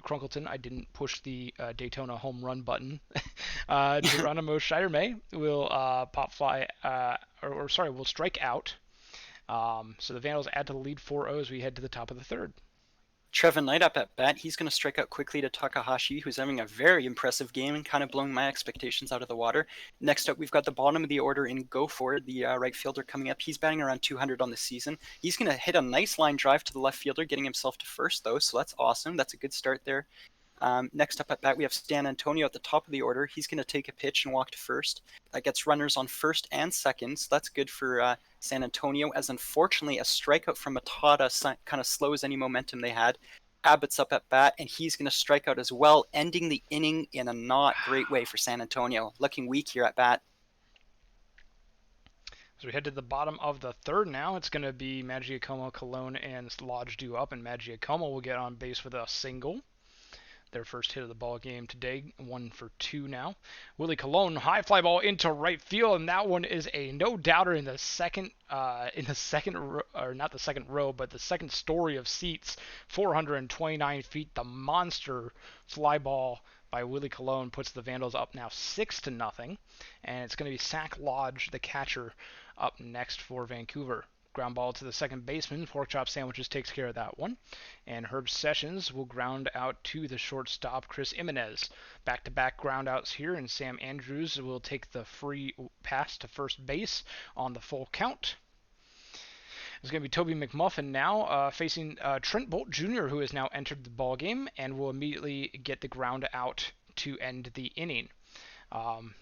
Crunkleton, I didn't push the Daytona home run button. Geronimo Shidermay will will strike out. So the Vandals add to the lead 4-0 as we head to the top of the third. Trevin Knight up at bat. He's going to strike out quickly to Takahashi, who's having a very impressive game and kind of blowing my expectations out of the water. Next up, we've got the bottom of the order in Go Ford, the right fielder coming up. He's batting around 200 on the season. He's going to hit a nice line drive to the left fielder, getting himself to first, though, so that's awesome. That's a good start there. Next up at bat, we have Stan Antonio at the top of the order. He's going to take a pitch and walk to first. That gets runners on first and second, so that's good for San Antonio, as unfortunately a strikeout from Matada kind of slows any momentum they had. Abbott's up at bat, and he's going to strike out as well, ending the inning in a not great way for San Antonio. Looking weak here at bat. As we head to the bottom of the third now, it's going to be Maggiacomo, Colon, and Lodge due up, and Maggiacomo will get on base with a single. Their first hit of the ball game today, 1 for 2 now. Willie Colon, high fly ball into right field, and that one is a no-doubter in the second story of seats, 429 feet. The monster fly ball by Willie Colon puts the Vandals up now 6-0, and it's going to be Sack Lodge, the catcher, up next for Vancouver. Ground ball to the second baseman. Pork Chop Sandwiches takes care of that one. And Herb Sessions will ground out to the shortstop, Chris Jimenez. Back-to-back ground outs here, and Sam Andrews will take the free pass to first base on the full count. It's going to be Toby McMuffin now facing Trent Bolt Jr., who has now entered the ball game and will immediately get the ground out to end the inning.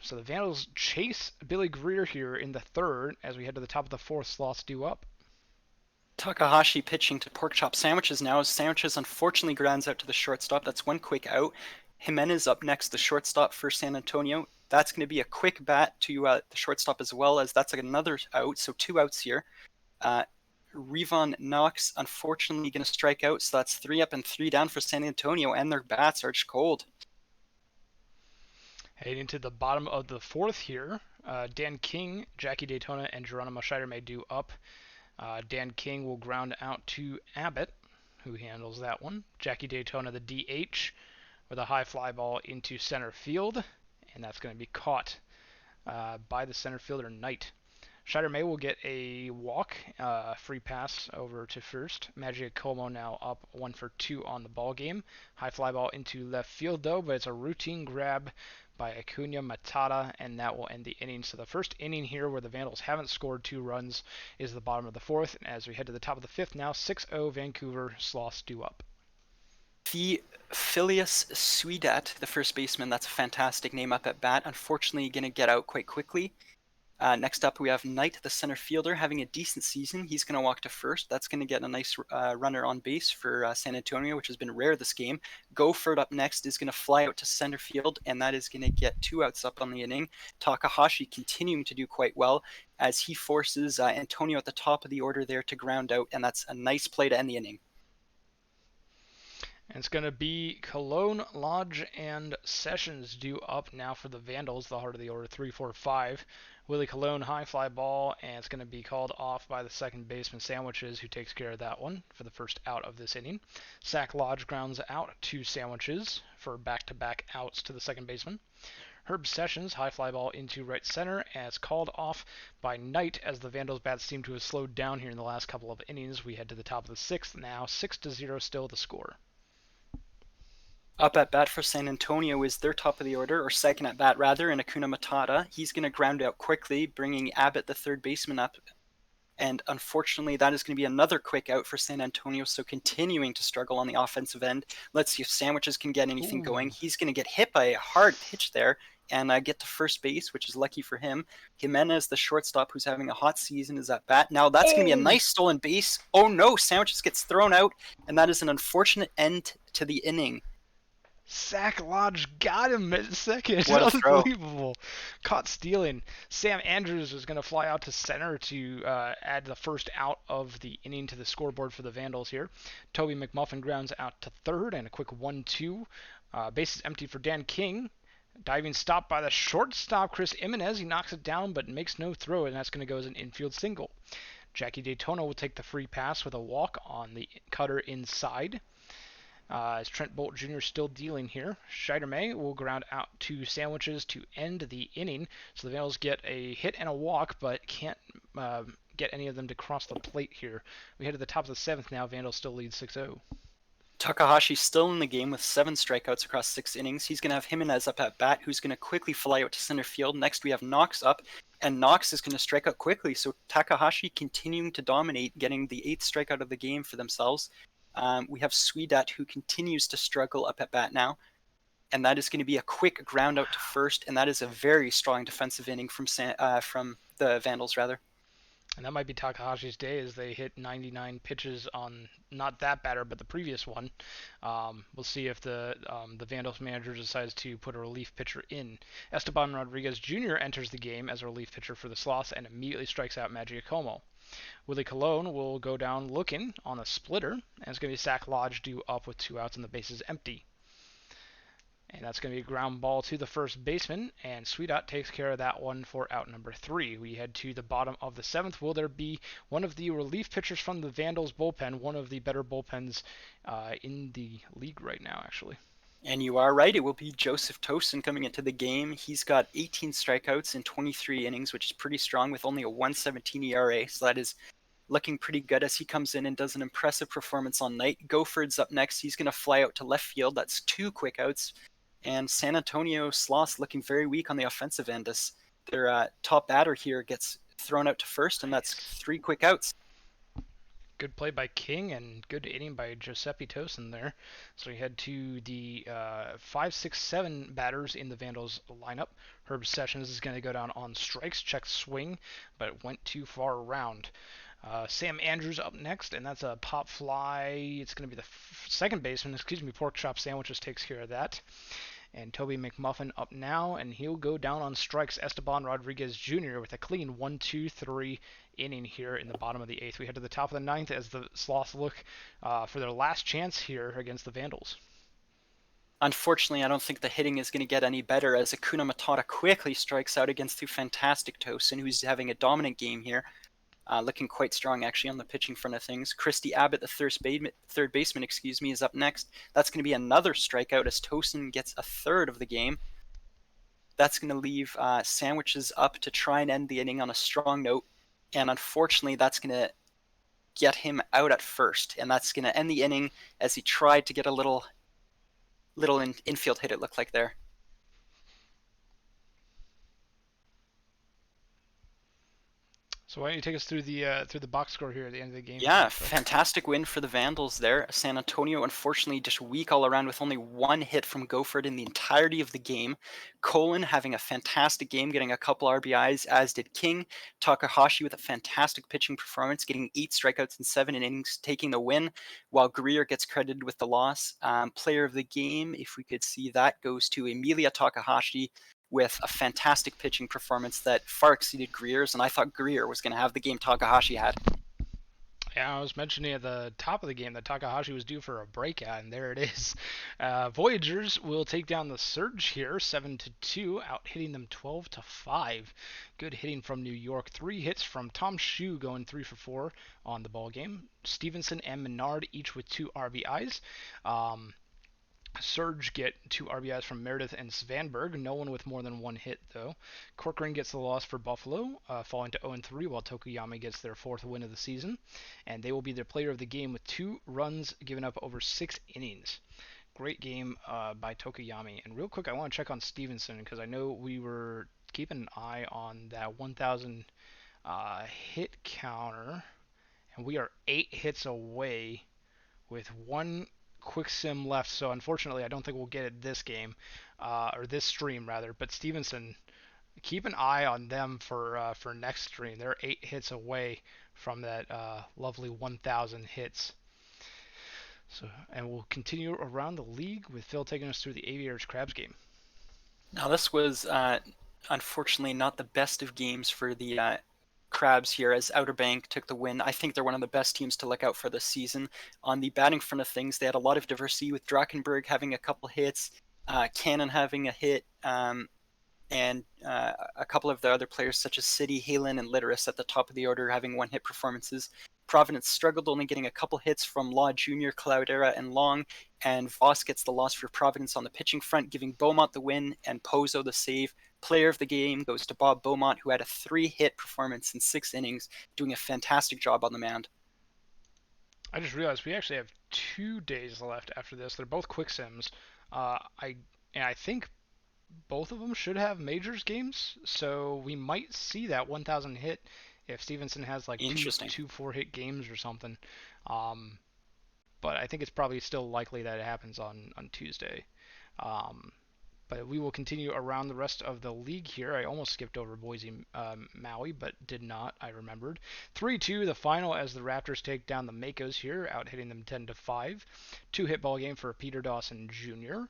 So the Vandals chase Billy Greer here in the third as we head to the top of the fourth. Sloths due up. Takahashi pitching to Pork Chop Sandwiches now, as Sandwiches unfortunately grounds out to the shortstop. That's one quick out. Jimenez up next, the shortstop for San Antonio. That's going to be a quick bat to the shortstop as well, as that's another out, so 2 outs here. Revan Knox unfortunately going to strike out, so that's 3 up and 3 down for San Antonio, and their bats are just cold. Heading into the bottom of the fourth here, Dan King, Jackie Daytona, and Geronimo Shidermay due up. Dan King will ground out to Abbott, who handles that one. Jackie Daytona, the DH, with a high fly ball into center field, and that's going to be caught by the center fielder, Knight. Shidermay will get a walk, free pass over to first. Maggiacomo now up 1 for 2 on the ball game. High fly ball into left field, though, but it's a routine grab by Acuna Matata, and that will end the inning. So the first inning here, where the Vandals haven't scored 2 runs, is the bottom of the fourth. And as we head to the top of the fifth now, 6-0 Vancouver. Sloths due up. The Phileas Sweedat, the first baseman, that's a fantastic name up at bat. Unfortunately, going to get out quite quickly. Next up, we have Knight, the center fielder, having a decent season. He's going to walk to first. That's going to get a nice runner on base for San Antonio, which has been rare this game. Gopherd up next is going to fly out to center field, and that is going to get 2 outs up on the inning. Takahashi continuing to do quite well as he forces Antonio at the top of the order there to ground out, and that's a nice play to end the inning. And it's going to be Cologne, Lodge, and Sessions due up now for the Vandals, the heart of the order, 3, 4, 5. Willie Cologne, high fly ball, and it's going to be called off by the second baseman Sandwiches, who takes care of that one for the first out of this inning. Sack Lodge grounds out 2 Sandwiches for back-to-back outs to the second baseman. Herb Sessions, high fly ball into right center, and it's called off by Knight as the Vandals bats seem to have slowed down here in the last couple of innings. We head to the top of the 6th now, 6-0 still the score. Up at bat for San Antonio is their top of the order, or second at bat rather, in Akuna Matata. He's going to ground out quickly, bringing Abbott, the third baseman, up. And unfortunately, that is going to be another quick out for San Antonio, so continuing to struggle on the offensive end. Let's see if Sandwiches can get anything going. He's going to get hit by a hard pitch there and get to first base, which is lucky for him. Jimenez, the shortstop, who's having a hot season, is at bat. Now that's going to be a nice stolen base. Oh no, Sandwiches gets thrown out, and that is an unfortunate end to the inning. Sack Lodge got him at second. What a throw. Unbelievable. Caught stealing. Sam Andrews was going to fly out to center to add the first out of the inning to the scoreboard for the Vandals here. Toby McMuffin grounds out to third, and a quick 1-2. Bases empty for Dan King. Diving stop by the shortstop, Chris Jimenez. He knocks it down, but makes no throw, and that's going to go as an infield single. Jackie Daytona will take the free pass with a walk on the cutter inside. As Trent Bolt Jr. still dealing here. Scheider May will ground out 2 Sandwiches to end the inning. So the Vandals get a hit and a walk, but can't get any of them to cross the plate here. We head to the top of the 7th now. Vandals still lead 6-0. Takahashi still in the game with 7 strikeouts across 6 innings. He's going to have Jimenez up at bat, who's going to quickly fly out to center field. Next, we have Knox up, and Knox is going to strike out quickly. So Takahashi continuing to dominate, getting the 8th strikeout of the game for themselves. We have Sweedat, who continues to struggle up at bat now, and that is going to be a quick ground out to first, and that is a very strong defensive inning from the Vandals, rather. And that might be Takahashi's day as they hit 99 pitches on not that batter, but the previous one. We'll see if the Vandals manager decides to put a relief pitcher in. Esteban Rodriguez Jr. enters the game as a relief pitcher for the Sloths and immediately strikes out Magiacomo. Willie Cologne will go down looking on a splitter, and it's going to be Sack Lodge due up with 2 outs and the bases empty. And that's going to be a ground ball to the first baseman, and Sweedat takes care of that one for out number 3. We head to the bottom of the 7th. Will there be one of the relief pitchers from the Vandals bullpen, one of the better bullpens in the league right now, actually? And you are right, it will be Joseph Tosin coming into the game. He's got 18 strikeouts in 23 innings, which is pretty strong with only a 1.17 ERA, so that is looking pretty good as he comes in and does an impressive performance on night. Gopherd's up next. He's going to fly out to left field. That's 2 quick outs. And San Antonio Sloths looking very weak on the offensive end as their top batter here gets thrown out to first, and that's 3 quick outs. Good play by King and good inning by Giuseppe Tosin there. So we head to the 5, 6, 7 batters in the Vandals lineup. Herb Sessions is going to go down on strikes, check swing, but went too far around. Sam Andrews up next, and that's a pop fly. It's going to be the second baseman, Pork Chop Sandwiches takes care of that. And Toby McMuffin up now, and he'll go down on strikes. Esteban Rodriguez Jr. with a clean 1-2-3 inning here in the bottom of the 8th. We head to the top of the 9th as the Sloths look for their last chance here against the Vandals. Unfortunately, I don't think the hitting is going to get any better as Akuna Matata quickly strikes out against the fantastic Tosin, who's having a dominant game here. Looking quite strong, actually, on the pitching front of things. Christy Abbott, the third baseman, is up next. That's going to be another strikeout as Tosin gets a third of the game. That's going to leave Sandwiches up to try and end the inning on a strong note. And unfortunately, that's going to get him out at first. And that's going to end the inning as he tried to get a little infield hit, it looked like there. So why don't you take us through the box score here at the end of the game? Yeah, So. fantastic win for the Vandals there. San Antonio, unfortunately, just weak all around with only one hit from Gofford in the entirety of the game. Colin having a fantastic game, getting a couple RBIs, as did King. Takahashi with a fantastic pitching performance, getting 8 strikeouts in 7 innings, taking the win, while Greer gets credited with the loss. Player of the game, if we could see that, goes to Emilia Takahashi with a fantastic pitching performance that far exceeded Greer's, and I thought Greer was going to have the game Takahashi had. Yeah, I was mentioning at the top of the game that Takahashi was due for a breakout, and there it is. Voyagers will take down the Surge here, 7-2, out hitting them 12-5. Good hitting from New York. 3 hits from Tom Shue, going 3 for 4 on the ball game. Stevenson and Menard each with 2 RBIs. Surge get 2 RBIs from Meredith and Svanberg. No one with more than 1 hit, though. Corcoran gets the loss for Buffalo, falling to 0-3, while Tokoyami gets their 4th win of the season. And they will be their player of the game with 2 runs given up over 6 innings. Great game by Tokoyami. And real quick, I want to check on Stevenson, because I know we were keeping an eye on that 1,000 hit counter. And we are 8 hits away with 1 quick sim left, so unfortunately I don't think we'll get it this game, or this stream rather. But Stevenson, keep an eye on them for next stream. They're 8 hits away from that lovely 1,000 hits. So, and we'll continue around the league with Phil taking us through the Aviators Crabs game. Now this was unfortunately not the best of games for the Crabs here, as Outer Bank took the win. I think they're one of the best teams to look out for this season. On the batting front of things, they had a lot of diversity, with Drakenberg having a couple hits, Cannon having a hit, and a couple of the other players such as City, Halen, and Litteris at the top of the order having 1-hit performances. Providence struggled, only getting a couple hits from Law Jr., Cloudera, and Long, and Voss gets the loss for Providence on the pitching front, giving Beaumont the win and Pozo the save. Player of the game goes to Bob Beaumont, who had a 3-hit performance in 6 innings, doing a fantastic job on the mound. I just realized we actually have 2 days left after this. They're both quick sims. I think both of them should have majors games, so we might see that 1,000 hit if Stevenson has like two 4-hit games or something. But I think it's probably still likely that it happens on Tuesday. But we will continue around the rest of the league here. I almost skipped over Boise Maui, but did not. I remembered. 3-2 the final as the Raptors take down the Makos here, out hitting them 10-5. 2-hit ball game for Peter Dawson Jr.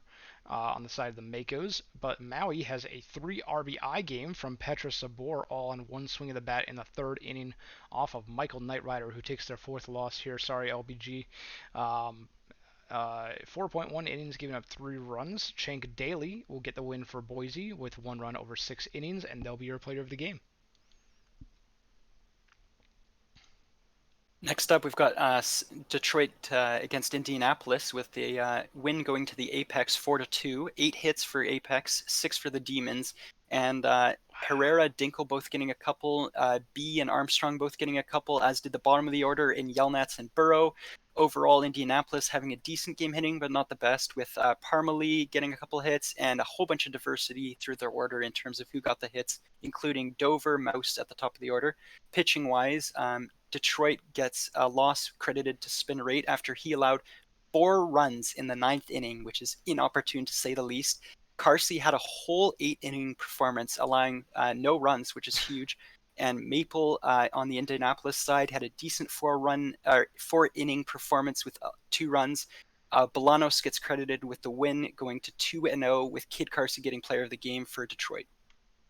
On the side of the Makos, but Maui has a 3 RBI game from Petra Sabor, all on 1 swing of the bat in the 3rd inning off of Michael Knightrider, who takes their 4th loss here. Sorry, LBG. 4.1 innings, giving up 3 runs. Chank Daly will get the win for Boise with 1 run over 6 innings, and they'll be your player of the game. Next up, we've got Detroit against Indianapolis, with the win going to the Apex 4-2. 8 hits for Apex, 6 for the Demons, and Herrera, Dinkel both getting a couple, B and Armstrong both getting a couple, as did the bottom of the order in Yelnats and Burrow. Overall, Indianapolis having a decent game hitting, but not the best, with Parmalee getting a couple hits and a whole bunch of diversity through their order in terms of who got the hits, including Dover, Mouse at the top of the order. Pitching-wise, Detroit gets a loss credited to Spin Rate after he allowed 4 runs in the 9th inning, which is inopportune to say the least. Carsey had a whole 8-inning performance, allowing no runs, which is huge. And Maple on the Indianapolis side had a decent 4-inning performance with 2 runs. Bolanos gets credited with the win, going to 2-0, with Kid Carsey getting player of the game for Detroit.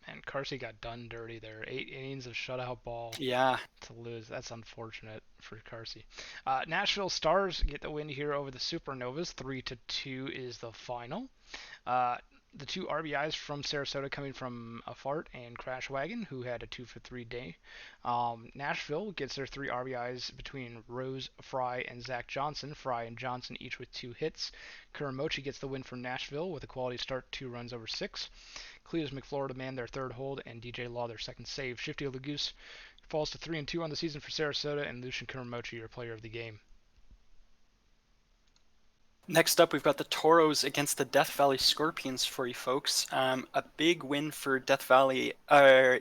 And Carsey got done dirty there. 8 innings of shutout ball. Yeah. To lose. That's unfortunate for Carsey. Nashville Stars get the win here over the Supernovas. 3-2 is the final. The 2 RBIs from Sarasota coming from Afart and Crash Wagon, who had a 2-for-3 day. Nashville gets their 3 RBIs between Rose, Fry, and Zach Johnson. Fry and Johnson each with 2 hits. Kuramochi gets the win for Nashville with a quality start, 2 runs over 6. Cletus McFlorida man their 3rd hold, and DJ Law their 2nd save. Shifty Lagoose falls to 3-2 on the season for Sarasota, and Lucian Kuramochi your player of the game. Next up, we've got the Toros against the Death Valley Scorpions for you folks. A big win for Death Valley. A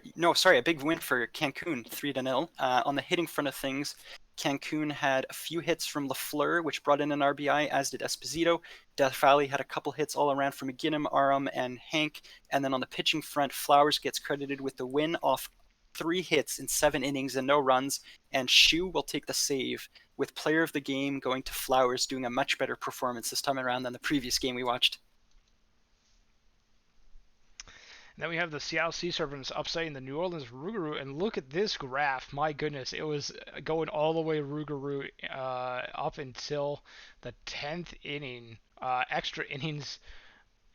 big win for Cancun, 3-0. On the hitting front of things, Cancun had a few hits from Lafleur, which brought in an RBI, as did Esposito. Death Valley had a couple hits all around from McGinnim, Aram, and Hank. And then on the pitching front, Flowers gets credited with the win off 3 hits in 7 innings and no runs, and Shu will take the save, with player of the game going to Flowers, doing a much better performance this time around than the previous game we watched. Then we have the Seattle Sea Serpents upsetting the New Orleans Rougarou, and look at this graph. My goodness, it was going all the way Rougarou up until the 10th inning. Extra innings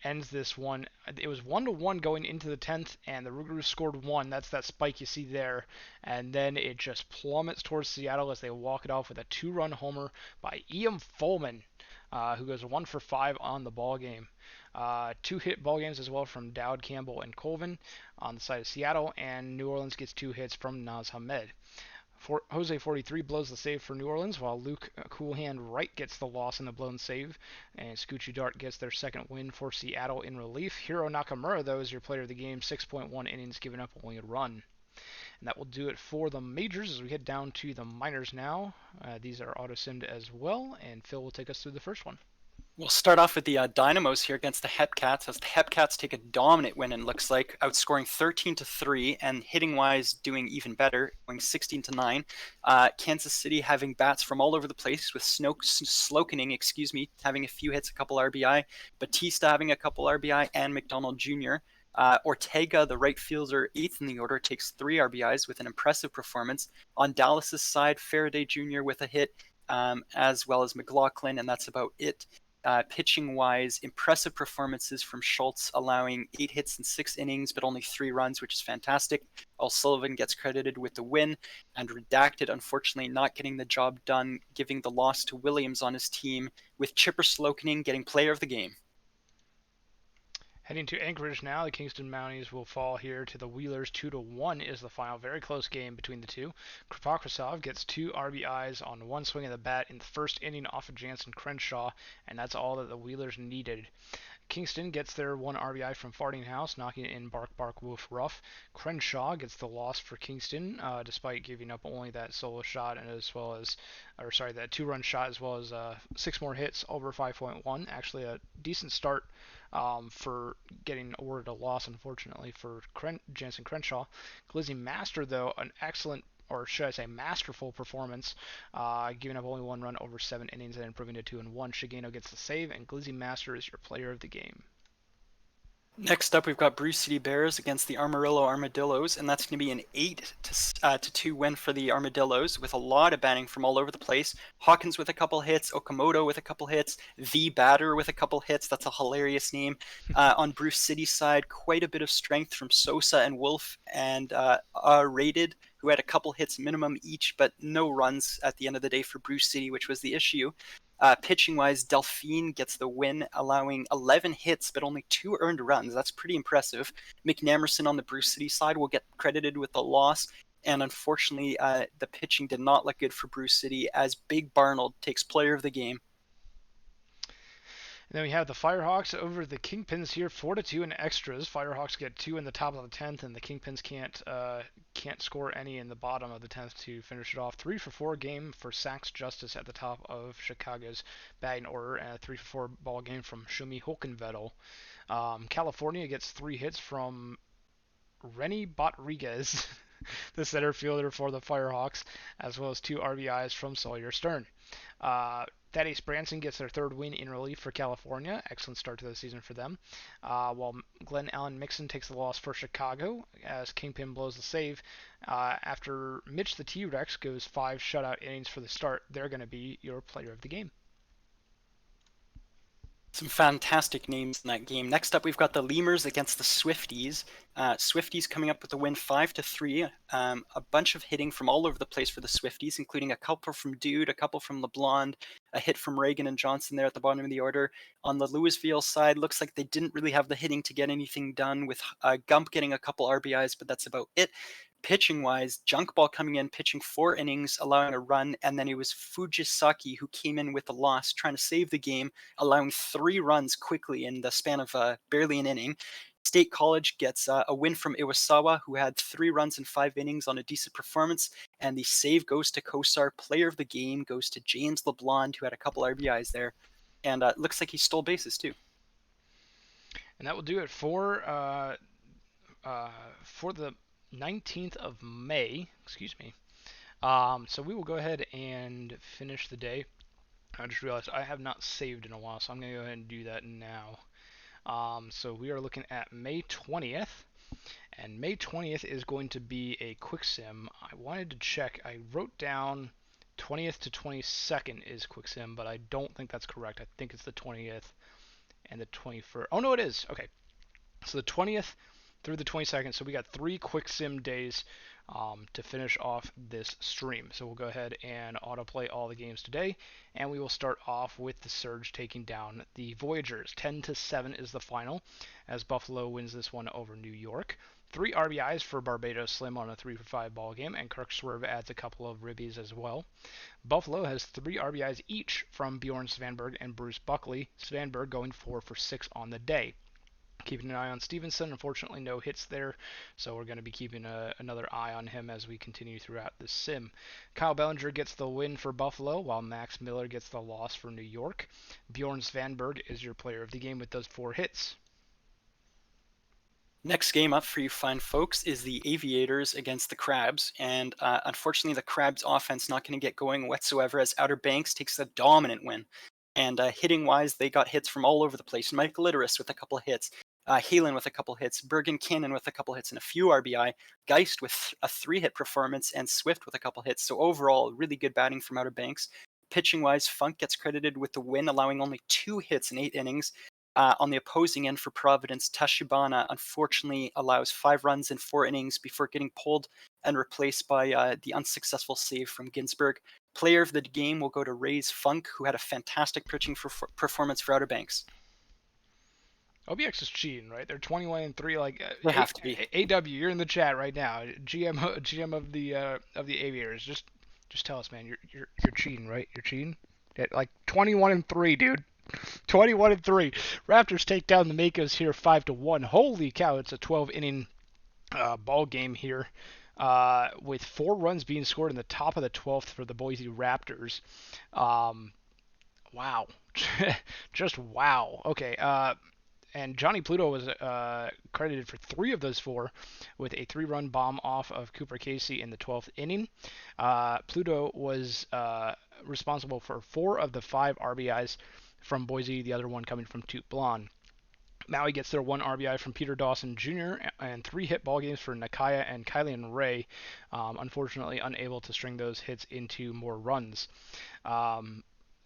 ends this one. It was 1-1 going into the 10th, and the Rougarou scored 1. That's that spike you see there. And then it just plummets towards Seattle as they walk it off with a 2-run homer by Ian Folman, who goes 1 for 5 on the ball game. 2 hit ball games as well from Dowd, Campbell, and Colvin on the side of Seattle, and New Orleans gets 2 hits from Naz Hamed. Jose 43 blows the save for New Orleans, while Luke Coolhand Wright gets the loss in the blown save, and Scoochie Dart gets their second win for Seattle in relief. Hiro Nakamura, though, is your player of the game, 6.1 innings, giving up only a run. And that will do it for the majors as we head down to the minors now. These are auto-simmed as well, and Phil will take us through the first one. We'll start off with the Dynamos here against the Hepcats, as the Hepcats take a dominant win, and looks like, outscoring 13-3, and hitting-wise doing even better, going 16-9. Kansas City having bats from all over the place, with Slokening, having a few hits, a couple RBI, Batista having a couple RBI, and McDonald Jr. Ortega, the right fielder, 8th in the order, takes 3 RBIs with an impressive performance. On Dallas's side, Faraday Jr. with a hit, as well as McLaughlin, and that's about it. Pitching-wise, impressive performances from Schultz, allowing 8 hits in 6 innings, but only 3 runs, which is fantastic. O'Sullivan gets credited with the win, and Redacted, unfortunately, not getting the job done, giving the loss to Williams on his team, with Chipper Slokening getting player of the game. Heading to Anchorage now, the Kingston Mounties will fall here to the Wheelers. 2-1 is the final. Very close game between the two. Kripakosov gets 2 RBIs on 1 swing of the bat in the first inning off of Jansen Crenshaw, and that's all that the Wheelers needed. Kingston gets their 1 RBI from Fardinghouse, knocking it in Bark Bark Woof Rough. Crenshaw gets the loss for Kingston, despite giving up only that solo shot and that 2-run shot, as well as 6 more hits over 5.1. Actually, a decent start for getting awarded a loss, unfortunately, for Jansen Crenshaw. Glizzy Master, though, an excellent, or should I say masterful performance, giving up only 1 run over 7 innings and improving to 2-1. Shigeno gets the save, and Glizzy Master is your player of the game. Next up, we've got Bruce City Bears against the Amarillo Armadillos, and that's going to be an 8-2 win for the Armadillos, with a lot of batting from all over the place. Hawkins with a couple hits, Okamoto with a couple hits, The Batter with a couple hits. That's a hilarious name. On Bruce City's side, quite a bit of strength from Sosa and Wolf, and Rated, who had a couple hits minimum each, but no runs at the end of the day for Bruce City, which was the issue. Pitching-wise, Delphine gets the win, allowing 11 hits but only 2 earned runs. That's pretty impressive. McNamerson on the Bruce City side will get credited with the loss, and unfortunately, the pitching did not look good for Bruce City, as Big Barnold takes player of the game. And then we have the Firehawks over the Kingpins here, 4-2 in extras. Firehawks get 2 in the top of the 10th, and the Kingpins can't score any in the bottom of the 10th to finish it off. 3-for-4 game for Sachs Justice at the top of Chicago's batting order, and a 3-for-4 ball game from Shumi Hokenvettel. California gets 3 hits from Renny Rodriguez, the center fielder for the Firehawks, as well as 2 RBIs from Sawyer Stern. Thaddeus Branson gets their 3rd win in relief for California. Excellent start to the season for them. While Glenn Allen Mixon takes the loss for Chicago, as Kingpin blows the save. After Mitch the T-Rex goes 5 shutout innings for the start, they're going to be your player of the game. Some fantastic names in that game. Next up, we've got the Lemurs against the Swifties. Swifties coming up with a win 5-3. A bunch of hitting from all over the place for the Swifties, including a couple from Dude, a couple from LeBlond, a hit from Reagan and Johnson there at the bottom of the order. On the Louisville side, looks like they didn't really have the hitting to get anything done, with Gump getting a couple RBIs, but that's about it. Pitching wise, Junk Ball coming in, pitching 4 innings, allowing a run, and then it was Fujisaki who came in with the loss, trying to save the game, allowing 3 runs quickly in the span of barely an inning. State College gets a win from Iwasawa, who had 3 runs in 5 innings on a decent performance, and the save goes to Kosar. Player of the game goes to James LeBlond, who had a couple RBIs there, and looks like he stole bases too. And that will do it for the 19th of May. Excuse me. So we will go ahead and finish the day. I just realized I have not saved in a while, so I'm going to go ahead and do that now. So we are looking at May 20th, and May 20th is going to be a quick sim. I wanted to check. I wrote down 20th to 22nd is quick sim, but I don't think that's correct. I think it's the 20th and the 21st. Oh, no, it is. Okay. So the 20th through the 22nd. So we got 3 quick sim days to finish off this stream. So we'll go ahead and autoplay all the games today, and we will start off with the Surge taking down the Voyagers. 10-7 is the final, as Buffalo wins this one over New York. 3 RBIs for Barbados Slim on a 3-for-5 ball game, and Kirk Swerve adds a couple of ribbies as well. Buffalo has 3 RBIs each from Bjorn Svanberg and Bruce Buckley. Svanberg going 4-for-6 on the day. Keeping an eye on Stevenson. Unfortunately, no hits there, so we're going to be keeping another eye on him as we continue throughout the sim. Kyle Bellinger gets the win for Buffalo, while Max Miller gets the loss for New York. Bjorn Svanberg is your player of the game with those 4 hits. Next game up for you fine folks is the Aviators against the Crabs, and unfortunately the Crabs offense not going to get going whatsoever as Outer Banks takes a dominant win. And hitting wise, they got hits from all over the place. Mike Litteris with a couple of hits, Halen with a couple hits, Bergen Cannon with a couple hits and a few RBI, Geist with a 3-hit performance, and Swift with a couple hits. So overall, really good batting from Outer Banks. Pitching wise, Funk gets credited with the win, allowing only 2 hits in 8 innings. On the opposing end for Providence, Tashibana unfortunately allows 5 runs in 4 innings before getting pulled and replaced by the unsuccessful save from Ginsburg. Player of the game will go to Ray's Funk, who had a fantastic pitching performance for Outer Banks. OBX is cheating, right? They're 21-3. Like they have to be. AW, you're in the chat right now. GM of the Aviators. Just tell us, man. You're cheating, right? You're cheating. Like 21-3, dude. 21-3. Raptors take down the Makos here 5-1. Holy cow! It's a 12-inning ball game here. With 4 runs being scored in the top of the 12th for the Boise Raptors. Wow. Just wow. Okay. And Johnny Pluto was credited for 3 of those 4 with a 3-run bomb off of Cooper Casey in the 12th inning. Pluto was responsible for 4 of the 5 RBIs from Boise, the other one coming from Toot Blonde. Maui gets their 1 RBI from Peter Dawson Jr. and 3 hit ball games for Nakaya and Kylian Ray. Unfortunately, unable to string those hits into more runs.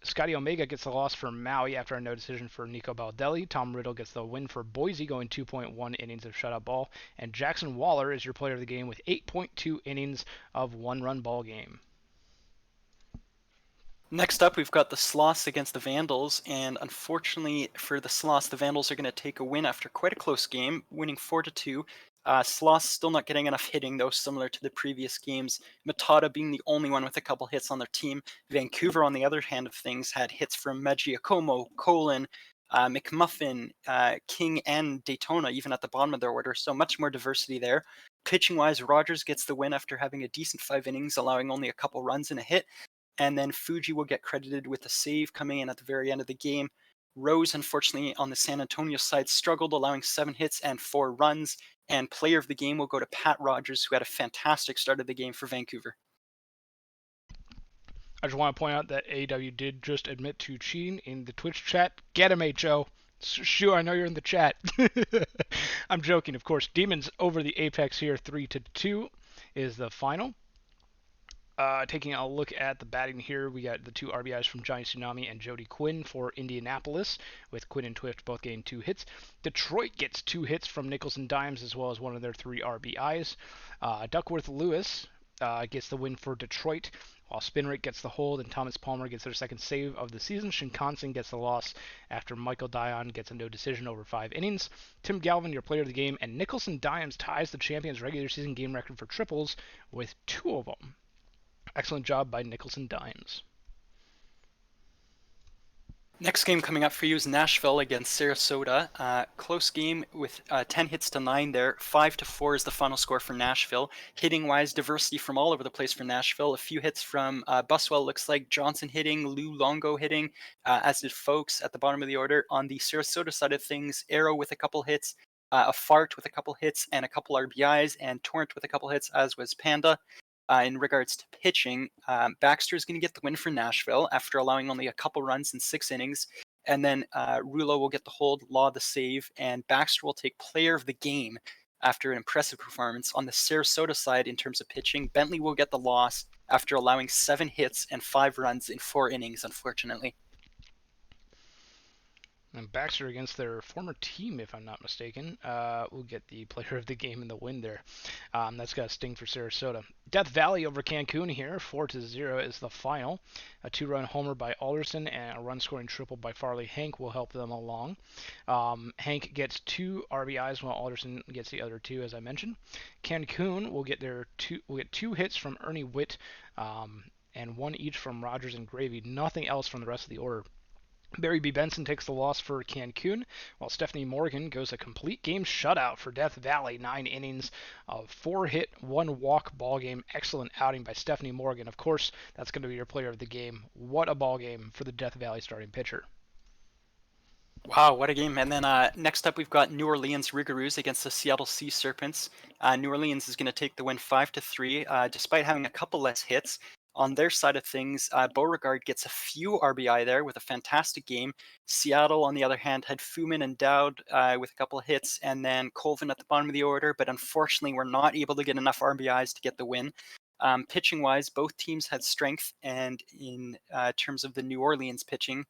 Scotty Omega gets the loss for Maui after a no decision for Nico Baldelli. Tom Riddle gets the win for Boise, going 2.1 innings of shutout ball. And Jackson Waller is your player of the game with 8.2 innings of 1-run ball game. Next up, we've got the Sloths against the Vandals, and unfortunately for the Sloths, the Vandals are going to take a win after quite a close game, winning 4-2. Sloths still not getting enough hitting, though, similar to the previous games. Matata being the only one with a couple hits on their team. Vancouver, on the other hand of things, had hits from Giacomo, Colin, McMuffin, King, and Daytona, even at the bottom of their order, so much more diversity there. Pitching-wise, Rogers gets the win after having a decent 5 innings, allowing only a couple runs and a hit. And then Fuji will get credited with a save coming in at the very end of the game. Rose, unfortunately, on the San Antonio side, struggled, allowing 7 hits and 4 runs. And player of the game will go to Pat Rogers, who had a fantastic start of the game for Vancouver. I just want to point out that AW did just admit to cheating in the Twitch chat. Get him, HO. Sure, I know you're in the chat. I'm joking, of course. Demons over the Apex here, 3-2 is the final. Taking a look at the batting here, we got the 2 RBIs from Johnny Tsunami and Jody Quinn for Indianapolis, with Quinn and Twift both getting 2 hits. Detroit gets 2 hits from Nichols and Dimes, as well as one of their 3 RBIs. Duckworth Lewis gets the win for Detroit, while Spinrate gets the hold and Thomas Palmer gets their second save of the season. Shinkansen gets the loss after Michael Dion gets a no decision over 5 innings. Tim Galvin, your player of the game, and Nicholson Dimes ties the Champions regular season game record for triples with 2 of them. Excellent job by Nicholson Dimes. Next game coming up for you is Nashville against Sarasota. Close game with 10 hits to 9 there. 5-4 is the final score for Nashville. Hitting-wise, diversity from all over the place for Nashville. A few hits from Buswell, looks like Johnson hitting, Lou Longo hitting, as did Folks at the bottom of the order. On the Sarasota side of things, Arrow with a couple hits, a Fart with a couple hits, and a couple RBIs, and Torrent with a couple hits, as was Panda. In regards to pitching, Baxter is going to get the win for Nashville after allowing only a couple runs in 6 innings. And then Rulo will get the hold, Law the save, and Baxter will take player of the game after an impressive performance. On the Sarasota side, in terms of pitching, Bentley will get the loss after allowing 7 hits and 5 runs in 4 innings, unfortunately. And Baxter against their former team, if I'm not mistaken, will get the player of the game in the win there. That's got a sting for Sarasota. Death Valley over Cancun here, 4-0 is the final. A 2-run homer by Alderson and a run-scoring triple by Farley Hank will help them along. Hank gets 2 RBIs while Alderson gets the other 2, as I mentioned. Cancun will get 2 hits from Ernie Witt and 1 each from Rogers and Gravy. Nothing else from the rest of the order. Barry B. Benson takes the loss for Cancun, while Stephanie Morgan goes a complete game shutout for Death Valley. 9 innings of 4 hit, 1 walk ball game. Excellent outing by Stephanie Morgan. Of course, that's going to be your player of the game. What a ball game for the Death Valley starting pitcher. Wow, what a game. And then next up, we've got New Orleans Rigaroos against the Seattle Sea Serpents. New Orleans is going to take the win 5-3, despite having a couple less hits. On their side of things, Beauregard gets a few RBI there with a fantastic game. Seattle, on the other hand, had Fumin and Dowd with a couple of hits, and then Colvin at the bottom of the order, but unfortunately were not able to get enough RBIs to get the win. Pitching-wise, both teams had strength, and in terms of the New Orleans pitching,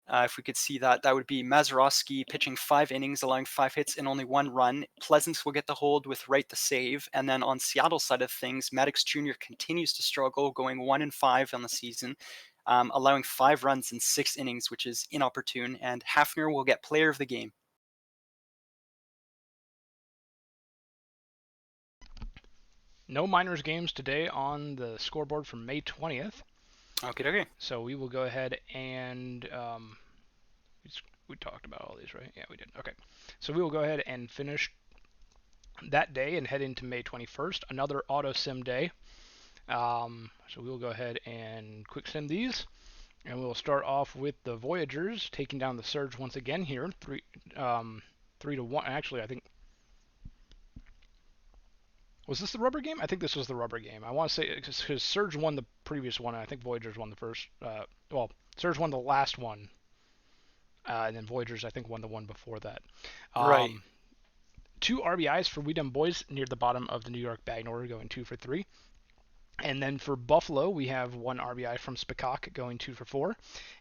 if we could see that, that would be Mazeroski pitching 5 innings, allowing 5 hits and only 1 run. Pleasance will get the hold with Wright the save. And then on Seattle's side of things, Maddox Jr. continues to struggle, going 1-5 on the season, allowing 5 runs in 6 innings, which is inopportune. And Hafner will get player of the game. No minors games today on the scoreboard for May 20th. Okay. So we will go ahead and we talked about all these, right? Yeah, we did. Okay. So we will go ahead and finish that day and head into May 21st, another auto sim day. So we will go ahead and quick sim these, and we'll start off with the Voyagers taking down the Surge once again here, 3-1. Actually, I think. Was this the rubber game? I think this was the rubber game. I want to say because Surge won the previous one, and I think Voyagers won the first. Surge won the last one, and then Voyagers I think won the one before that. Right. 2 RBIs for We Dumb Boys near the bottom of the New York batting order, going 2 for 3. And then for Buffalo, we have 1 RBI from Spikak going 2 for 4.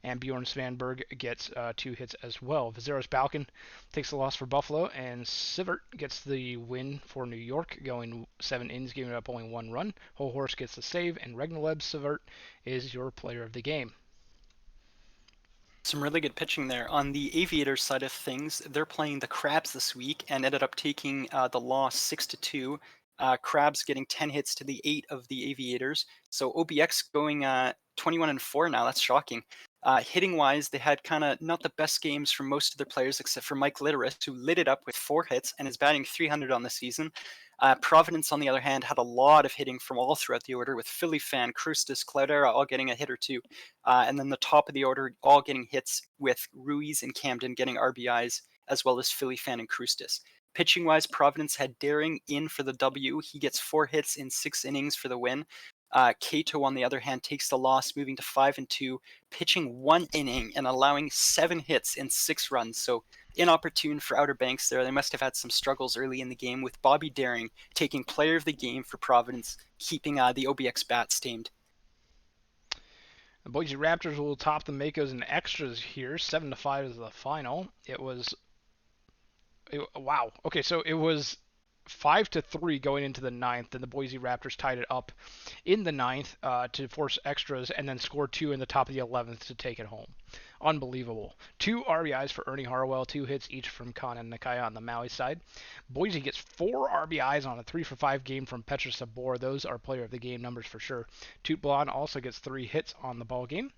And Bjorn Svanberg gets 2 hits as well. Vizeros Balkan takes the loss for Buffalo. And Sivert gets the win for New York, going 7 innings, giving up only 1 run. Whole Horse gets the save. And Regnaleb Sivert is your player of the game. Some really good pitching there. On the Aviators side of things, they're playing the Crabs this week and ended up taking the loss 6-2. Crabs getting 10 hits to the 8 of the Aviators. So OBX going 21-4 now. That's shocking. Hitting-wise, they had kind of not the best games from most of their players, except for Mike Litteris, who lit it up with 4 hits and is batting .300 on the season. Providence, on the other hand, had a lot of hitting from all throughout the order, with Philly Fan, Krustis, Cloudera all getting a hit or 2. And then the top of the order all getting hits, with Ruiz and Camden getting RBIs, as well as Philly Fan and Krustis. Pitching-wise, Providence had Daring in for the W. He gets 4 hits in 6 innings for the win. Cato, on the other hand, takes the loss, moving to 5-2, pitching 1 inning and allowing 7 hits and 6 runs. So inopportune for Outer Banks there. They must have had some struggles early in the game, with Bobby Daring taking player of the game for Providence, keeping the OBX bats tamed. The Boise Raptors will top the Makos in extras here. 7-5 is the final. Wow. Okay, so it was 5-3 going into the ninth. Then the Boise Raptors tied it up in the ninth to force extras, and then scored 2 in the top of the 11th to take it home. Unbelievable. 2 RBIs for Ernie Harwell, 2 hits each from Khan and Nakaya on the Maui side. Boise gets 4 RBIs on a 3-for-5 game from Petra Sabor. Those are player of the game numbers for sure. Toot Blonde also gets 3 hits on the ball game.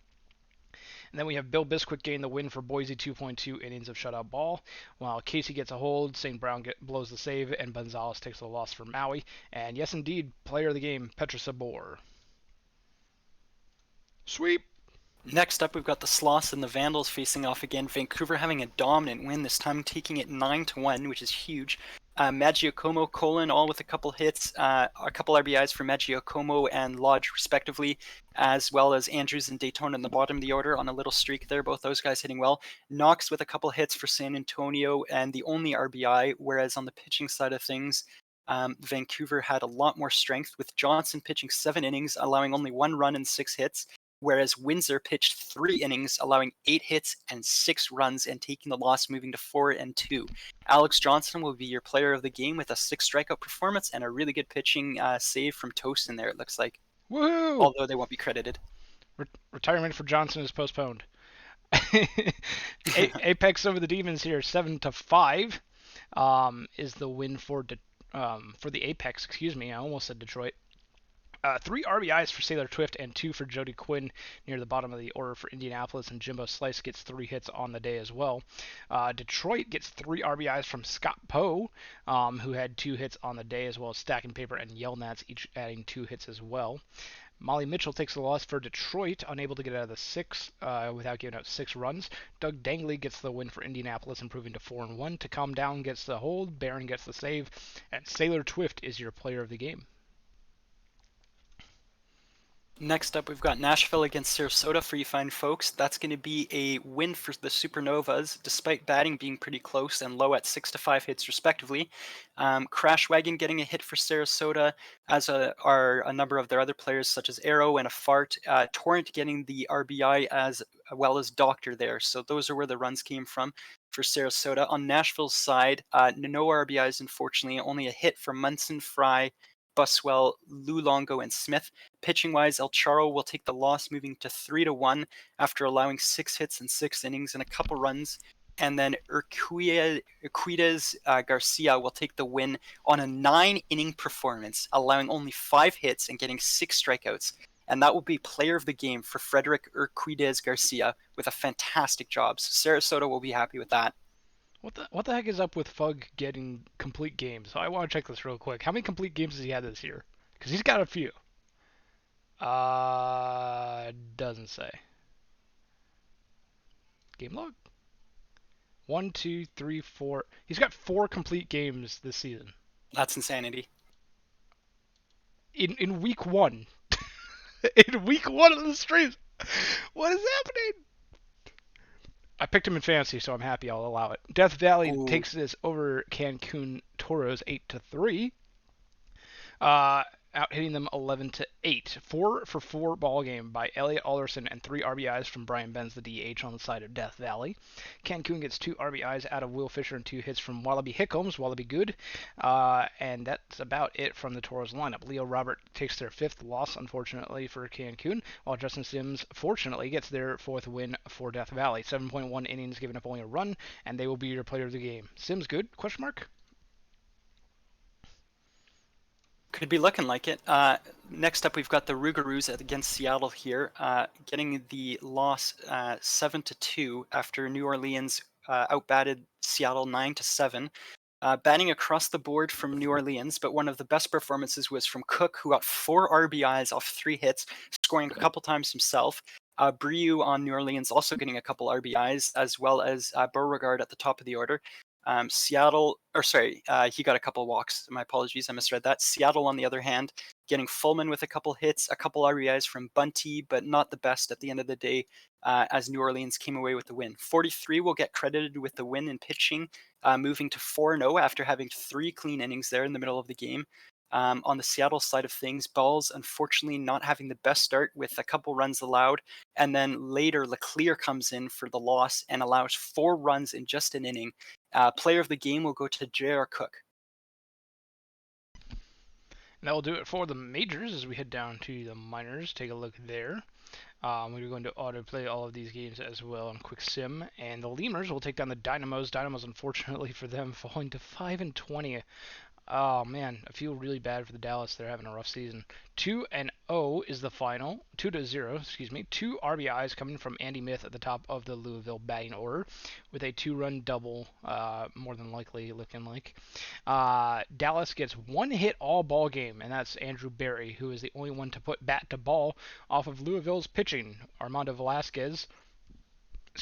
And then we have Bill Bisquick gain the win for Boise, 2.2 innings of shutout ball, while Casey gets a hold, St. Brown blows the save, and Gonzalez takes the loss for Maui. And yes, indeed, player of the game, Petra Sabor. Sweep! Next up, we've got the Sloths and the Vandals facing off again. Vancouver having a dominant win, this time taking it 9-1, which is huge. Maggiacomo, Colin, all with a couple hits, a couple RBIs for Maggiacomo and Lodge, respectively, as well as Andrews and Daytona in the bottom of the order on a little streak there, both those guys hitting well. Knox with a couple hits for San Antonio and the only RBI, whereas on the pitching side of things, Vancouver had a lot more strength, with Johnson pitching 7 innings, allowing only 1 run and 6 hits, whereas Windsor pitched 3 innings, allowing 8 hits and 6 runs and taking the loss, moving to 4-2. Alex Johnson will be your player of the game with a 6 strikeout performance and a really good pitching save from Toast in there, it looks like. Woohoo! Although they won't be credited. Retirement for Johnson is postponed. Apex over the Demons here, 7-5, is the win for the Apex. Excuse me, I almost said Detroit. 3 RBIs for Sailor Twift and 2 for Jody Quinn near the bottom of the order for Indianapolis, and Jimbo Slice gets 3 hits on the day as well. Detroit gets 3 RBIs from Scott Poe, who had 2 hits on the day, as well as Stacking Paper and Yelnats, each adding 2 hits as well. Molly Mitchell takes the loss for Detroit, unable to get out of the 6 without giving out 6 runs. Doug Dangley gets the win for Indianapolis, improving to 4-1. To calm down gets the hold, Barron gets the save, and Sailor Twift is your player of the game. Next up, we've got Nashville against Sarasota for you fine folks. That's going to be a win for the Supernovas, despite batting being pretty close and low at 6-5 hits respectively. Crash Wagon getting a hit for Sarasota, as are a number of their other players, such as Arrow and a Fart. Torrent getting the RBI as well as Doctor there. So those are where the runs came from for Sarasota. On Nashville's side, no RBIs, unfortunately, only a hit from Munson, Fry, Buswell, Lulongo, and Smith. Pitching-wise, El Charo will take the loss, moving to 3-1 after allowing 6 hits in 6 innings and a couple runs. And then Urquidez Garcia will take the win on a 9-inning performance, allowing only 5 hits and getting 6 strikeouts. And that will be player of the game for Frederick Urquidez Garcia with a fantastic job. So Sarasota will be happy with that. What the heck is up with Fug getting complete games? I want to check this real quick. How many complete games has he had this year? Because he's got a few. Doesn't say. Game log. 1, 2, 3, 4. He's got 4 complete games this season. That's insanity. In week 1. In week 1 of the streams. What is happening? I picked him in fantasy, so I'm happy. I'll allow it. Death Valley takes this over Cancun Toros 8-3. Out hitting them 11-8. 4 for 4 ball game by Elliot Alderson and 3 RBIs from Brian Benz, the DH, on the side of Death Valley. Cancun gets 2 RBIs out of Will Fisher and 2 hits from Wallaby Hickums. Wallaby good. And that's about it from the Toros lineup. Leo Robert takes their 5th loss, unfortunately, for Cancun, while Justin Sims, fortunately, gets their 4th win for Death Valley. 7.1 innings, giving up only a run, and they will be your player of the game. Sims good? Question mark? Could be looking like it. Next up, we've got the Rougarous against Seattle here, getting the loss 7-2 after New Orleans outbatted Seattle 9-7. Batting across the board from New Orleans, but one of the best performances was from Cook, who got 4 RBIs off 3 hits, scoring a couple times himself. Brieux on New Orleans also getting a couple RBIs, as well as Beauregard at the top of the order. He got a couple walks. My apologies, I misread that. Seattle, on the other hand, getting Fullman with a couple hits, a couple RBIs from Bunty, but not the best at the end of the day, as New Orleans came away with the win. 43 will get credited with the win in pitching, moving to 4-0 after having 3 clean innings there in the middle of the game. On the Seattle side of things, Balls unfortunately not having the best start with a couple runs allowed, and then later Leclerc comes in for the loss and allows 4 runs in just an inning. Player of the game will go to J.R. Cook. And that will do it for the majors as we head down to the minors. Take a look there. We're going to autoplay all of these games as well on Quick Sim. And the Lemurs will take down the Dynamos. Dynamos, unfortunately for them, falling to 5-20. Oh man, I feel really bad for the Dallas. They're having a rough season. 2-0 is the final. 2-0, excuse me. 2 RBIs coming from Andy Myth at the top of the Louisville batting order, with a 2-run double, more than likely looking like. Dallas gets 1 hit all ball game, and that's Andrew Berry, who is the only one to put bat to ball off of Louisville's pitching. Armando Velasquez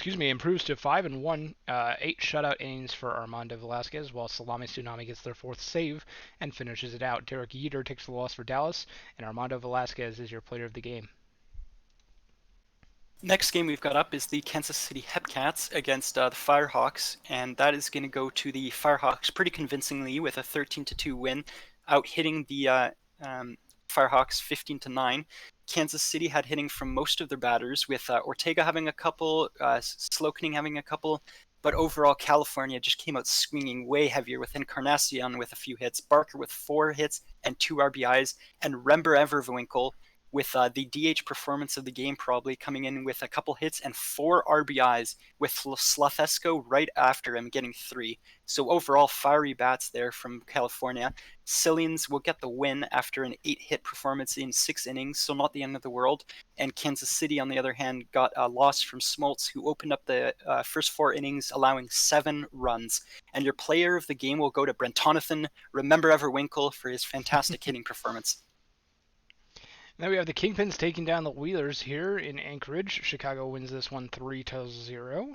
improves to 5-1, 8 shutout innings for Armando Velasquez, while Salami Tsunami gets their 4th save and finishes it out. Derek Jeter takes the loss for Dallas, and Armando Velasquez is your player of the game. Next game we've got up is the Kansas City Hepcats against the Firehawks, and that is going to go to the Firehawks pretty convincingly with a 13-2 win, out hitting the Firehawks 15-9. Kansas City had hitting from most of their batters, with Ortega having a couple, Slokening having a couple, but overall California just came out swinging way heavier, with Encarnacion with a few hits, Barker with 4 hits and 2 RBIs, and Rember Everwinkle with the DH performance of the game probably coming in with a couple hits and 4 RBIs, with Slafesco right after him getting 3. So overall, fiery bats there from California. Cillians will get the win after an 8-hit performance in 6 innings, so not the end of the world. And Kansas City, on the other hand, got a loss from Smoltz, who opened up the first 4 innings, allowing 7 runs. And your player of the game will go to Brentonathan, Remember Everwinkle, for his fantastic hitting performance. Now we have the Kingpins taking down the Wheelers here in Anchorage. Chicago wins this one 3-0.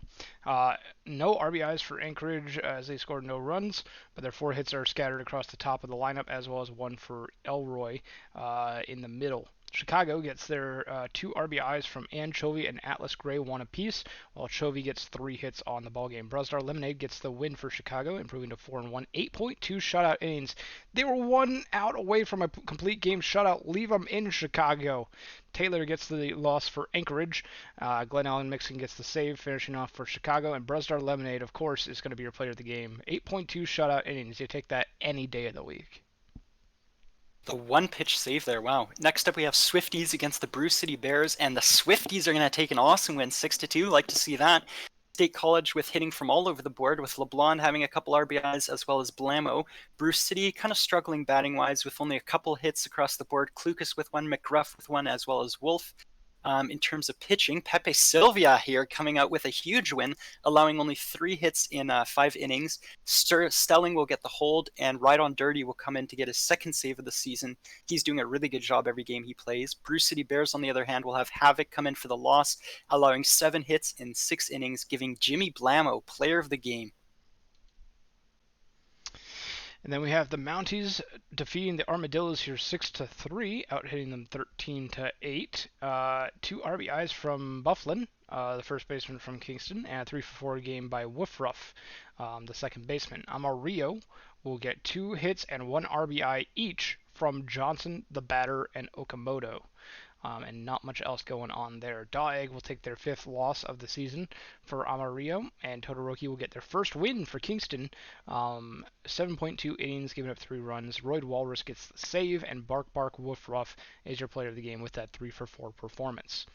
No RBIs for Anchorage as they scored no runs, but their 4 hits are scattered across the top of the lineup, as well as 1 for Elroy in the middle. Chicago gets their 2 RBIs from Anchovy and Atlas Gray, 1 apiece, while Chovy gets 3 hits on the ballgame. Brusdar Lemonade gets the win for Chicago, improving to 4-1, 8.2 shutout innings. They were 1 out away from a complete game shutout. Leave them in Chicago. Taylor gets the loss for Anchorage. Glenn Allen Mixon gets the save, finishing off for Chicago. And Brusdar Lemonade, of course, is going to be your player of the game. 8.2 shutout innings. You take that any day of the week. The 1-pitch save there, wow. Next up we have Swifties against the Brew City Bears, and the Swifties are going to take an awesome win, 6-2. Like to see that. State College with hitting from all over the board, with LeBlanc having a couple RBIs as well as Blamo. Bruce City kind of struggling batting-wise with only a couple hits across the board. Klukas with 1, McGruff with 1, as well as Wolf. In terms of pitching, Pepe Silvia here coming out with a huge win, allowing only 3 hits in 5 innings. Stelling will get the hold, and Right on Dirty will come in to get his 2nd save of the season. He's doing a really good job every game he plays. Bruce City Bears, on the other hand, will have Havoc come in for the loss, allowing 7 hits in 6 innings, giving Jimmy Blamo player of the game. And then we have the Mounties defeating the Armadillos here 6-3, out hitting them 13-8. 2 RBIs from Bufflin, the first baseman from Kingston, and a 3-for-4 game by Woofruff, the second baseman. Amarillo will get 2 hits and 1 RBI each from Johnson, the batter, and Okamoto. And not much else going on there. Daeg will take their 5th loss of the season for Amarillo, and Todoroki will get their first win for Kingston. 7.2 innings, giving up 3 runs. Royd Walrus gets the save, and Bark Bark Woofruff is your player of the game with that 3-for-4 performance.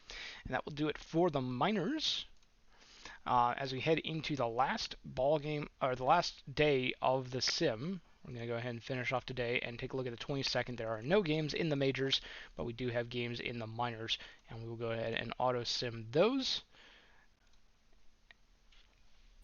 And that will do it for the minors. As we head into the last ball game, or the last day of the sim, we're going to go ahead and finish off today and take a look at the 22nd. There are no games in the majors, but we do have games in the minors, and we will go ahead and auto-sim those.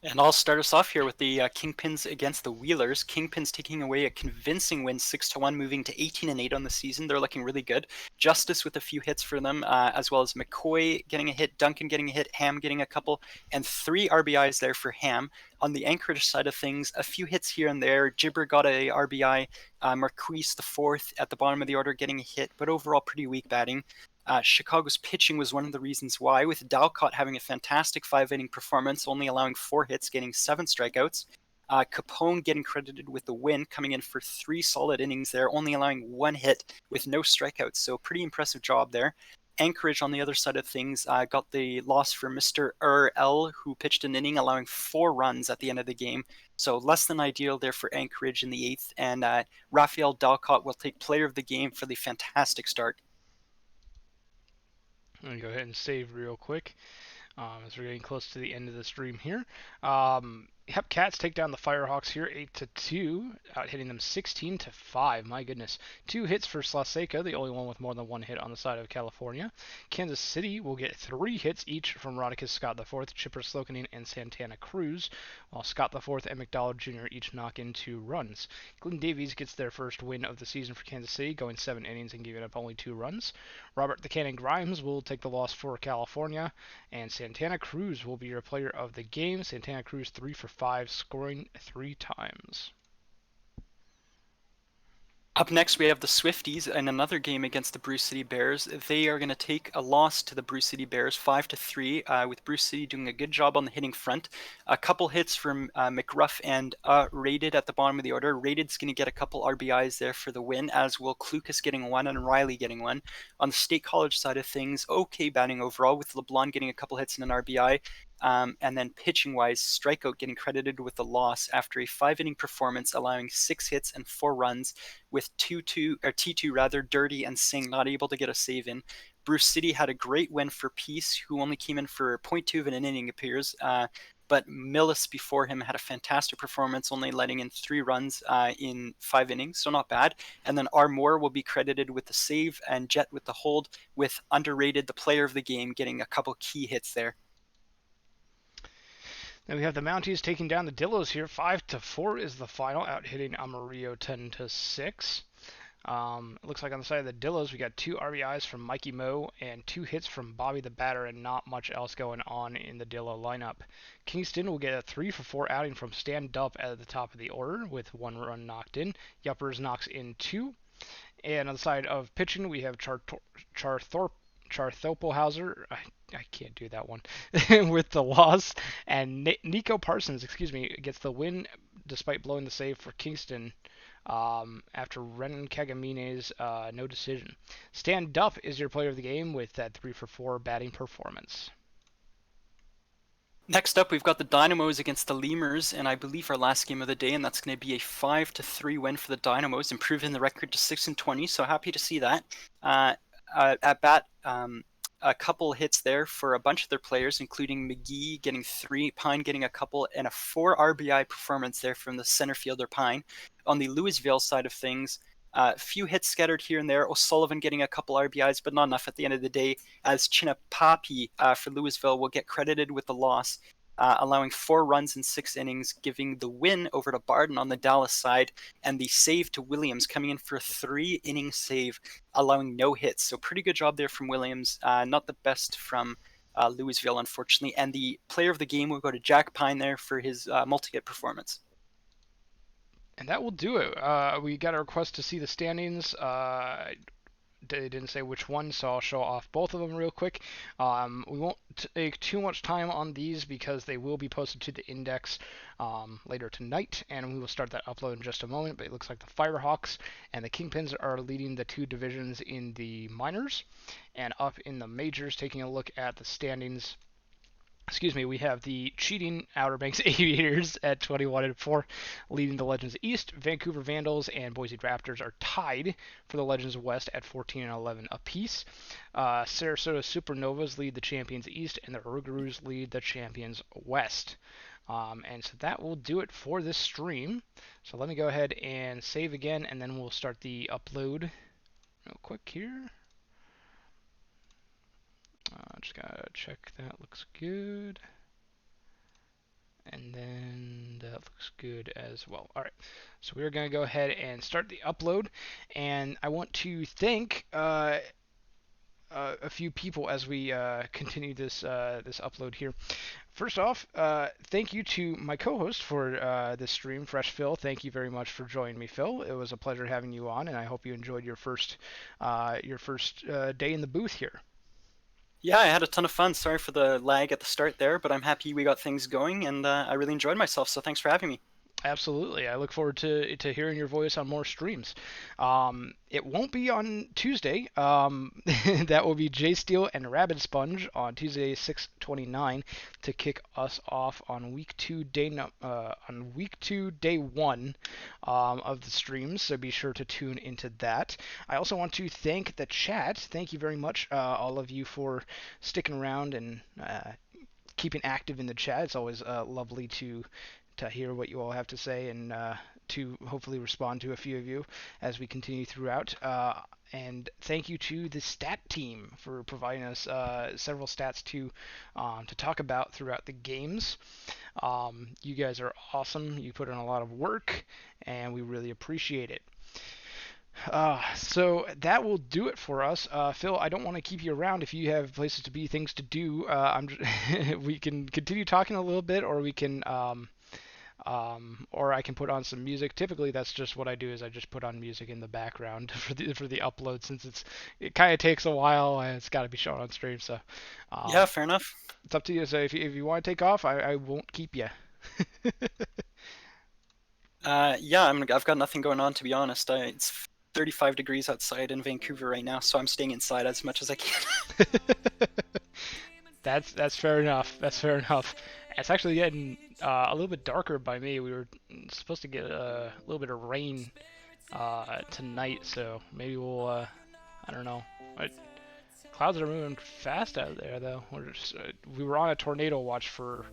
And I'll start us off here with the Kingpins against the Wheelers. Kingpins taking away a convincing win, 6-1, moving to 18-8 on the season. They're looking really good. Justice with a few hits for them, as well as McCoy getting a hit, Duncan getting a hit, Ham getting a couple, and 3 RBIs there for Ham. On the Anchorage side of things, a few hits here and there. Gibber got a RBI, Marquise the 4th at the bottom of the order getting a hit, but overall pretty weak batting. Chicago's pitching was one of the reasons why, with Dalcott having a fantastic 5-inning performance, only allowing 4 hits, getting 7 strikeouts. Capone getting credited with the win, coming in for 3 solid innings there, only allowing 1 hit with no strikeouts, so pretty impressive job there. Anchorage on the other side of things got the loss for Mr. L, who pitched an inning, allowing 4 runs at the end of the game. So less than ideal there for Anchorage in the 8th. And Rafael Dalcott will take player of the game for the fantastic start. I'm going to go ahead and save real quick as we're getting close to the end of the stream here. Cats take down the Firehawks here 8-2, out hitting them 16-5. My goodness. 2 hits for Slaseca, the only one with more than 1 hit on the side of California. Kansas City will get 3 hits each from Rodicus Scott IV, Chipper Slokanen, and Santana Cruz, while Scott IV and McDonald Jr. each knock in 2 runs. Glenn Davies gets their first win of the season for Kansas City, going 7 innings and giving up only 2 runs. Robert the Cannon Grimes will take the loss for California, and Santana Cruz will be your player of the game. Santana Cruz 3 for 5, scoring 3 times. Up next, we have the Swifties in another game against the Bruce City Bears. They are going to take a loss to the Bruce City Bears, 5-3, with Bruce City doing a good job on the hitting front. A couple hits from McRuff and Rated at the bottom of the order. Rated's going to get a couple RBIs there for the win, as will Klukas getting 1 and Riley getting 1. On the State College side of things, okay batting overall, with LeBlanc getting a couple hits and an RBI. And then pitching-wise, Strikeout getting credited with the loss after a 5-inning performance, allowing 6 hits and 4 runs, with T2 Dirty and Singh not able to get a save in. Bruce City had a great win for Peace, who only came in for 0.2 of an inning, appears. But Millis before him had a fantastic performance, only letting in 3 runs in 5 innings, so not bad. And then R. Moore will be credited with the save and Jet with the hold, with Underrated, the player of the game, getting a couple key hits there. Then we have the Mounties taking down the Dillos here. 5-4 is the final, out hitting Amarillo 10-6. It looks like on the side of the Dillos, we got 2 RBIs from Mikey Moe and 2 hits from Bobby the Batter, and not much else going on in the Dillo lineup. Kingston will get a 3-for-4 outing from Stan Dupp at the top of the order with 1 run knocked in. Yuppers knocks in 2. And on the side of pitching, we have Charthopelhauser, I can't do that one, with the loss, and Nico Parsons, gets the win despite blowing the save for Kingston after Renan Kagamine's no decision. Stan Dupp is your player of the game with that 3-for-4 batting performance. Next up, we've got the Dynamos against the Lemurs, and I believe our last game of the day, and that's going to be a 5-3 win for the Dynamos, improving the record to 6-20, so happy to see that. At bat, a couple hits there for a bunch of their players, including McGee getting 3, Pine getting a couple, and a 4 RBI performance there from the center fielder Pine. On the Louisville side of things, a few hits scattered here and there. O'Sullivan getting a couple RBIs, but not enough at the end of the day, as Chinapapi for Louisville will get credited with the loss, allowing 4 runs in 6 innings, giving the win over to Barden on the Dallas side, and the save to Williams coming in for a 3-inning save, allowing no hits. So pretty good job there from Williams. Not the best from Louisville, unfortunately. And the player of the game will go to Jack Pine there for his multi-hit performance. And that will do it. We got a request to see the standings. They didn't say which one, so I'll show off both of them real quick. We won't take too much time on these because they will be posted to the index later tonight, and we will start that upload in just a moment. But it looks like the Firehawks and the Kingpins are leading the 2 divisions in the minors, and up in the majors, taking a look at the standings. We have the cheating Outer Banks Aviators at 21-4, leading the Legends East. Vancouver Vandals and Boise Raptors are tied for the Legends West at 14-11 apiece. Sarasota Supernovas lead the Champions East, and the Rougarous lead the Champions West. And so that will do it for this stream. So let me go ahead and save again, and then we'll start the upload real quick here. Just gotta check that looks good. And then that looks good as well. Alright, so we're going to go ahead and start the upload. And I want to thank a few people as we continue this this upload here. First off, thank you to my co-host for this stream, Fresh Phil. Thank you very much for joining me, Phil. It was a pleasure having you on, and I hope you enjoyed your first day in the booth here. Yeah, I had a ton of fun. Sorry for the lag at the start there, but I'm happy we got things going, and I really enjoyed myself, so thanks for having me. Absolutely. I look forward to hearing your voice on more streams. It won't be on Tuesday. That will be Jay Steel and Rabbit Sponge on Tuesday 6/29 to kick us off on week two day one of the streams. So be sure to tune into that. I also want to thank the chat. Thank you very much, all of you, for sticking around and keeping active in the chat. It's always lovely to hear what you all have to say and to hopefully respond to a few of you as we continue throughout. And thank you to the stat team for providing us several stats to talk about throughout the games. You guys are awesome. You put in a lot of work, and we really appreciate it. So that will do it for us. Phil, I don't want to keep you around if you have places to be, things to do. We can continue talking a little bit, or we can or I can put on some music. Typically, that's just what I do, is I just put on music in the background for the upload, since it kind of takes a while and it's got to be shown on stream. So Yeah, fair enough. it's up to you. So if you want to take off, I won't keep you. Yeah, I've got nothing going on, to be honest. It's 35 degrees outside in Vancouver right now, so I'm staying inside as much as I can. That's fair enough. That's fair enough. It's actually getting a little bit darker by me. We were supposed to get a little bit of rain tonight, so maybe we'll, I don't know. Clouds are moving fast out there, though. We were on a tornado watch for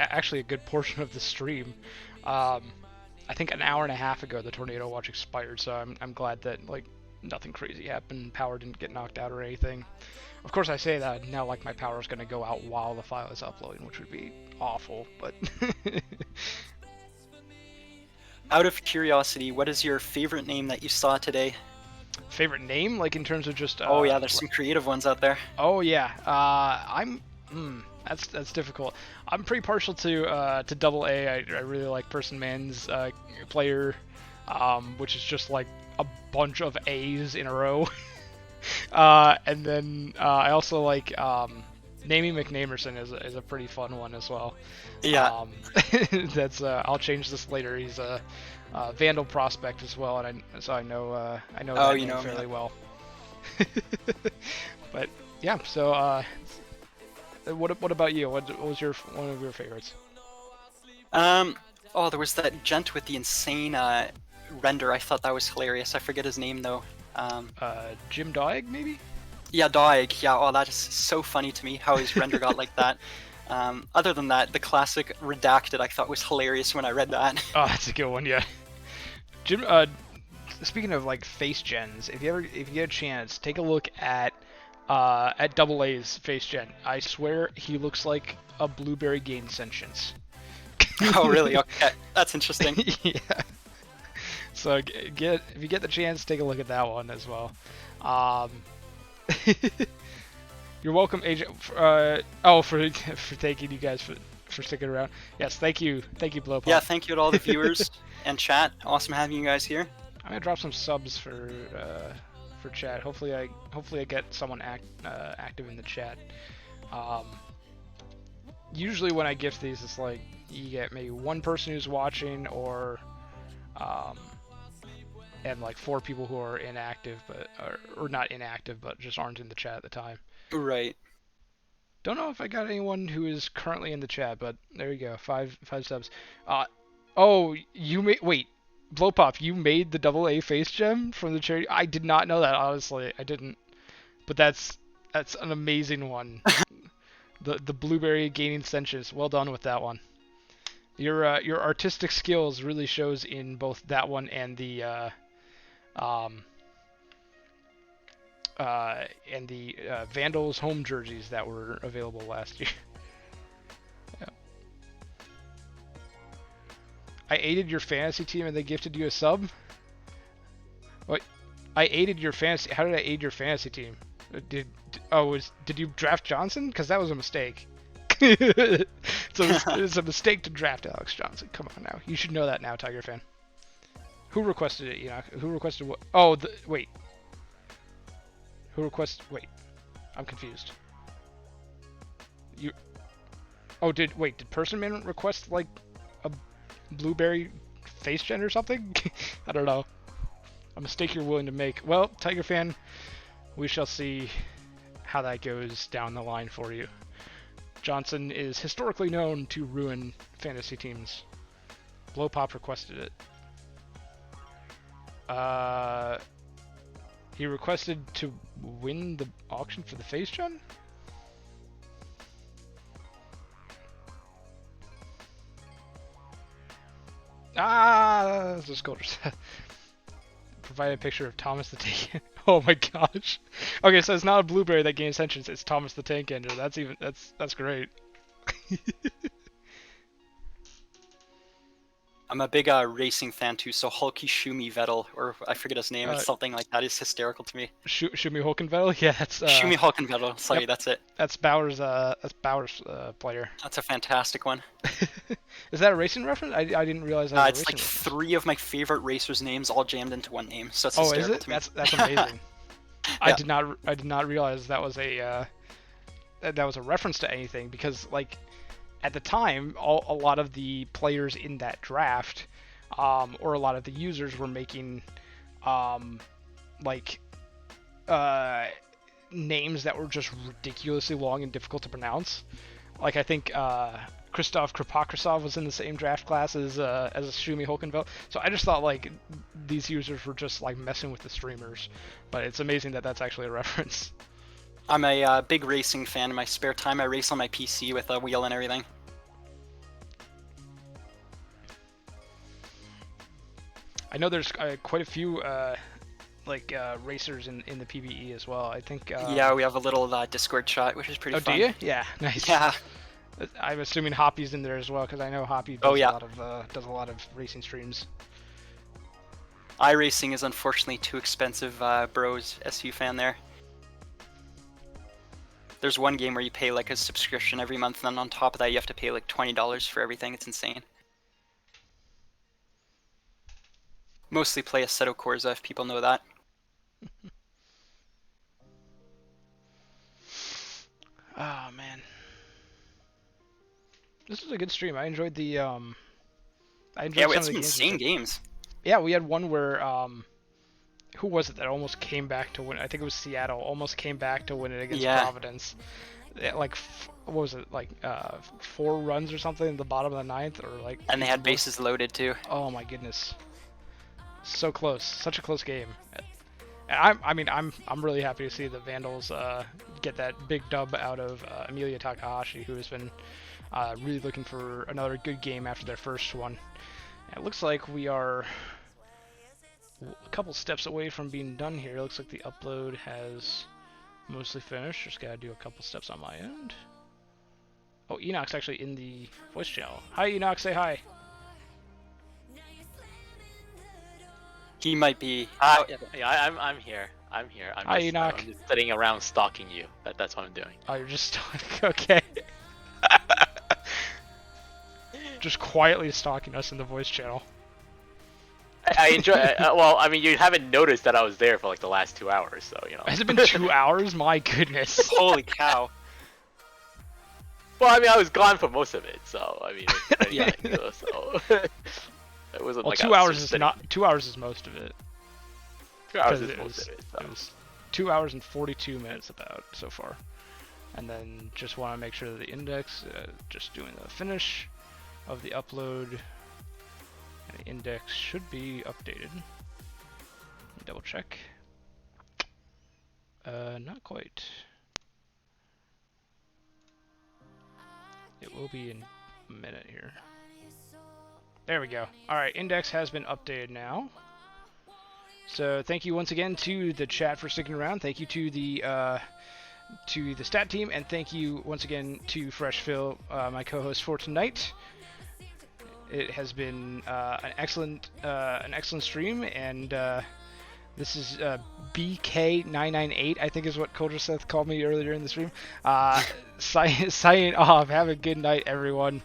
actually a good portion of the stream. I think an hour and a half ago the tornado watch expired, so I'm glad that nothing crazy happened. Power didn't get knocked out or anything. Of course, I say that now like my power is going to go out while the file is uploading, which would be awful, but... Out of curiosity, what is your favorite name that you saw today? Favorite name? Like in terms of just... Oh yeah, there's some creative ones out there. Oh yeah, that's difficult. I'm pretty partial to Double A. I really like Person Man's player, which is just like a bunch of A's in a row. And then I also like Namey McNamerson is a pretty fun one as well. Yeah. That's I'll change this later. He's a Vandal prospect as well, and so I know that name fairly well. But yeah, so what about you? What was one of your favorites? Oh, there was that gent with the insane render. I thought that was hilarious. I forget his name though. Jim Doig, maybe? Yeah, Doig. Yeah. Oh, that is so funny to me how his render got like that. Other than that, the classic Redacted I thought was hilarious when I read that. Oh, that's a good one. Yeah. Jim. Speaking of like face gens, if you get a chance, take a look at Double A's face gen. I swear he looks like a Blueberry gained sentience. Oh, really? Okay, that's interesting. Yeah. So if you get the chance, take a look at that one as well. You're welcome, Agent. For thanking you guys for sticking around. Yes, thank you, Blowpop. Yeah, thank you to all the viewers and chat. Awesome having you guys here. I'm gonna drop some subs for chat. Hopefully I get someone active in the chat. Usually when I gift these, it's like you get maybe one person who's watching, or and like 4 people who are inactive, but or not inactive, but just aren't in the chat at the time. Right. Don't know if I got anyone who is currently in the chat, but there you go, 5 subs. Oh, wait, Blowpop, you made the Double A face gem from the charity? I did not know that, honestly. I didn't. But that's an amazing one. the Blueberry gaining sentience. Well done with that one. Your artistic skills really shows in both that one and the Vandals home jerseys that were available last year. Yeah. I aided your fantasy team and they gifted you a sub? What? I aided your fantasy... How did I aid your fantasy team? Did you draft Johnson? Because that was a mistake. It's a mistake to draft Alex Johnson. Come on now. You should know that now, Tiger fan. Who requested it, Enoch? Who requested what? Oh, wait. Who requested... Wait. I'm confused. Did Person Man request, like, blueberry face gen or something? I don't know. A mistake you're willing to make. Well, Tiger fan, we shall see how that goes down the line for you. Johnson is historically known to ruin fantasy teams. Blowpop requested it. He requested to win the auction for the face gen? This is cool. Provide a picture of Thomas the Tank. Oh my gosh. Okay, so it's not a blueberry that gains entrance, it's Thomas the Tank Engine. That's great. I'm a big racing fan too, so Hulky Shumi Vettel, or I forget his name, it's something like that, is hysterical to me. Shumi Hulkenvettel? Yeah, that's Shumi Hulkenvettel, sorry, yep. That's it. That's Bauer's player. That's a fantastic one. Is that a racing reference? I didn't realize that was a it's racing like reference. 3 of my favorite racers' names all jammed into one name, so it's Oh, hysterical is it? to me. That's amazing. Yeah. I did not realize that was a reference to anything, because like at the time a lot of the players in that draft or a lot of the users were making names that were just ridiculously long and difficult to pronounce. Like I think Christoph Krapokrasov was in the same draft class as Shumi Hulkenveld. So I just thought like these users were just like messing with the streamers, but it's amazing that that's actually a reference. I'm a big racing fan. In my spare time, I race on my PC with a wheel and everything. I know there's quite a few racers in the PvE as well. I think. Yeah, we have a little Discord chat, which is pretty fun. Oh, do you? Yeah, nice. Yeah. I'm assuming Hoppy's in there as well, because I know Hoppy does does a lot of racing streams. iRacing is unfortunately too expensive, bros. SU fan there. There's one game where you pay like a subscription every month, and then on top of that you have to pay like $20 for everything. It's insane. Mostly play Assetto Corsa, if people know that. Oh man, this was a good stream. I enjoyed the I enjoyed Yeah, we some had of some the games. insane games. Yeah, we had one where who was it that almost came back to win? I think it was Seattle. Almost came back to win it against Providence. Like what was it, like 4 runs or something in the bottom of the 9th, or like. And they had bases loaded too. Oh my goodness, so close, such a close game. And I'm really happy to see the Vandals get that big dub out of Emilia Takahashi, who has been really looking for another good game after their first one. It looks like we are a couple steps away from being done here. It looks like the upload has mostly finished. Just gotta do a couple steps on my end. Oh, Enoch's actually in the voice channel. Hi, Enoch, say hi. He might be. Hi, yeah, I'm here. I'm here. Hi, Enoch. I'm just sitting around stalking you. That's what I'm doing. Oh, you're just okay. Just quietly stalking us in the voice channel. I enjoy. Well, I mean, you haven't noticed that I was there for like the last 2 hours, so you know. Has it been 2 hours? My goodness. Holy cow. Well, I mean, I was gone for most of it, so I mean, Yeah. so it wasn't Well, like 2 hours is not. 2 hours is most of it. 2 hours Because is most of it. So. It was 2 hours and 42 minutes about so far. And then just want to make sure that the index, just doing the finish of the upload, and the index should be updated. Let me double check. Not quite. It will be in a minute here. There we go. Alright, index has been updated now. So thank you once again to the chat for sticking around. Thank you to the stat team, and thank you once again to Fresh Phil, my co-host for tonight. It has been an excellent stream, and this is BK998, I think is what Culture Seth called me earlier in the stream. Signing off. Have a good night, everyone.